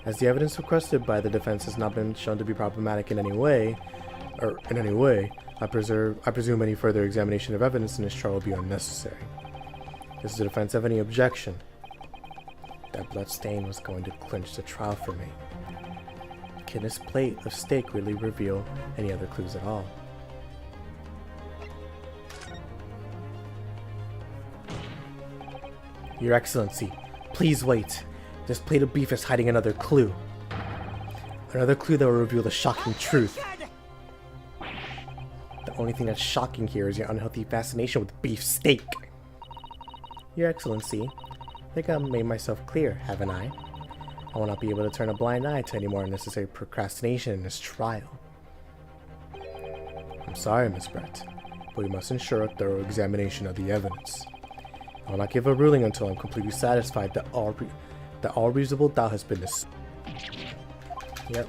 As the evidence requested by the defense has not been shown to be problematic in any way, I presume any further examination of evidence in this trial will be unnecessary. Does the defense have any objection? That blood stain was going to clinch the trial for me. Can this plate of steak really reveal any other clues at all? Your Excellency, please wait. This plate of beef is hiding another clue. Another clue that will reveal the shocking truth. The only thing that's shocking here is your unhealthy fascination with beef steak. Your Excellency, I think I've made myself clear, haven't I? I will not be able to turn a blind eye to any more unnecessary procrastination in this trial. I'm sorry, Miss Brett, but we must ensure a thorough examination of the evidence. I will not give a ruling until I'm completely satisfied that all reasonable doubt has been Yep.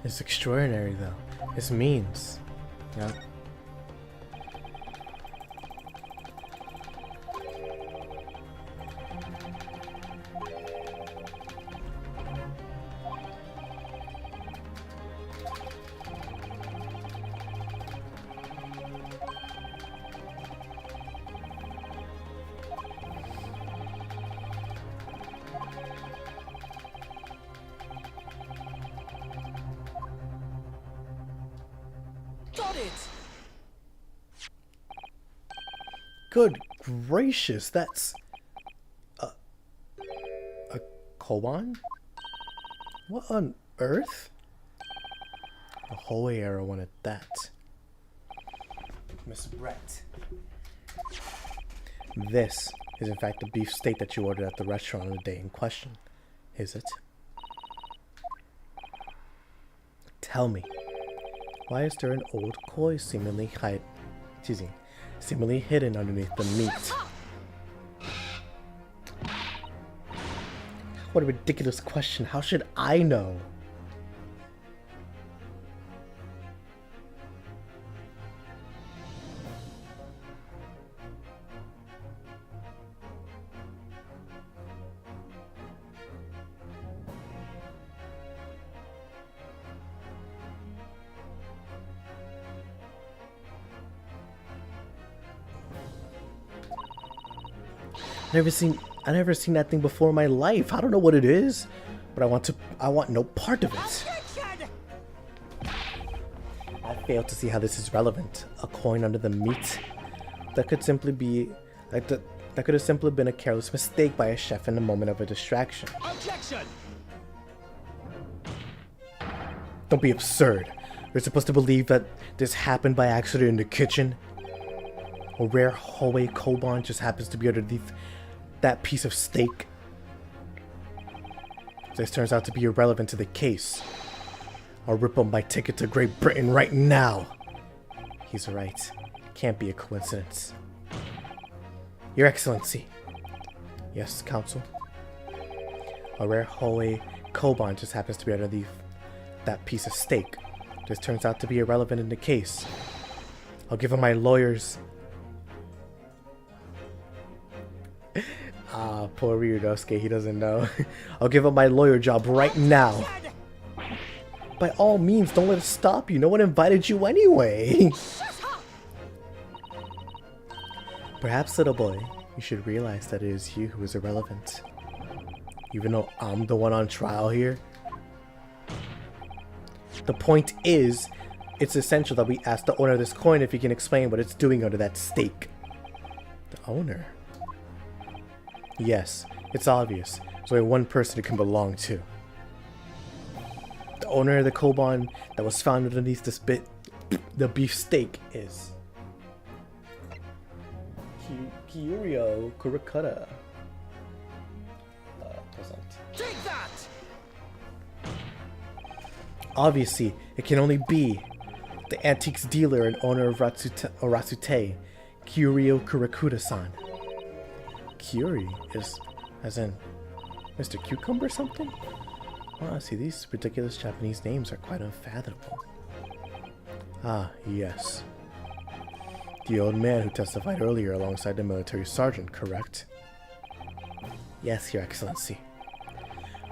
It's extraordinary, though. This means, yeah. Got it! Good gracious, that's a koan? What on earth? A hallway arrow one at that. Miss Brett. This is in fact the beef steak that you ordered at the restaurant on the day in question, is it? Tell me, why is there an old koi seemingly hidden underneath the meat? What a ridiculous question. How should I know? I never seen that thing before in my life. I don't know what it is, but I want no part of it. I fail to see how this is relevant. A coin under the meat? That could simply be that could have simply been a careless mistake by a chef in a moment of a distraction. Objection! Don't be absurd. You're supposed to believe that this happened by accident in the kitchen? A rare hallway koban just happens to be underneath that piece of steak. This turns out to be irrelevant to the case. I'll rip up my ticket to Great Britain right now. He's right. Can't be a coincidence. Your Excellency. Yes, Counsel. A rare hallway koban just happens to be underneath that piece of steak. This turns out to be irrelevant in the case. I'll give him my lawyer's... Poor Ryunosuke, he doesn't know. I'll give him my lawyer job right now. By all means, don't let it stop you. No one invited you anyway. Perhaps, little boy, you should realize that it is you who is irrelevant. Even though I'm the one on trial here. The point is, it's essential that we ask the owner of this coin if he can explain what it's doing under that steak. The owner? Yes, it's obvious. There's only one person it can belong to. The owner of the koban that was found underneath the beef steak is... Kiurio Kurikata. Present. Take that! Obviously, it can only be the antiques dealer and owner of Rasute, Kiryu Kurakuda-san. Kyuri is as in Mr. Cucumber or something? Oh, see, these ridiculous Japanese names are quite unfathomable. Ah, yes. The old man who testified earlier alongside the military sergeant, correct? Yes, Your Excellency.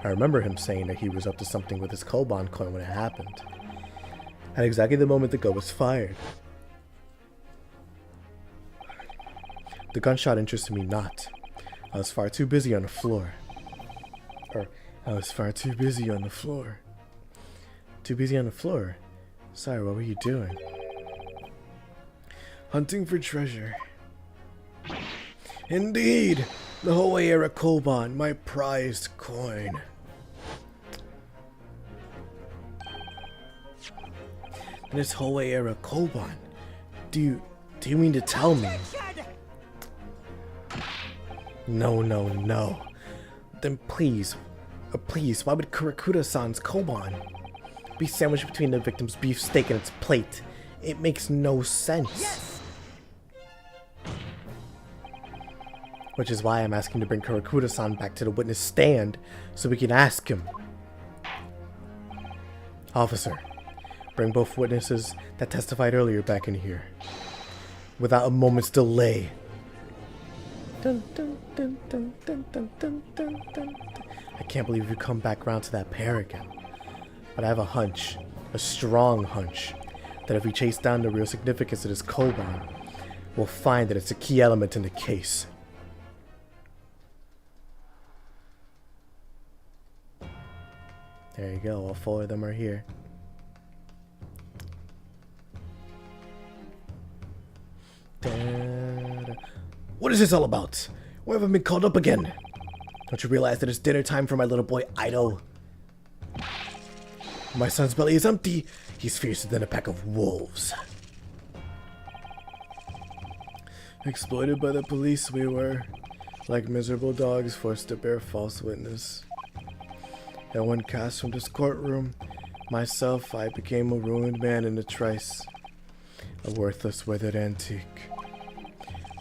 I remember him saying that he was up to something with his Koban coin when it happened. At exactly the moment the gun was fired. The gunshot interested me not. I was far too busy on the floor. I was far too busy on the floor. Too busy on the floor? Sorry, what were you doing? Hunting for treasure. Indeed! The Hoei-era Koban, my prized coin. This Hoei-era Koban? Do you mean to tell me? No. Then please, why would Kurakuda-san's Koban be sandwiched between the victim's beefsteak and its plate? It makes no sense. Yes! Which is why I'm asking to bring Kurakuda-san back to the witness stand so we can ask him. Officer, bring both witnesses that testified earlier back in here. Without a moment's delay. Dun, dun, dun, dun, dun, dun, dun, dun, dun. I can't believe we come back around to that pair again. But I have a hunch, a strong hunch, that if we chase down the real significance of this Koban, we'll find that it's a key element in the case. There you go, all four of them are here. What is this all about? Why have I been called up again? Don't you realize that it's dinner time for my little boy Ido? My son's belly is empty. He's fiercer than a pack of wolves. Exploited by the police we were, like miserable dogs forced to bear false witness. And when cast from this courtroom, myself, I became a ruined man in a trice. A worthless, withered antique.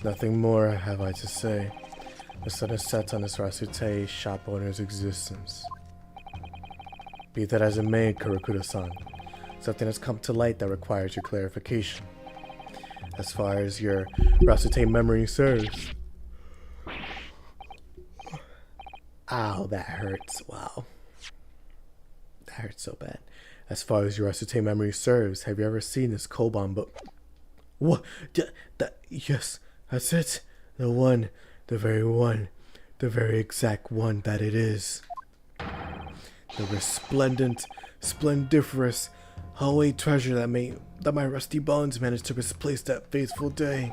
Nothing more have I to say. The sun has set on this Rasute shop owner's existence. Be that as it may, Kurakuda-san, something has come to light that requires your clarification. As far as your Rasute memory serves. Ow, that hurts. Wow. That hurts so bad. As far as your Rasute memory serves, have you ever seen this Koban book? What? Yes, that's it. The one, the very exact one that it is. The resplendent, splendiferous Hoei treasure that my rusty bones managed to misplace that fateful day.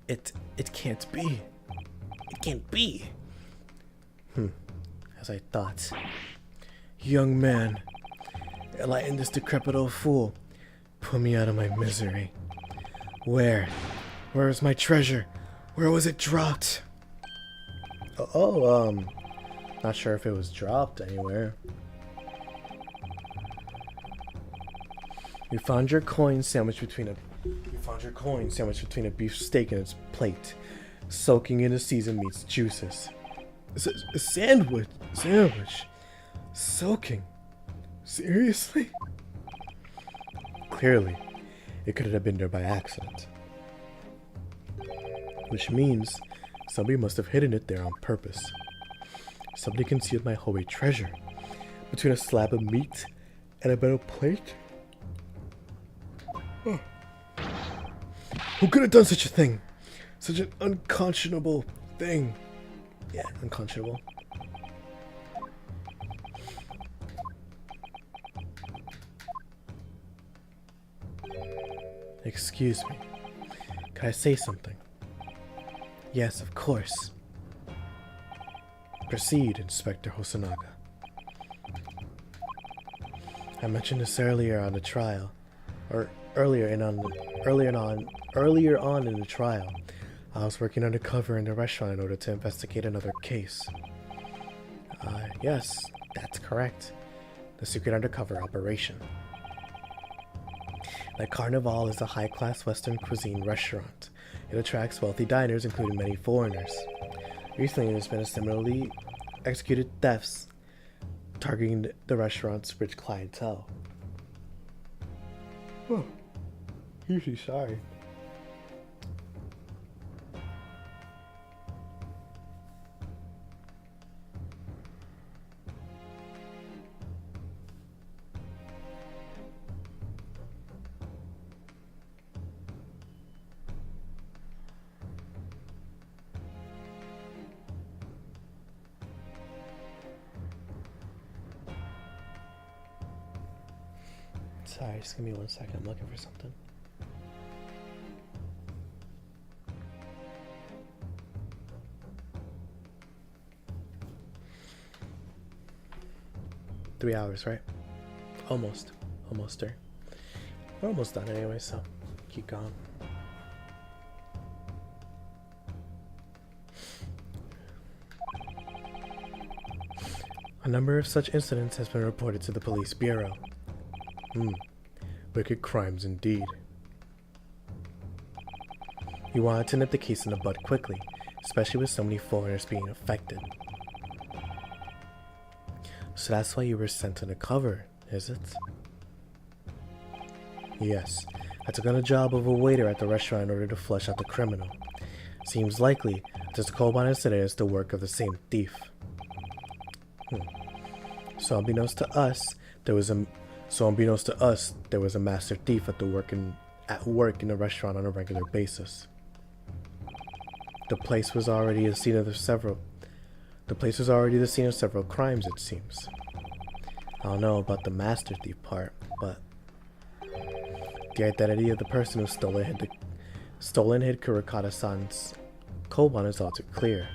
It can't be. It can't be. As I thought. Young man, enlighten this decrepit old fool. Put me out of my misery. Where is my treasure? Where was it dropped? Not sure if it was dropped anywhere. You found your coin sandwiched between a beef steak and its plate, soaking in the seasoned meat's juices. A sandwich? Soaking? Seriously? Clearly, it couldn't have been there by accident. Which means somebody must have hidden it there on purpose. Somebody concealed my Hoei treasure between a slab of meat and a metal plate? Oh. Who could have done such a thing? Such an unconscionable thing. Yeah, unconscionable. Excuse me. Can I say something? Yes, of course. Proceed, Inspector Hosonaga. I mentioned this earlier on the trial, or earlier on in the trial. I was working undercover in the restaurant in order to investigate another case. Yes, that's correct. the secret undercover operation. Le Carnival is a high-class Western cuisine restaurant. It attracts wealthy diners, including many foreigners. Recently, there's been a similarly executed thefts targeting the restaurant's rich clientele. Oh, usually sorry. Sorry, just give me 1 second. I'm looking for something. Three hours, right? Almost there. We're almost done anyway, so keep going. A number of such incidents has been reported to the police bureau. Wicked crimes indeed. He wanted to nip the case in the bud quickly, especially with so many foreigners being affected. So that's why you were sent undercover, is it? Yes, I took on a job of a waiter at the restaurant in order to flush out the criminal. Seems likely that this Koban incident is the work of the same thief. So unbeknownst to us, there was a master thief at work in the restaurant on a regular basis. The place was already the scene of several crimes, it seems. I don't know about the master thief part, but the identity of the person who stole and hid Kurikata-san's koban is all too clear.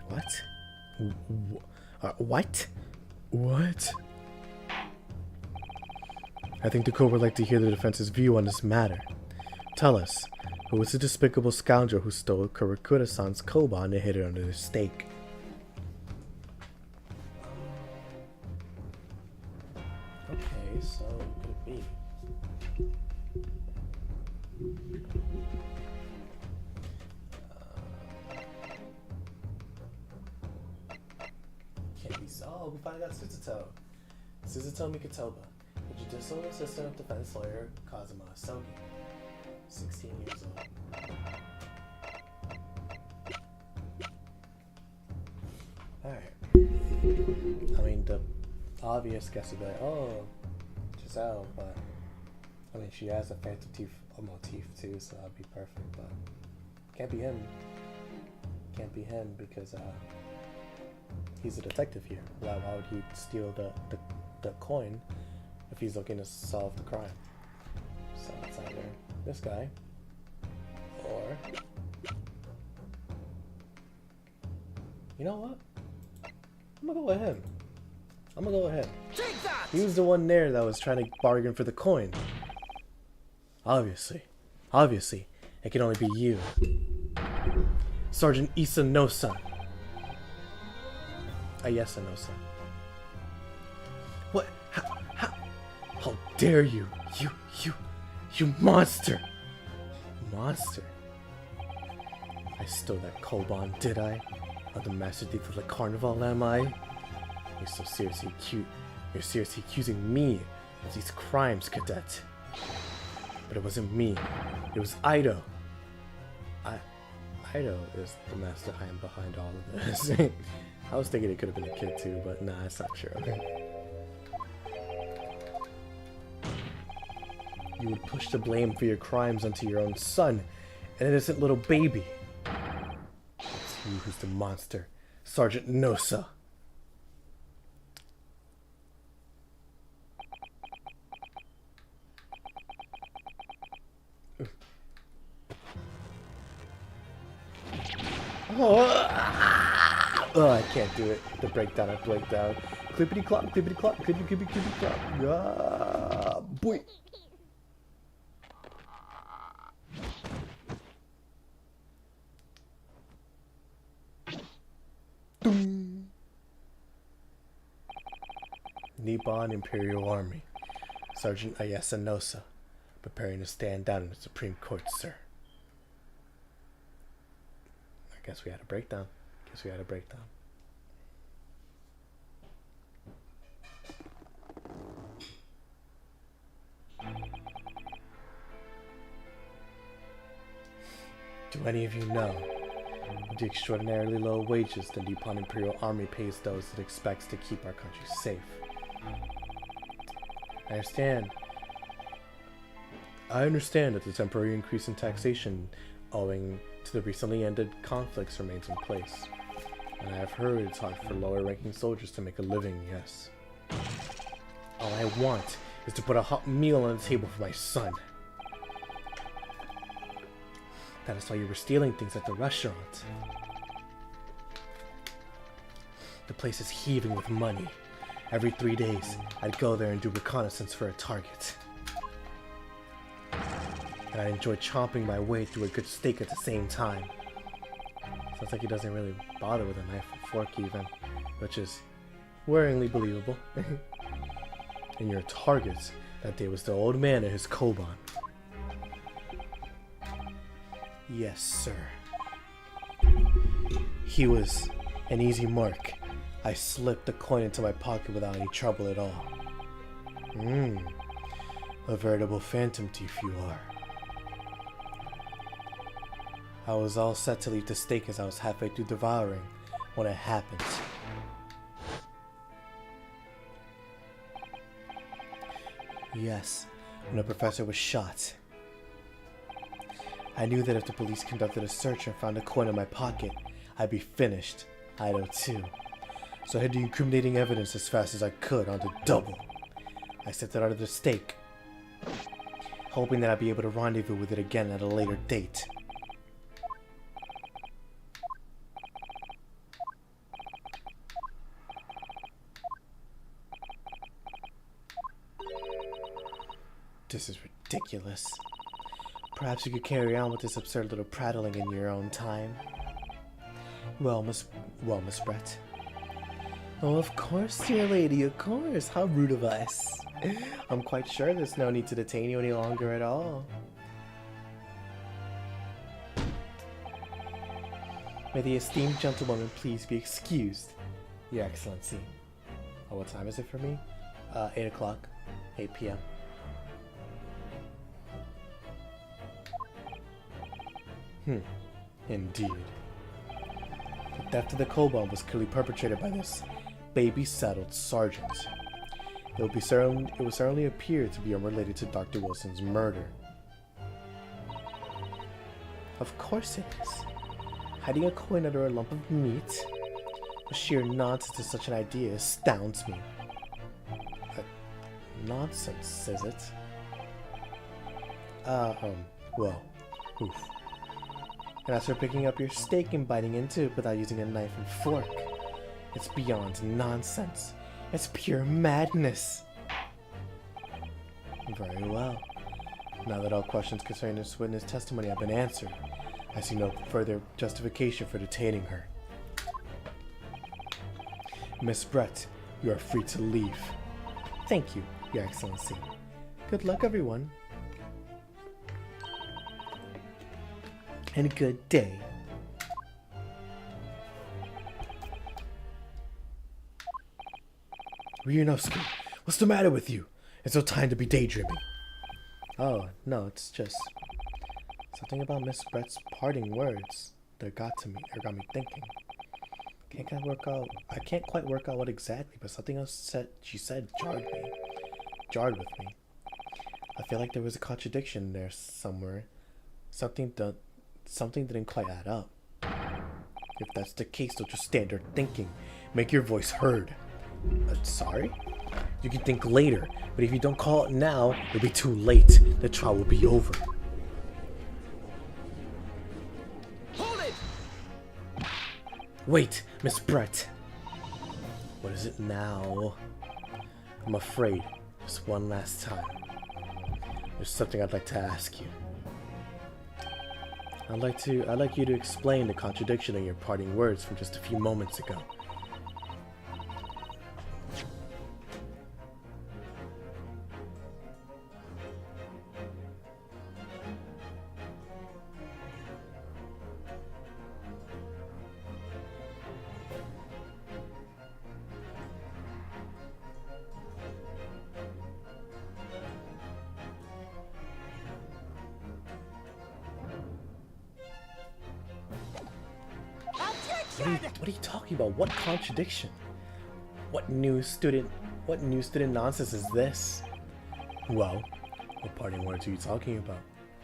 What? What? What? I think the court would like to hear the defense's view on this matter. Tell us, who was the despicable scoundrel who stole Kurikata-san's koban and hid it under the steak? Okay, so who could it be? Can't be so. Oh, we finally got Suzuto. Suzuto Mikotoba, the judicial assistant of defense lawyer Kazuma Asogi, 16 years old. Alright. I mean, the obvious guess would be like, oh, Giselle, but I mean, she has a phantom motif too, so that'd be perfect, but can't be him. Can't be him because he's a detective here. Why would he steal the coin if he's looking to solve the crime? So it's either this guy or, you know what? I'm gonna go with him. Take that! He was the one there that was trying to bargain for the coin. Obviously, it can only be you, Sergeant Isanosa. Ayasanosa. What? How dare you? You monster! Monster! I stole that koban, did I? I'm the master thief of the carnival, am I? You're seriously accusing me of these crimes, cadet. But it wasn't me. It was Ido. Ido is the mastermind behind all of this. I was thinking it could have been a kid too, but nah, it's not true. Okay. You would push the blame for your crimes onto your own son, an innocent little baby. It's you who's the monster, Sergeant Nosa. Oh, I can't do it. The breakdown, I break down. Clippity clop, clippity clop, clippity clop. Ah, boy. Nippon Imperial Army. Sergeant Ayasanosa, preparing to stand down in the Supreme Court, sir. I guess we had a breakdown. Do any of you know the extraordinarily low wages the Nippon Imperial Army pays those it expects to keep our country safe? I understand that the temporary increase in taxation owing to the recently ended conflicts remains in place. And I have heard it's hard for lower-ranking soldiers to make a living, yes. All I want is to put a hot meal on the table for my son. That is why you were stealing things at the restaurant. The place is heaving with money. Every 3 days, I'd go there and do reconnaissance for a target. And I enjoy chomping my way through a good steak at the same time. Sounds like he doesn't really bother with a knife or fork even, which is worryingly believable. And your target that day was the old man and his koban. Yes, sir. He was an easy mark. I slipped the coin into my pocket without any trouble at all. A veritable phantom thief you are. I was all set to leave the steak as I was halfway through devouring when it happened. Yes, when the professor was shot. I knew that if the police conducted a search and found a coin in my pocket, I'd be finished. I know too. So I hid the incriminating evidence as fast as I could on the double. I stepped it out of the steak, hoping that I'd be able to rendezvous with it again at a later date. This is ridiculous. Perhaps you could carry on with this absurd little prattling in your own time. Well, Miss Brett. Oh, of course, dear lady, of course. How rude of us. I'm quite sure there's no need to detain you any longer at all. May the esteemed gentlewoman please be excused, Your Excellency. Oh, what time is it for me? 8 o'clock. 8 p.m. Indeed. The theft of the koban was clearly perpetrated by this baby-saddled sergeant. It would certainly appear to be unrelated to Dr. Wilson's murder. Of course it is. Hiding a coin under a lump of meat? The sheer nonsense of such an idea astounds me. Nonsense, is it? Well, oof. And as for picking up your steak and biting into it without using a knife and fork, it's beyond nonsense. It's pure madness. Very well. Now that all questions concerning this witness testimony have been answered, I see no further justification for detaining her. Miss Brett, you are free to leave. Thank you, Your Excellency. Good luck, everyone. And a good day. Ryunosuke, what's the matter with you? It's no time to be daydreaming. Oh, no, it's just something about Miss Brett's parting words that got me thinking. I can't quite work out what exactly, but something else she said jarred with me. I feel like there was a contradiction there somewhere. Something didn't quite add up. If that's the case, don't just stand there thinking. Make your voice heard. Sorry? You can think later, but if you don't call it now, it'll be too late. The trial will be over. Hold it! Wait, Miss Brett. What is it now? I'm afraid, just one last time. There's something I'd like to ask you. I'd like you to explain the contradiction in your parting words from just a few moments ago. What are you talking about? What contradiction? What new student nonsense is this? Well, what parting words are you talking about,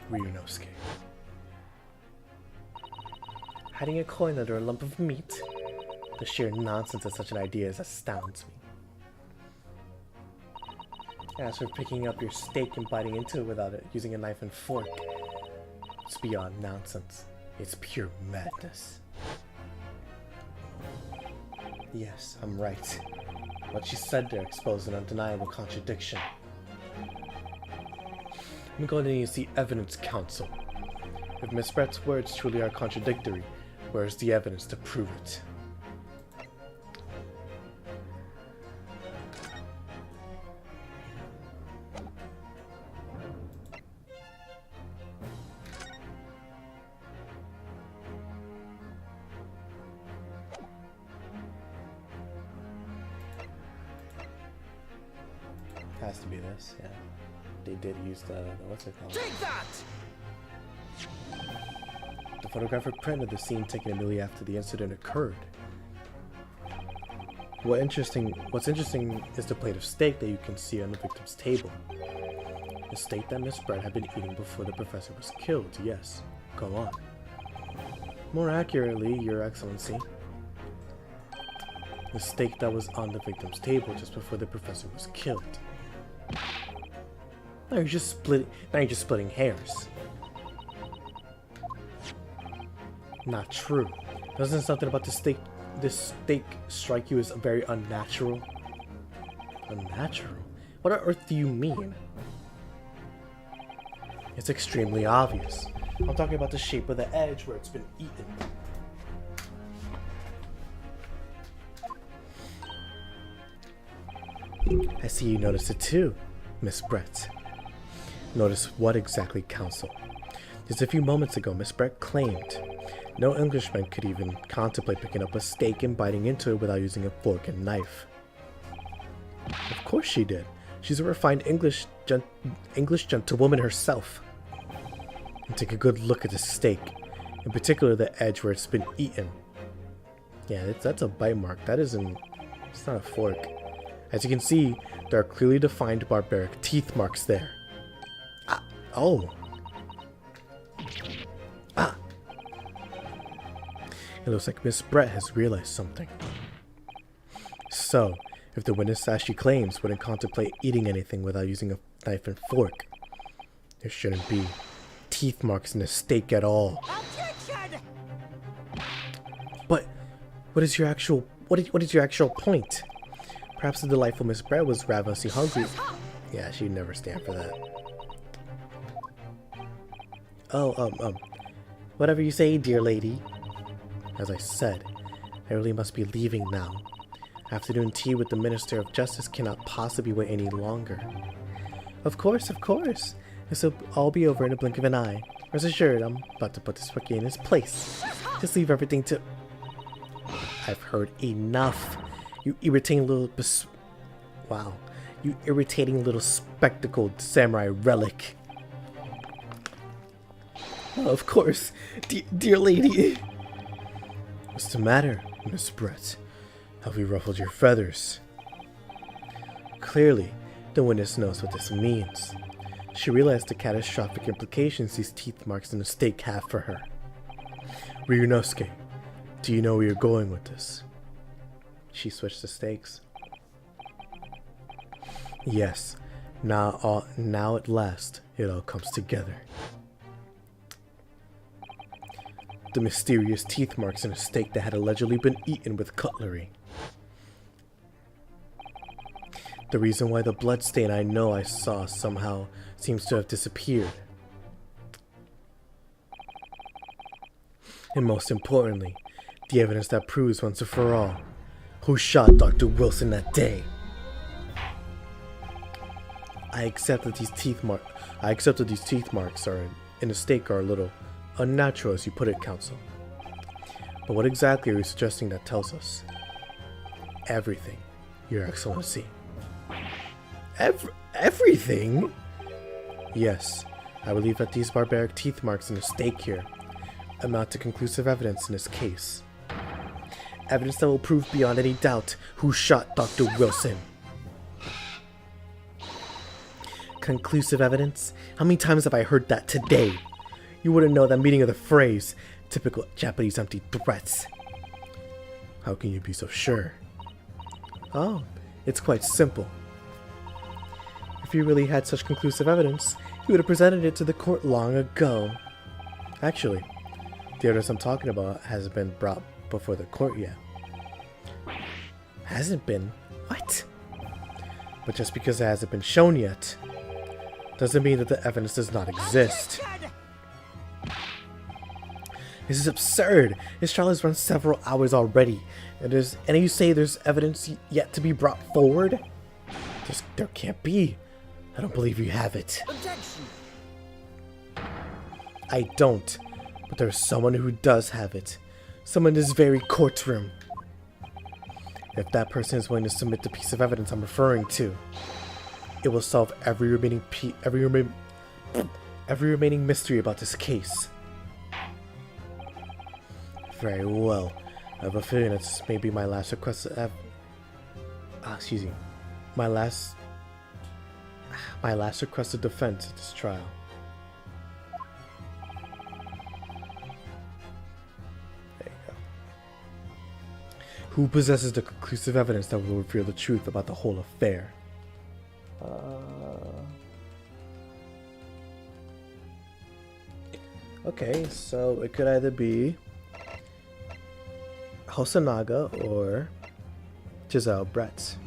Ryunosuke? Hiding a coin under a lump of meat? The sheer nonsense of such an idea astounds me. As for picking up your steak and biting into it without it using a knife and fork, it's beyond nonsense. It's pure madness. Yes, I'm right. What she said there exposed an undeniable contradiction. I'm going to need to see evidence, counsel. If Miss Brett's words truly are contradictory, where's the evidence to prove it? Has to be this, yeah. They did use the what's it called? Take that! The photographer printed the scene taken immediately after the incident occurred. What's interesting is the plate of steak that you can see on the victim's table. The steak that Miss Brett had been eating before the professor was killed, yes. Go on. More accurately, Your Excellency, the steak that was on the victim's table just before the professor was killed. Now you're just splitting hairs. Not true. Doesn't something about this steak strike you as very unnatural? Unnatural? What on earth do you mean? It's extremely obvious. I'm talking about the shape of the edge where it's been eaten. I see you noticed it too, Miss Brett. Notice what exactly, counsel? Just a few moments ago, Miss Brett claimed no Englishman could even contemplate picking up a steak and biting into it without using a fork and knife. Of course she did. She's a refined English gentlewoman herself. And take a good look at the steak, in particular the edge where it's been eaten. Yeah, that's a bite mark. It's not a fork. As you can see, there are clearly defined barbaric teeth marks there. Oh. It looks like Miss Brett has realized something. So, if the witness, as she claims, wouldn't contemplate eating anything without using a knife and fork, there shouldn't be teeth marks in the steak at all. Objection! But what is your actual point? Perhaps the delightful Miss Brett was ravenously hungry. Yeah, she'd never stand for that. Whatever you say, dear lady. As I said, I really must be leaving now. Afternoon tea with the Minister of Justice cannot possibly wait any longer. Of course. This will all be over in a blink of an eye. Rest assured, I'm about to put this rookie in his place. Just leave everything to... I've heard enough. You irritating little You irritating little spectacled samurai relic. Oh, of course, dear lady. What's the matter, Miss Brett? Have we ruffled your feathers? Clearly, the witness knows what this means. She realized the catastrophic implications these teeth marks in the steak have for her. Ryunosuke, do you know where you're going with this? She switched the stakes. Yes, now at last, it all comes together. The mysterious teeth marks in a steak that had allegedly been eaten with cutlery. The reason why the bloodstain I know I saw somehow seems to have disappeared. And most importantly, the evidence that proves once and for all who shot Dr. Wilson that day. I accept that these teeth marks are in the steak are a little unnatural, as you put it, counsel. But what exactly are you suggesting that tells us? Everything, Your Excellency. Everything? Yes, I believe that these barbaric teeth marks in the steak here amount to conclusive evidence in this case. Evidence that will prove beyond any doubt who shot Dr. Wilson. Conclusive evidence? How many times have I heard that today? You wouldn't know the meaning of the phrase. Typical Japanese empty threats. How can you be so sure? Oh, it's quite simple. If you really had such conclusive evidence, you would have presented it to the court long ago. Actually, the evidence I'm talking about hasn't been brought before the court yet. Hasn't been? What? But just because it hasn't been shown yet, doesn't mean that the evidence does not exist. This is absurd! This trial has run several hours already, and you say there's evidence yet to be brought forward? There can't be. I don't believe you have it. Objection. I don't, but there's someone who does have it. Someone in this very courtroom. If that person is willing to submit the piece of evidence I'm referring to, it will solve every remaining mystery about this case. Very well. I have a feeling this may be my last request. My last requested defense at this trial. There you go. Who possesses the conclusive evidence that will reveal the truth about the whole affair? Okay, so it could either be Hosonaga or Giselle Bretz.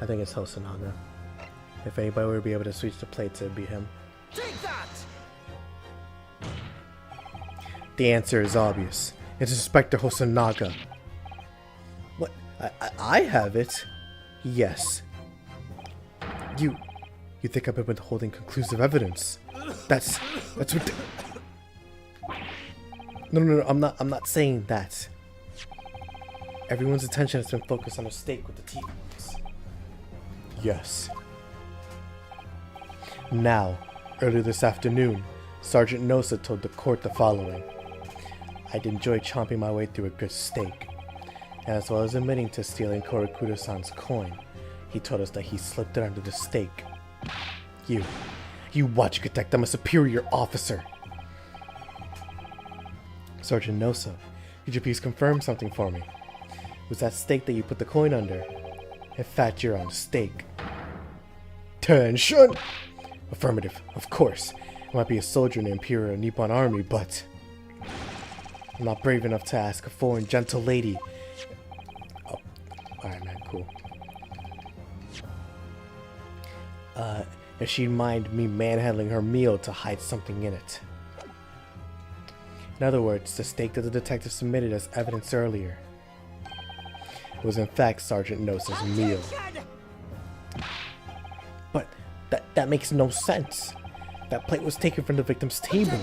I think it's Hosonaga. If anybody were to be able to switch the plates, it'd be him. Take that! The answer is obvious. It's Inspector Hosonaga. What? I have it? Yes. You think I've been withholding conclusive evidence? That's what. No, I'm not saying that. Everyone's attention has been focused on a stake with the TV. Yes. Now, earlier this afternoon, Sergeant Nosa told the court the following. I'd enjoy chomping my way through a good steak. And as well as admitting to stealing Korikudo-san's coin, he told us that he slipped it under the steak. You watch, Detect, I'm a superior officer. Sergeant Nosa, could you please confirm something for me? Was that steak that you put the coin under? In fact, you're on steak. Tension! Affirmative, of course. I might be a soldier in the Imperial Nippon Army, but I'm not brave enough to ask a foreign gentle lady. Oh, alright man, cool. If she'd mind me manhandling her meal to hide something in it. In other words, the steak that the detective submitted as evidence earlier was in fact Sergeant Nosa's meal. But that makes no sense. That plate was taken from the victim's table.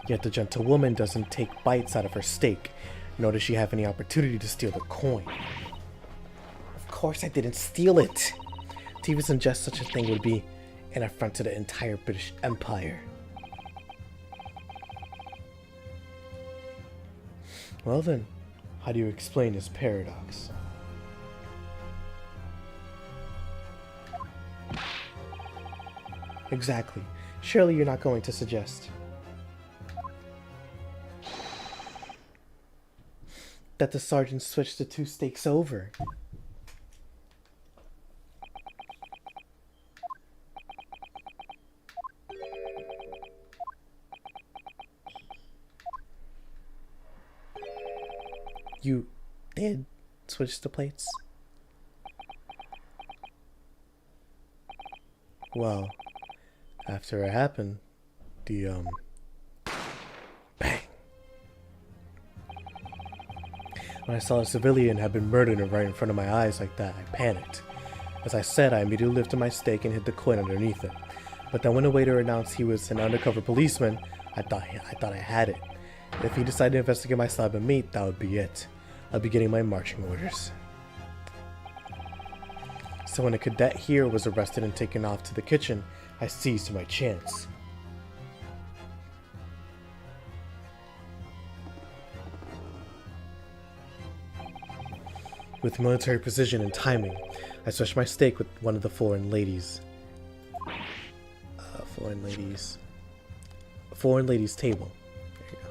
Yet the gentlewoman doesn't take bites out of her steak, nor does she have any opportunity to steal the coin. Of course I didn't steal it. To even suggest such a thing would be an affront to the entire British Empire. Well then, how do you explain this paradox? Exactly. Surely you're not going to suggest that the sergeant switched the two steaks over. You did switch the plates? Well, after it happened, the bang. When I saw a civilian had been murdered right in front of my eyes like that, I panicked. As I said, I immediately lifted my stake and hid the coin underneath it. But then when the waiter announced he was an undercover policeman, I thought I had it. If he decided to investigate my slab of meat, that would be it. I'd be getting my marching orders. So when a cadet here was arrested and taken off to the kitchen, I seized my chance. With military precision and timing, I switched my steak with one of the foreign ladies. Foreign ladies table. There you go.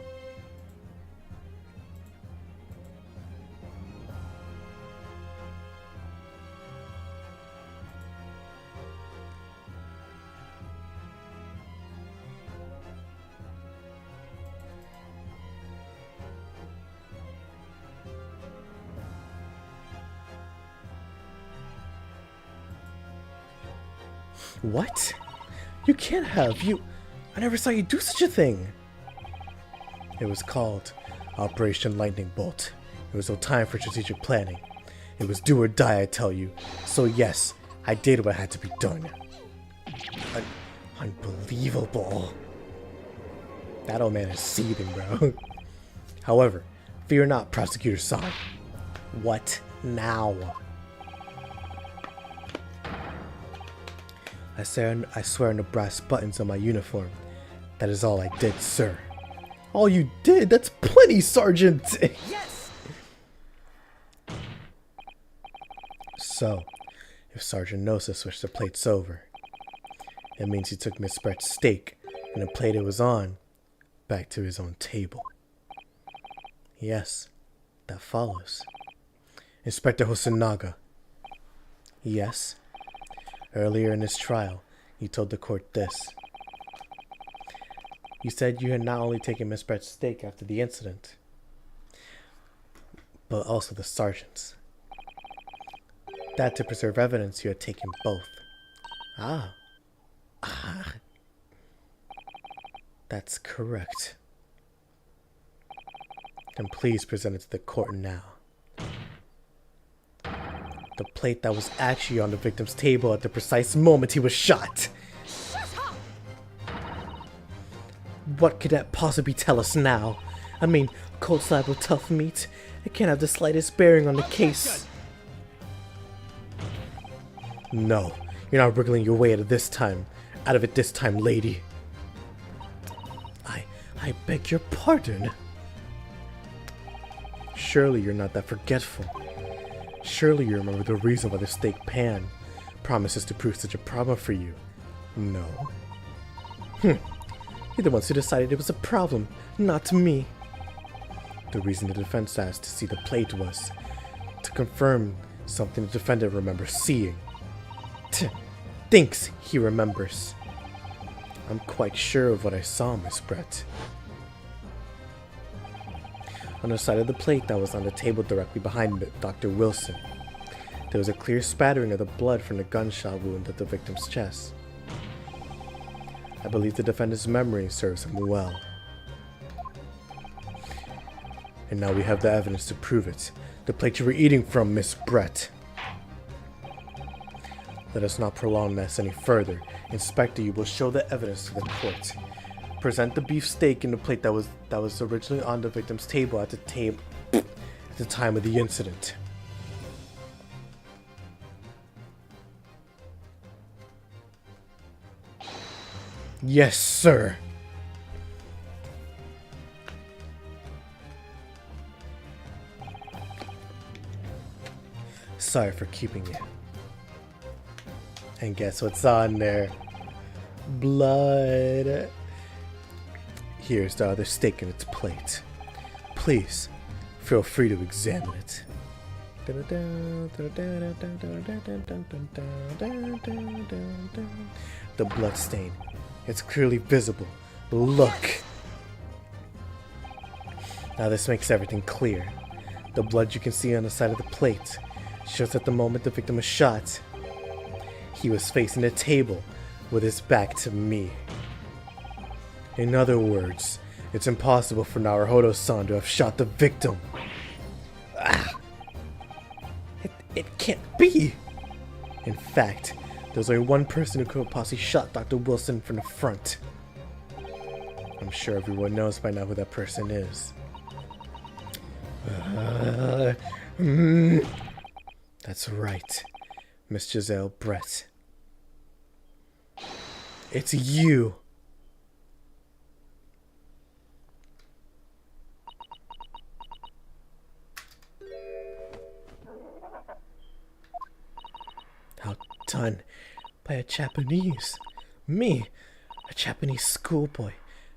What? You can't have, I never saw you do such a thing! It was called Operation Lightning Bolt. There was no time for strategic planning. It was do or die, I tell you. So yes, I did what had to be done. Unbelievable. That old man is seething, bro. However, fear not, Prosecutor San. What now? I swear on the brass buttons on my uniform. That is all I did, sir. All you did? That's plenty, Sergeant! Yes! So, if Sergeant knows to switch the plates over, it means he took Miss Brett's steak and the plate it was on back to his own table. Yes, that follows. Inspector Hosonaga. Yes. Earlier in this trial, you told the court this. You said you had not only taken Miss Brett's steak after the incident, but also the sergeant's. That to preserve evidence you had taken both. Ah. That's correct. Then please present it to the court now. The plate that was actually on the victim's table at the precise moment he was shot. Shut up! What could that possibly tell us now? I mean, cold slab of tough meat. It can't have the slightest bearing on the case. No, you're not wriggling your way out of it this time, lady. I beg your pardon. Surely you're not that forgetful. Surely you remember the reason why the steak pan promises to prove such a problem for you. No. You're the ones who decided it was a problem, not me. The reason the defense asked to see the plate was to confirm something the defendant remembers seeing. Thinks he remembers. I'm quite sure of what I saw, Miss Brett. On the side of the plate that was on the table directly behind Dr. Wilson, there was a clear spattering of the blood from the gunshot wound at the victim's chest. I believe the defendant's memory serves him well. And now we have the evidence to prove it. The plate you were eating from, Miss Brett. Let us not prolong this any further. Inspector, you will show the evidence to the court. Present the beef steak in the plate that was originally on the victim's table at the time of the incident. Yes, sir. Sorry for keeping you. And guess what's on there? Blood. Here's the other steak in its plate. Please, feel free to examine it. The blood stain. It's clearly visible. Look! Now this makes everything clear. The blood you can see on the side of the plate shows that the moment the victim was shot, he was facing the table with his back to me. In other words, it's impossible for Naruhodo-san to have shot the victim. It can't be! In fact, there's only one person who could have possibly shot Dr. Wilson from the front. I'm sure everyone knows by now who that person is. That's right, Miss Giselle Brett. It's you! Outdone by a Japanese. Me, a Japanese schoolboy.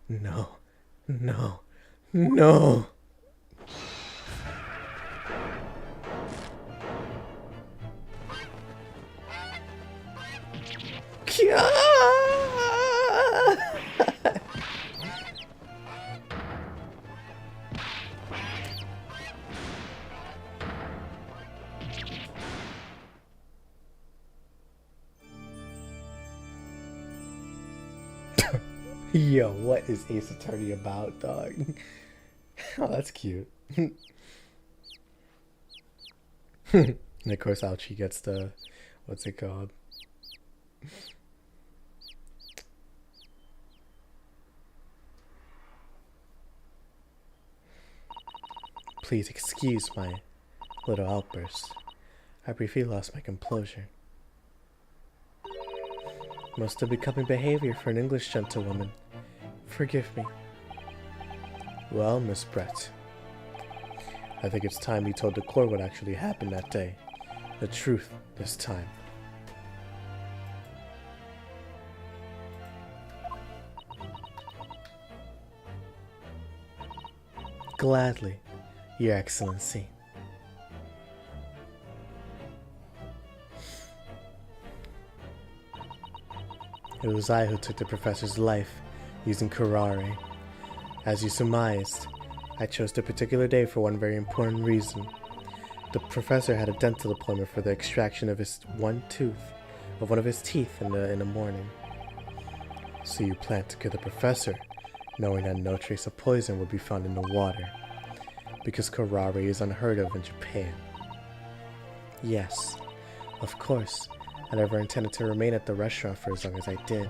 No, no, no! Yo, what is Ace Attorney about, dog? Oh, that's cute. And of course, Ouchie gets the, what's it called? Please excuse my little outburst. I briefly lost my composure. Most unbecoming behavior for an English gentlewoman. Forgive me. Well, Miss Brett, I think it's time you told the court what actually happened that day. The truth this time. Gladly, Your Excellency. It was I who took the professor's life using karate. As you surmised, I chose the particular day for one very important reason. The professor had a dental appointment for the extraction of one of his teeth in the morning. So you planned to kill the professor, knowing that no trace of poison would be found in the water, because karate is unheard of in Japan. Yes, of course. I never intended to remain at the restaurant for as long as I did.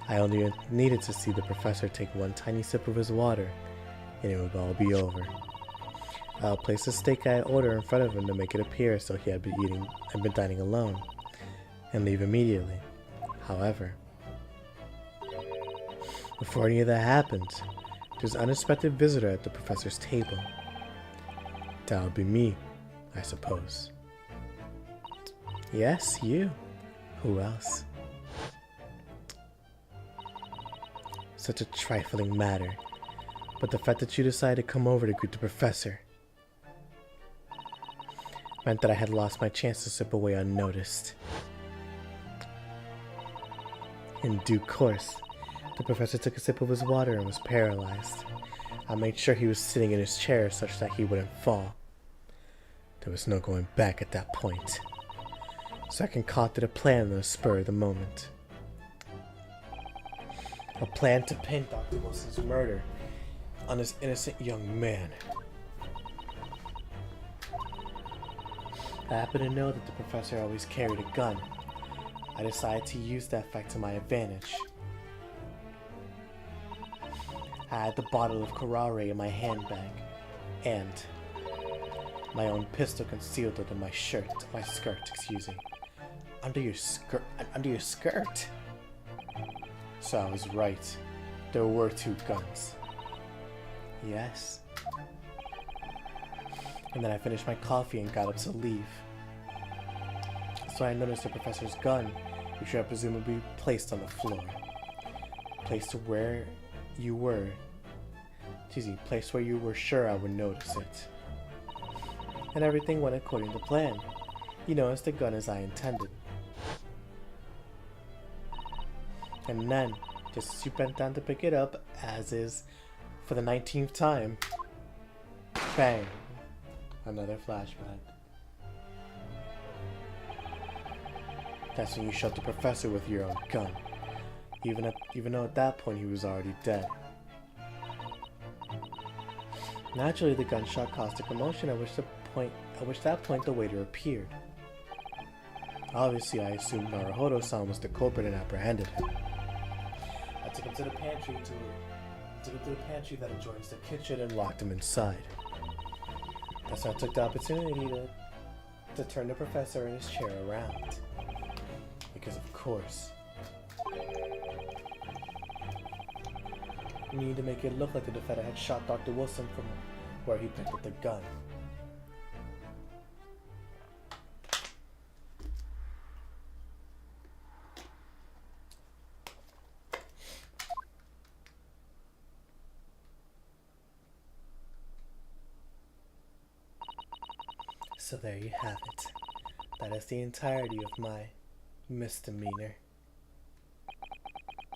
I only needed to see the professor take one tiny sip of his water, and it would all be over. I'll place the steak I ordered in front of him to make it appear as though he had been dining alone, and leave immediately. However, before any of that happened, there's an unexpected visitor at the professor's table. That would be me, I suppose. Yes, you. Who else? Such a trifling matter, but the fact that you decided to come over to greet the professor meant that I had lost my chance to slip away unnoticed. In due course, the professor took a sip of his water and was paralyzed. I made sure he was sitting in his chair such that he wouldn't fall. There was no going back at that point, so I concocted a plan on the spur of the moment. A plan to pin Dr. Wilson's murder on this innocent young man. I happen to know that the professor always carried a gun. I decided to use that fact to my advantage. I had the bottle of karare in my handbag, and my own pistol concealed under my skirt, Under your skirt? So I was right. There were two guns. Yes. And then I finished my coffee and got up to leave. So I noticed the professor's gun, which I presumably placed on the floor. Placed where you were sure I would notice it. And everything went according to plan. You noticed the gun as I intended. And then, just as you bent down to pick it up, as is, for the 19th time, bang! Another flashback. That's when you shot the professor with your own gun, even though at that point he was already dead. Naturally, the gunshot caused a commotion, at which that point the waiter appeared. Obviously, I assumed Naruhodo-san was the culprit and apprehended him. I took him to the pantry took him to the pantry that adjoins the kitchen and locked him inside. That's when I took the opportunity to turn the professor in his chair around. Because of course, we need to make it look like the defender had shot Dr. Wilson from where he picked up the gun. So there you have it. That is the entirety of my misdemeanor.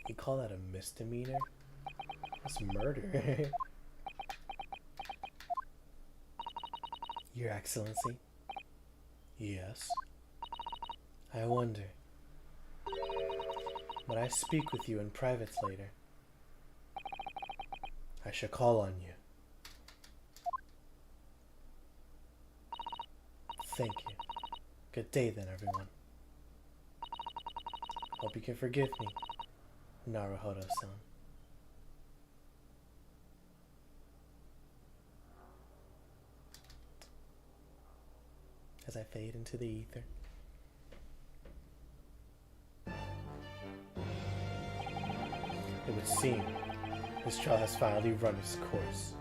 You call that a misdemeanor? That's murder. Your Excellency? Yes? I wonder. When I speak with you in private later, I shall call on you. Thank you. Good day then, everyone. Hope you can forgive me, Naruhodo-san. As I fade into the ether. It would seem this trial has finally run its course.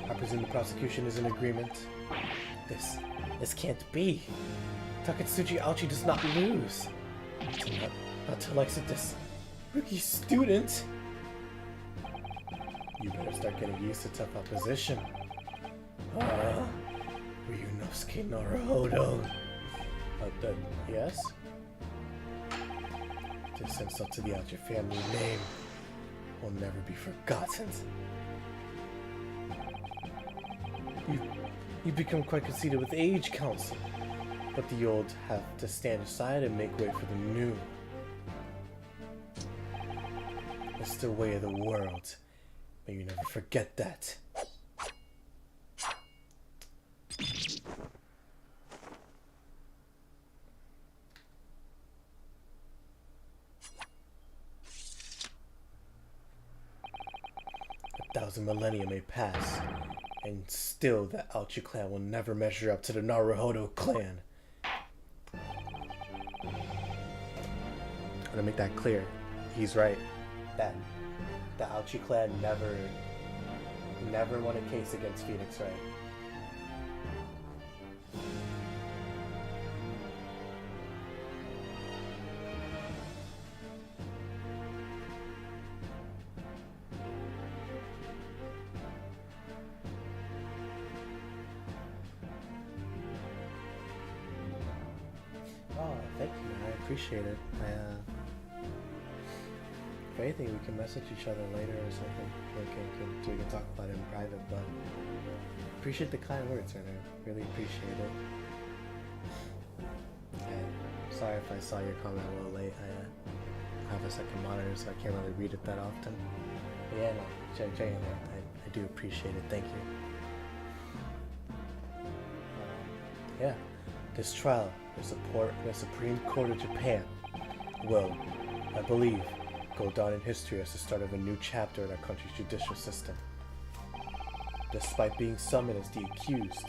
I presume the prosecution is in agreement. This can't be. Takatsuchi Aochi does not lose. Not to like this rookie student. You better start getting used to tough opposition. Ryunosuke Naruhodo. Yes? This insult to the Aochi family name will never be forgotten. You've become quite conceited with age, Council, but the old have to stand aside and make way for the new. It's the way of the world. May you never forget that. A thousand millennia may pass, and still the Aochi clan will never measure up to the Naruhodo clan. I'm gonna make that clear. He's right. That the Aochi clan never won a case against Phoenix Wright. Oh, thank you. I appreciate it. If anything, we can message each other later or something. We can talk about it in private, but appreciate the kind words, and I really appreciate it. And sorry if I saw your comment a little late. I have a second monitor, so I can't really read it that often. But yeah, no, check it out. I do appreciate it. Thank you. Yeah, this trial, the Supreme Court of Japan will, I believe, go down in history as the start of a new chapter in our country's judicial system. Despite being summoned as the accused,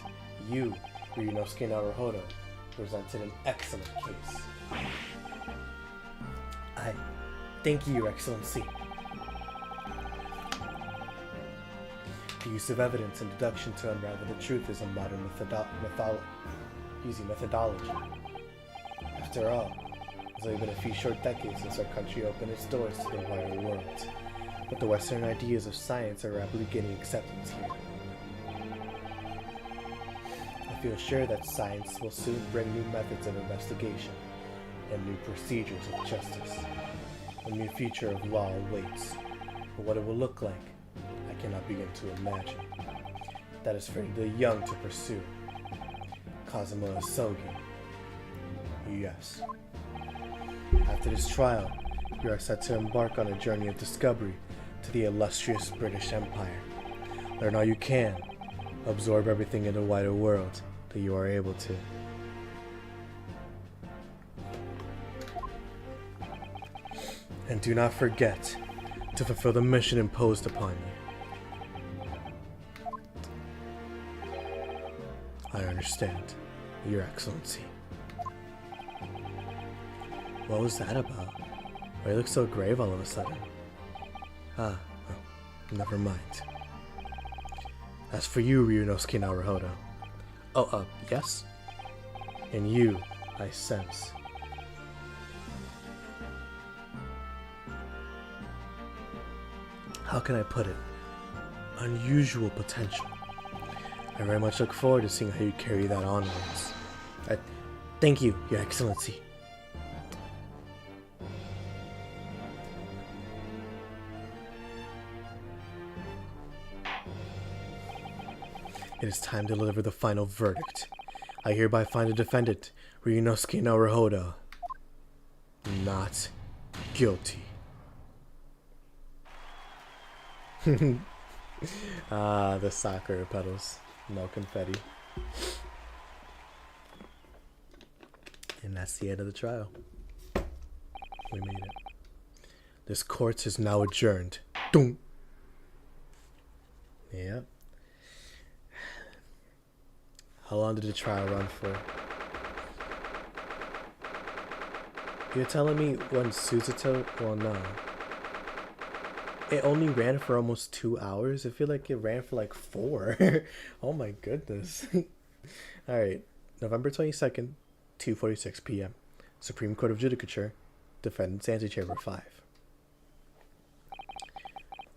you, Ryunosuke Naruhodo, presented an excellent case. I thank you, Your Excellency. The use of evidence and deduction to unravel the truth is a modern methodology. After all, it's only been a few short decades since our country opened its doors to the wider world, but the Western ideas of science are rapidly gaining acceptance here. I feel sure that science will soon bring new methods of investigation and new procedures of justice. A new future of law awaits, but what it will look like, I cannot begin to imagine. That is for the young to pursue. Kazuma Asogi. Yes. After this trial, you are set to embark on a journey of discovery to the illustrious British Empire. Learn all you can, absorb everything in the wider world that you are able to. And do not forget, to fulfill the mission imposed upon you. I understand, Your Excellency. What was that about? Why you look so grave all of a sudden? Ah, well, never mind. As for you, Ryunosuke Naruhodo. Oh, yes? And you, I sense. How can I put it? Unusual potential. I very much look forward to seeing how you carry that onwards. Thank you, Your Excellency. It is time to deliver the final verdict. I hereby find the defendant, Ryunosuke Naruhodo, not guilty. Ah, the soccer pedals. No confetti. And that's the end of the trial. We made it. This court is now adjourned. Doom. Yep. How long did the trial run for? You're telling me when Suzuto... Well, no. It only ran for almost 2 hours? I feel like it ran for like 4. Oh my goodness. Alright. November 22nd, 2:46 p.m. Supreme Court of Judicature. Defendant's Antechamber 5.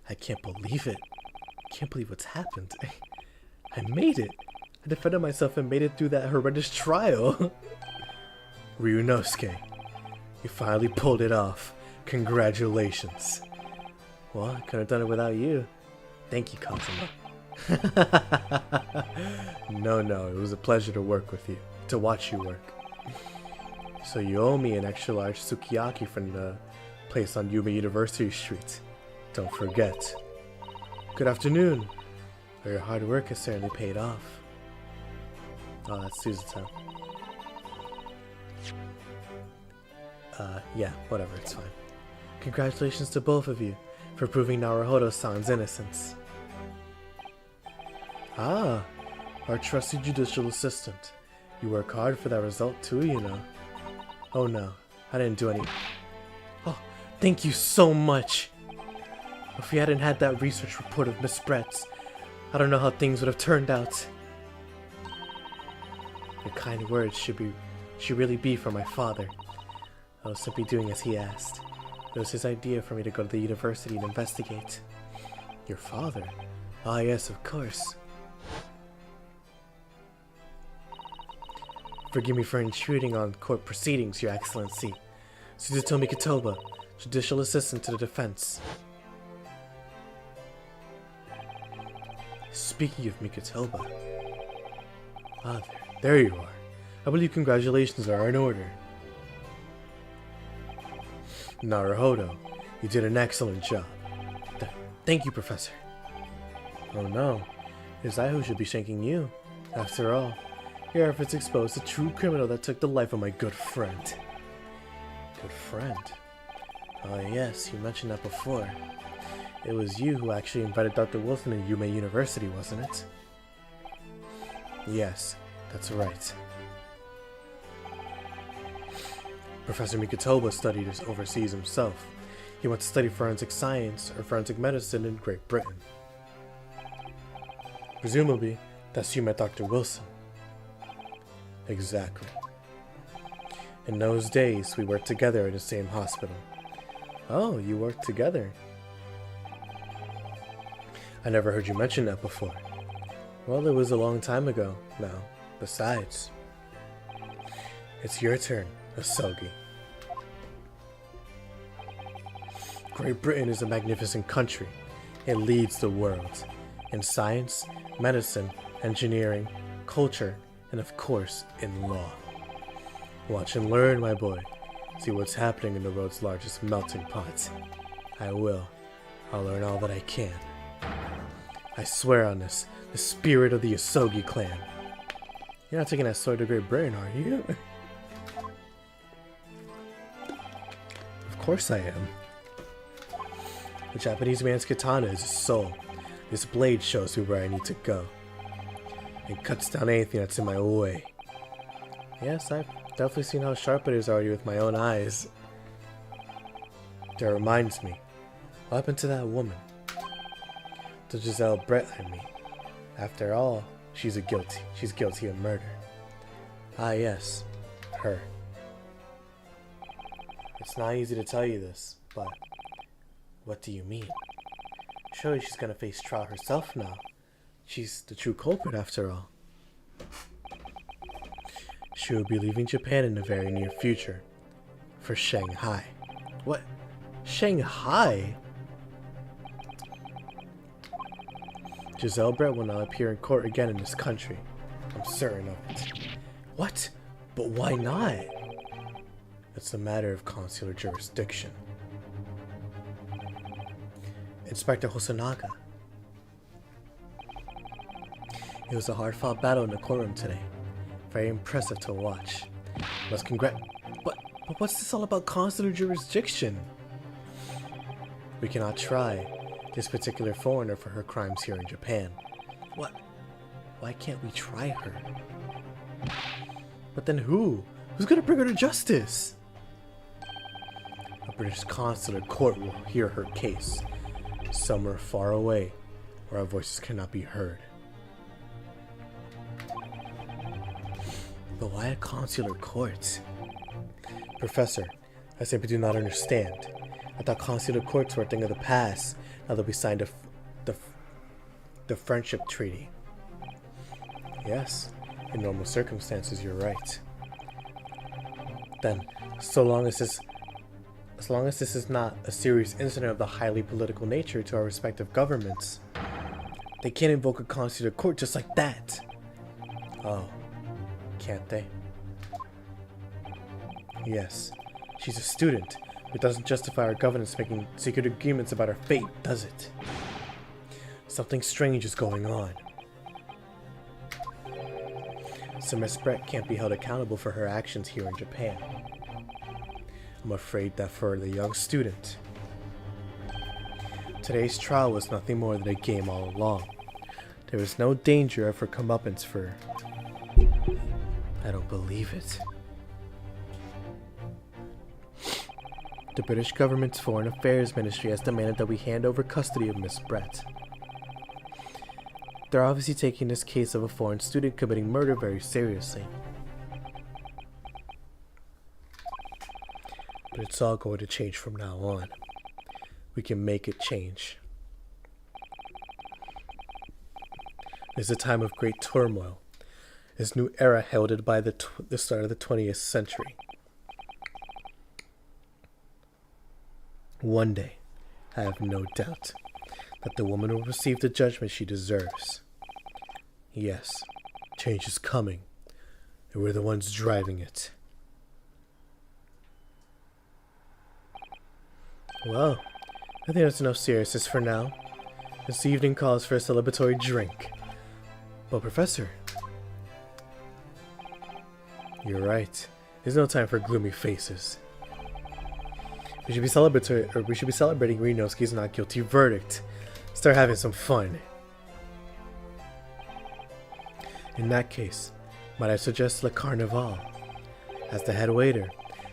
I can't believe it. I can't believe what's happened. I made it. I defended myself and made it through that horrendous trial. Ryunosuke, you finally pulled it off. Congratulations. Well, I couldn't have done it without you. Thank you, Kazuma. No, it was a pleasure to work with you, to watch you work. So you owe me an extra large sukiyaki from the place on Yuma University Street. Don't forget. Good afternoon. Well, your hard work has certainly paid off. Oh, that's Suzuto. Yeah, whatever, it's fine. Congratulations to both of you for proving Naruhodo-san's innocence. Ah, our trusty judicial assistant. You work hard for that result too, you know. Oh no, I didn't do any... Oh, thank you so much! If we hadn't had that research report of Miss Brett's, I don't know how things would have turned out. Your kind words should really be for my father. I was simply doing as he asked. It was his idea for me to go to the university and investigate. Your father? Ah yes, of course. Forgive me for intruding on court proceedings, Your Excellency. Suzuto Mikotoba, Judicial Assistant to the Defense. Speaking of Mikotoba... Ah, there you are. I believe congratulations are in order. Naruhodo, you did an excellent job. Thank you, Professor. Oh no, it is I who should be thanking you. After all, your efforts exposed the true criminal that took the life of my good friend. Good friend? Oh yes, you mentioned that before. It was you who actually invited Dr. Wilson to Yuma University, wasn't it? Yes, that's right. Professor Mikotoba studied overseas himself. He went to study forensic science or forensic medicine in Great Britain. Presumably, that's you met Dr. Wilson. Exactly. In those days, we worked together in the same hospital. Oh, you worked together. I never heard you mention that before. Well, it was a long time ago now. Besides, it's your turn, Asogi. Great Britain is a magnificent country. It leads the world in science, medicine, engineering, culture, and of course, in law. Watch and learn, my boy. See what's happening in the world's largest melting pot. I will. I'll learn all that I can. I swear on this, the spirit of the Asogi clan. You're not taking that sword to Great Britain, are you? Of course I am. A Japanese man's katana is his soul. This blade shows me where I need to go. It cuts down anything that's in my way. Yes, I've definitely seen how sharp it is already with my own eyes. That reminds me. What happened to that woman? To Giselle Brett, I mean. After all, she's guilty of murder. Ah yes, her. It's not easy to tell you this, but what do you mean? Surely she's gonna face trial herself now. She's the true culprit after all. She will be leaving Japan in the very near future. For Shanghai. What? Shanghai? Giselle Brett will not appear in court again in this country. I'm certain of it. What? But why not? It's a matter of consular jurisdiction. Inspector Hosonaga. It was a hard-fought battle in the courtroom today. Very impressive to watch. But what's this all about consular jurisdiction? We cannot try this particular foreigner for her crimes here in Japan. What? Why can't we try her? But then who? Who's gonna bring her to justice? A British consular court will hear her case. Somewhere far away, where our voices cannot be heard. But why a consular court? Professor, I simply do not understand. I thought consular courts were a thing of the past, now that we signed the friendship treaty. Yes, in normal circumstances you're right. Then, as long as this is not a serious incident of the highly political nature to our respective governments, they can't invoke a consular court just like that. Oh, can't they? Yes, she's a student. It doesn't justify our governments making secret agreements about her fate, does it? Something strange is going on. So Miss Brett can't be held accountable for her actions here in Japan. I'm afraid that for the young student, today's trial was nothing more than a game all along. There was no danger of her comeuppance for... I don't believe it. The British government's Foreign Affairs Ministry has demanded that we hand over custody of Miss Brett. They're obviously taking this case of a foreign student committing murder very seriously. But it's all going to change from now on. We can make it change. It's a time of great turmoil. This new era heralded by the start of the 20th century. One day, I have no doubt that the woman will receive the judgment she deserves. Yes, change is coming, and we're the ones driving it. Well, I think that's enough seriousness for now. This evening calls for a celebratory drink. But Professor, you're right. There's no time for gloomy faces. We should be celebrating Ryunosuke's not guilty verdict. Start having some fun. In that case, might I suggest Le Carnival? As the head waiter,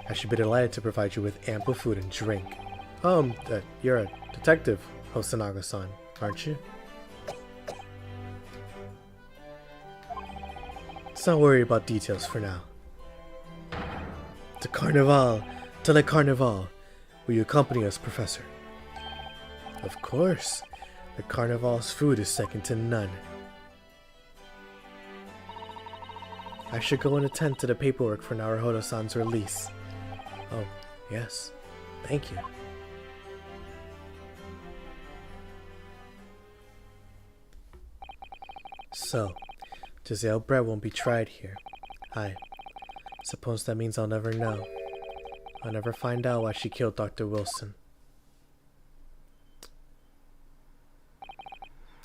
I should be delighted to provide you with ample food and drink. You're a detective, Hosonaga-san, aren't you? Let's not worry about details for now. To Le Carnival. Will you accompany us, Professor? Of course. The Carnival's food is second to none. I should go and attend to the paperwork for Naruhodo-san's release. Oh, yes. Thank you. So, Giselle Brett won't be tried here. I suppose that means I'll never know. I'll never find out why she killed Dr. Wilson.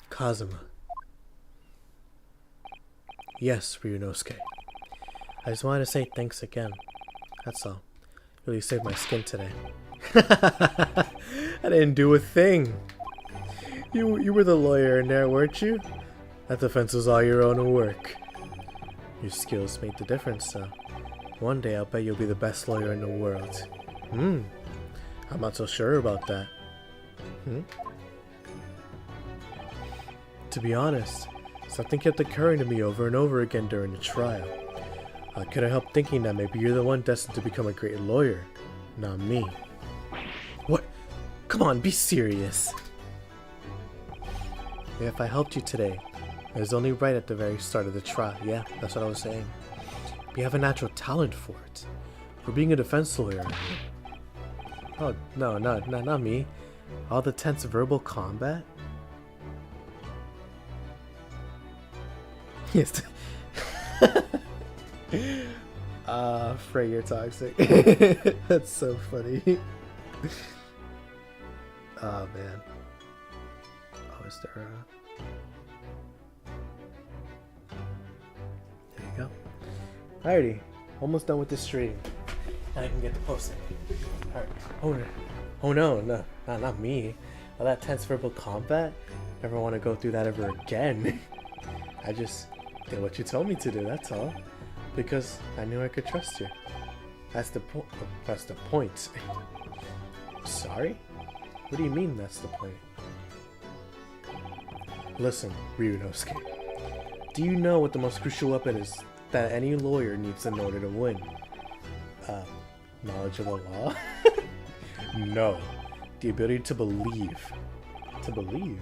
Kazuma. Yes, Ryunosuke. I just wanted to say thanks again. That's all. Really saved my skin today. I didn't do a thing. You were the lawyer in there, weren't you? That defense was all your own work. Your skills made the difference, though. One day I'll bet you'll be the best lawyer in the world. I'm not so sure about that. To be honest, something kept occurring to me over and over again during the trial. I couldn't help thinking that maybe you're the one destined to become a great lawyer, not me. What? Come on, be serious. If I helped you today, it was only right at the very start of the trial. Yeah, that's what I was saying. You have a natural talent for it. For being a defense lawyer. Oh, no, not me. All the tense verbal combat? Yes. Frey, you're toxic. That's so funny. Oh, man. Oh, is there There you go. Alrighty. Almost done with this stream. And I can get the posting. Alright. Oh no, not me. All that tense verbal combat? Never want to go through that ever again. I just did what you told me to do, that's all. Because I knew I could trust you. That's the point. Sorry? What do you mean that's the point? Listen, Ryunosuke. Do you know what the most crucial weapon is that any lawyer needs in order to win? Knowledge of the law? No. The ability to believe. To believe?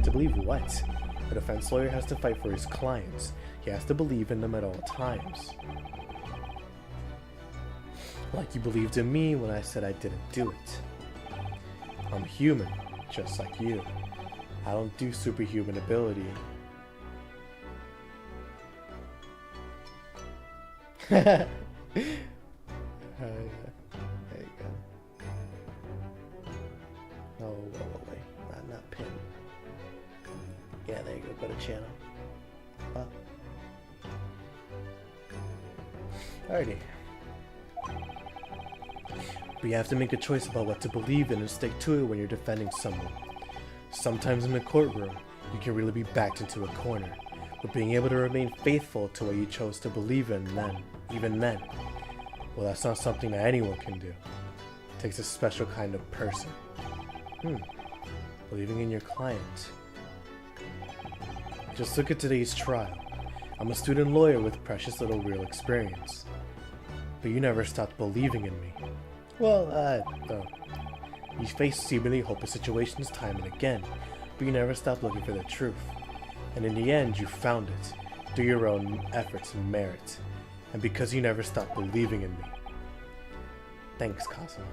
To believe what? A defense lawyer has to fight for his clients. He has to believe in them at all times. Like you believed in me when I said I didn't do it. I'm human, just like you. I don't do superhuman ability. There you go. Oh, wait. Not pin. Yeah, there you go. Go to channel. Up. Alrighty. But you have to make a choice about what to believe in and stick to it when you're defending someone. Sometimes in the courtroom, you can really be backed into a corner, but being able to remain faithful to what you chose to believe in even then, well, that's not something that anyone can do. It takes a special kind of person. Believing in your client. Just look at today's trial. I'm a student lawyer with precious little real experience. But you never stopped believing in me. Well, you faced seemingly hopeless situations time and again, but you never stopped looking for the truth. And in the end, you found it, through your own efforts and merit, and because you never stopped believing in me. Thanks, Kazuma.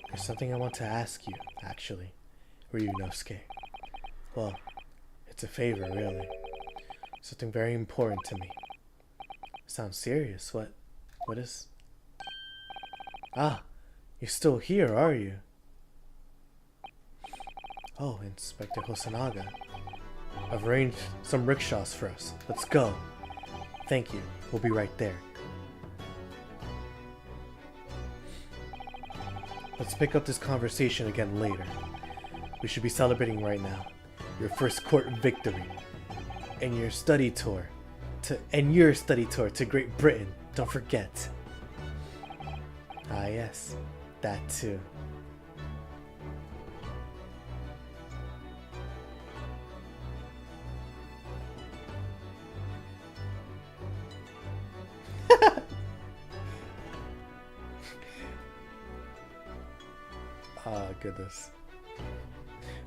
There's something I want to ask you, actually, Ryunosuke. Well, it's a favor, really. Something very important to me. Sounds serious. What is... Ah, you're still here, are you? Oh, Inspector Hosonaga. I've arranged some rickshaws for us. Let's go. Thank you. We'll be right there. Let's pick up this conversation again later. We should be celebrating right now. Your first court victory. And your study tour. To Great Britain. Don't forget. Ah yes, that too. Ah, goodness.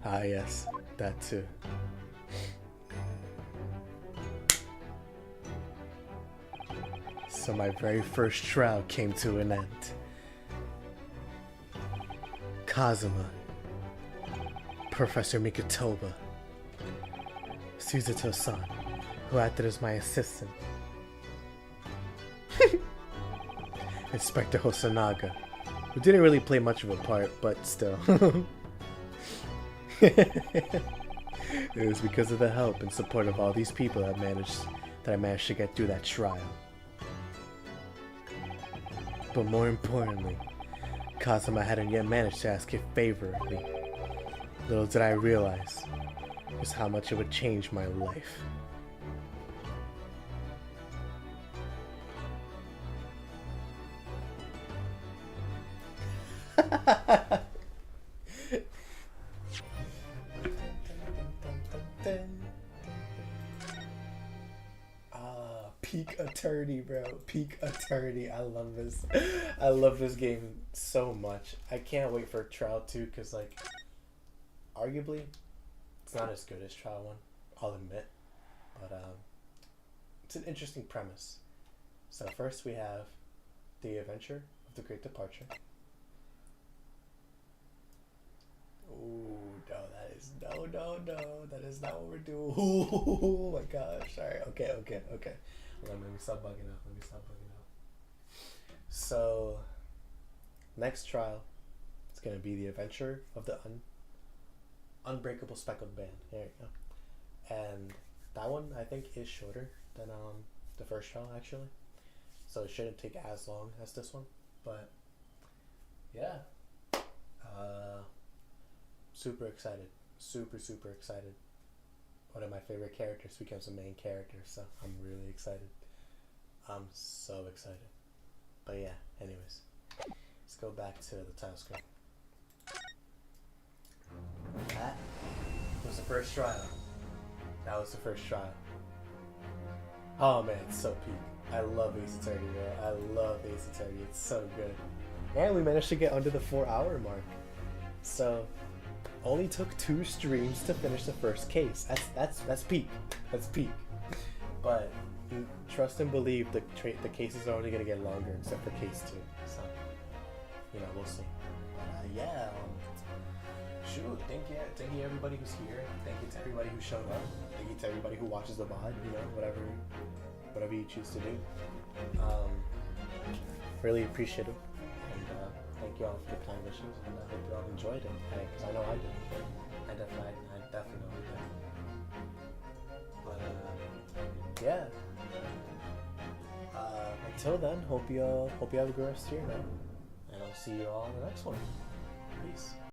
Ah yes, that too. So my very first trial came to an end. Kazuma, Professor Mikotoba, Suzuto-san, who acted as my assistant, Inspector Hosonaga, who didn't really play much of a part, but still. It was because of the help and support of all these people that I managed to get through that trial. But more importantly, Kazuma hadn't yet managed to ask a favor of me. Little did I realize just how much it would change my life. Peak attorney, bro. Peak attorney. I love this. I love this game so much. I can't wait for Trial 2 because, like, arguably, it's not as good as Trial 1, I'll admit. But it's an interesting premise. So first we have the adventure of the Great Departure. Ooh, no, that is no. That is not what we're doing. Oh my gosh. Alright, okay. Let me stop bugging out. So, next trial, it's gonna be the adventure of the unbreakable speckled band. There you go. And that one I think is shorter than the first trial actually. So it shouldn't take as long as this one. But yeah. Super excited. Super excited. One of my favorite characters becomes a main character, so I'm really excited. I'm so excited. But yeah, anyways. Let's go back to the title screen. That was the first trial. Oh man, it's so peak. I love Ace Attorney, bro. It's so good. And we managed to get under the 4-hour mark. So only took 2 streams to finish the first case. That's peak. But you trust and believe the cases are only gonna get longer, except for case 2. So we'll see. Yeah. Shoot, thank you everybody who's here. Thank you to everybody who showed up. Thank you to everybody who watches the VOD. Whatever you choose to do. Really appreciate it. And thank you all for the kind wishes, and I hope you all enjoyed it. Because I know I did. I definitely know I did. But yeah. Until then, hope you have a good rest of your night, and I'll see you all in the next one. Peace.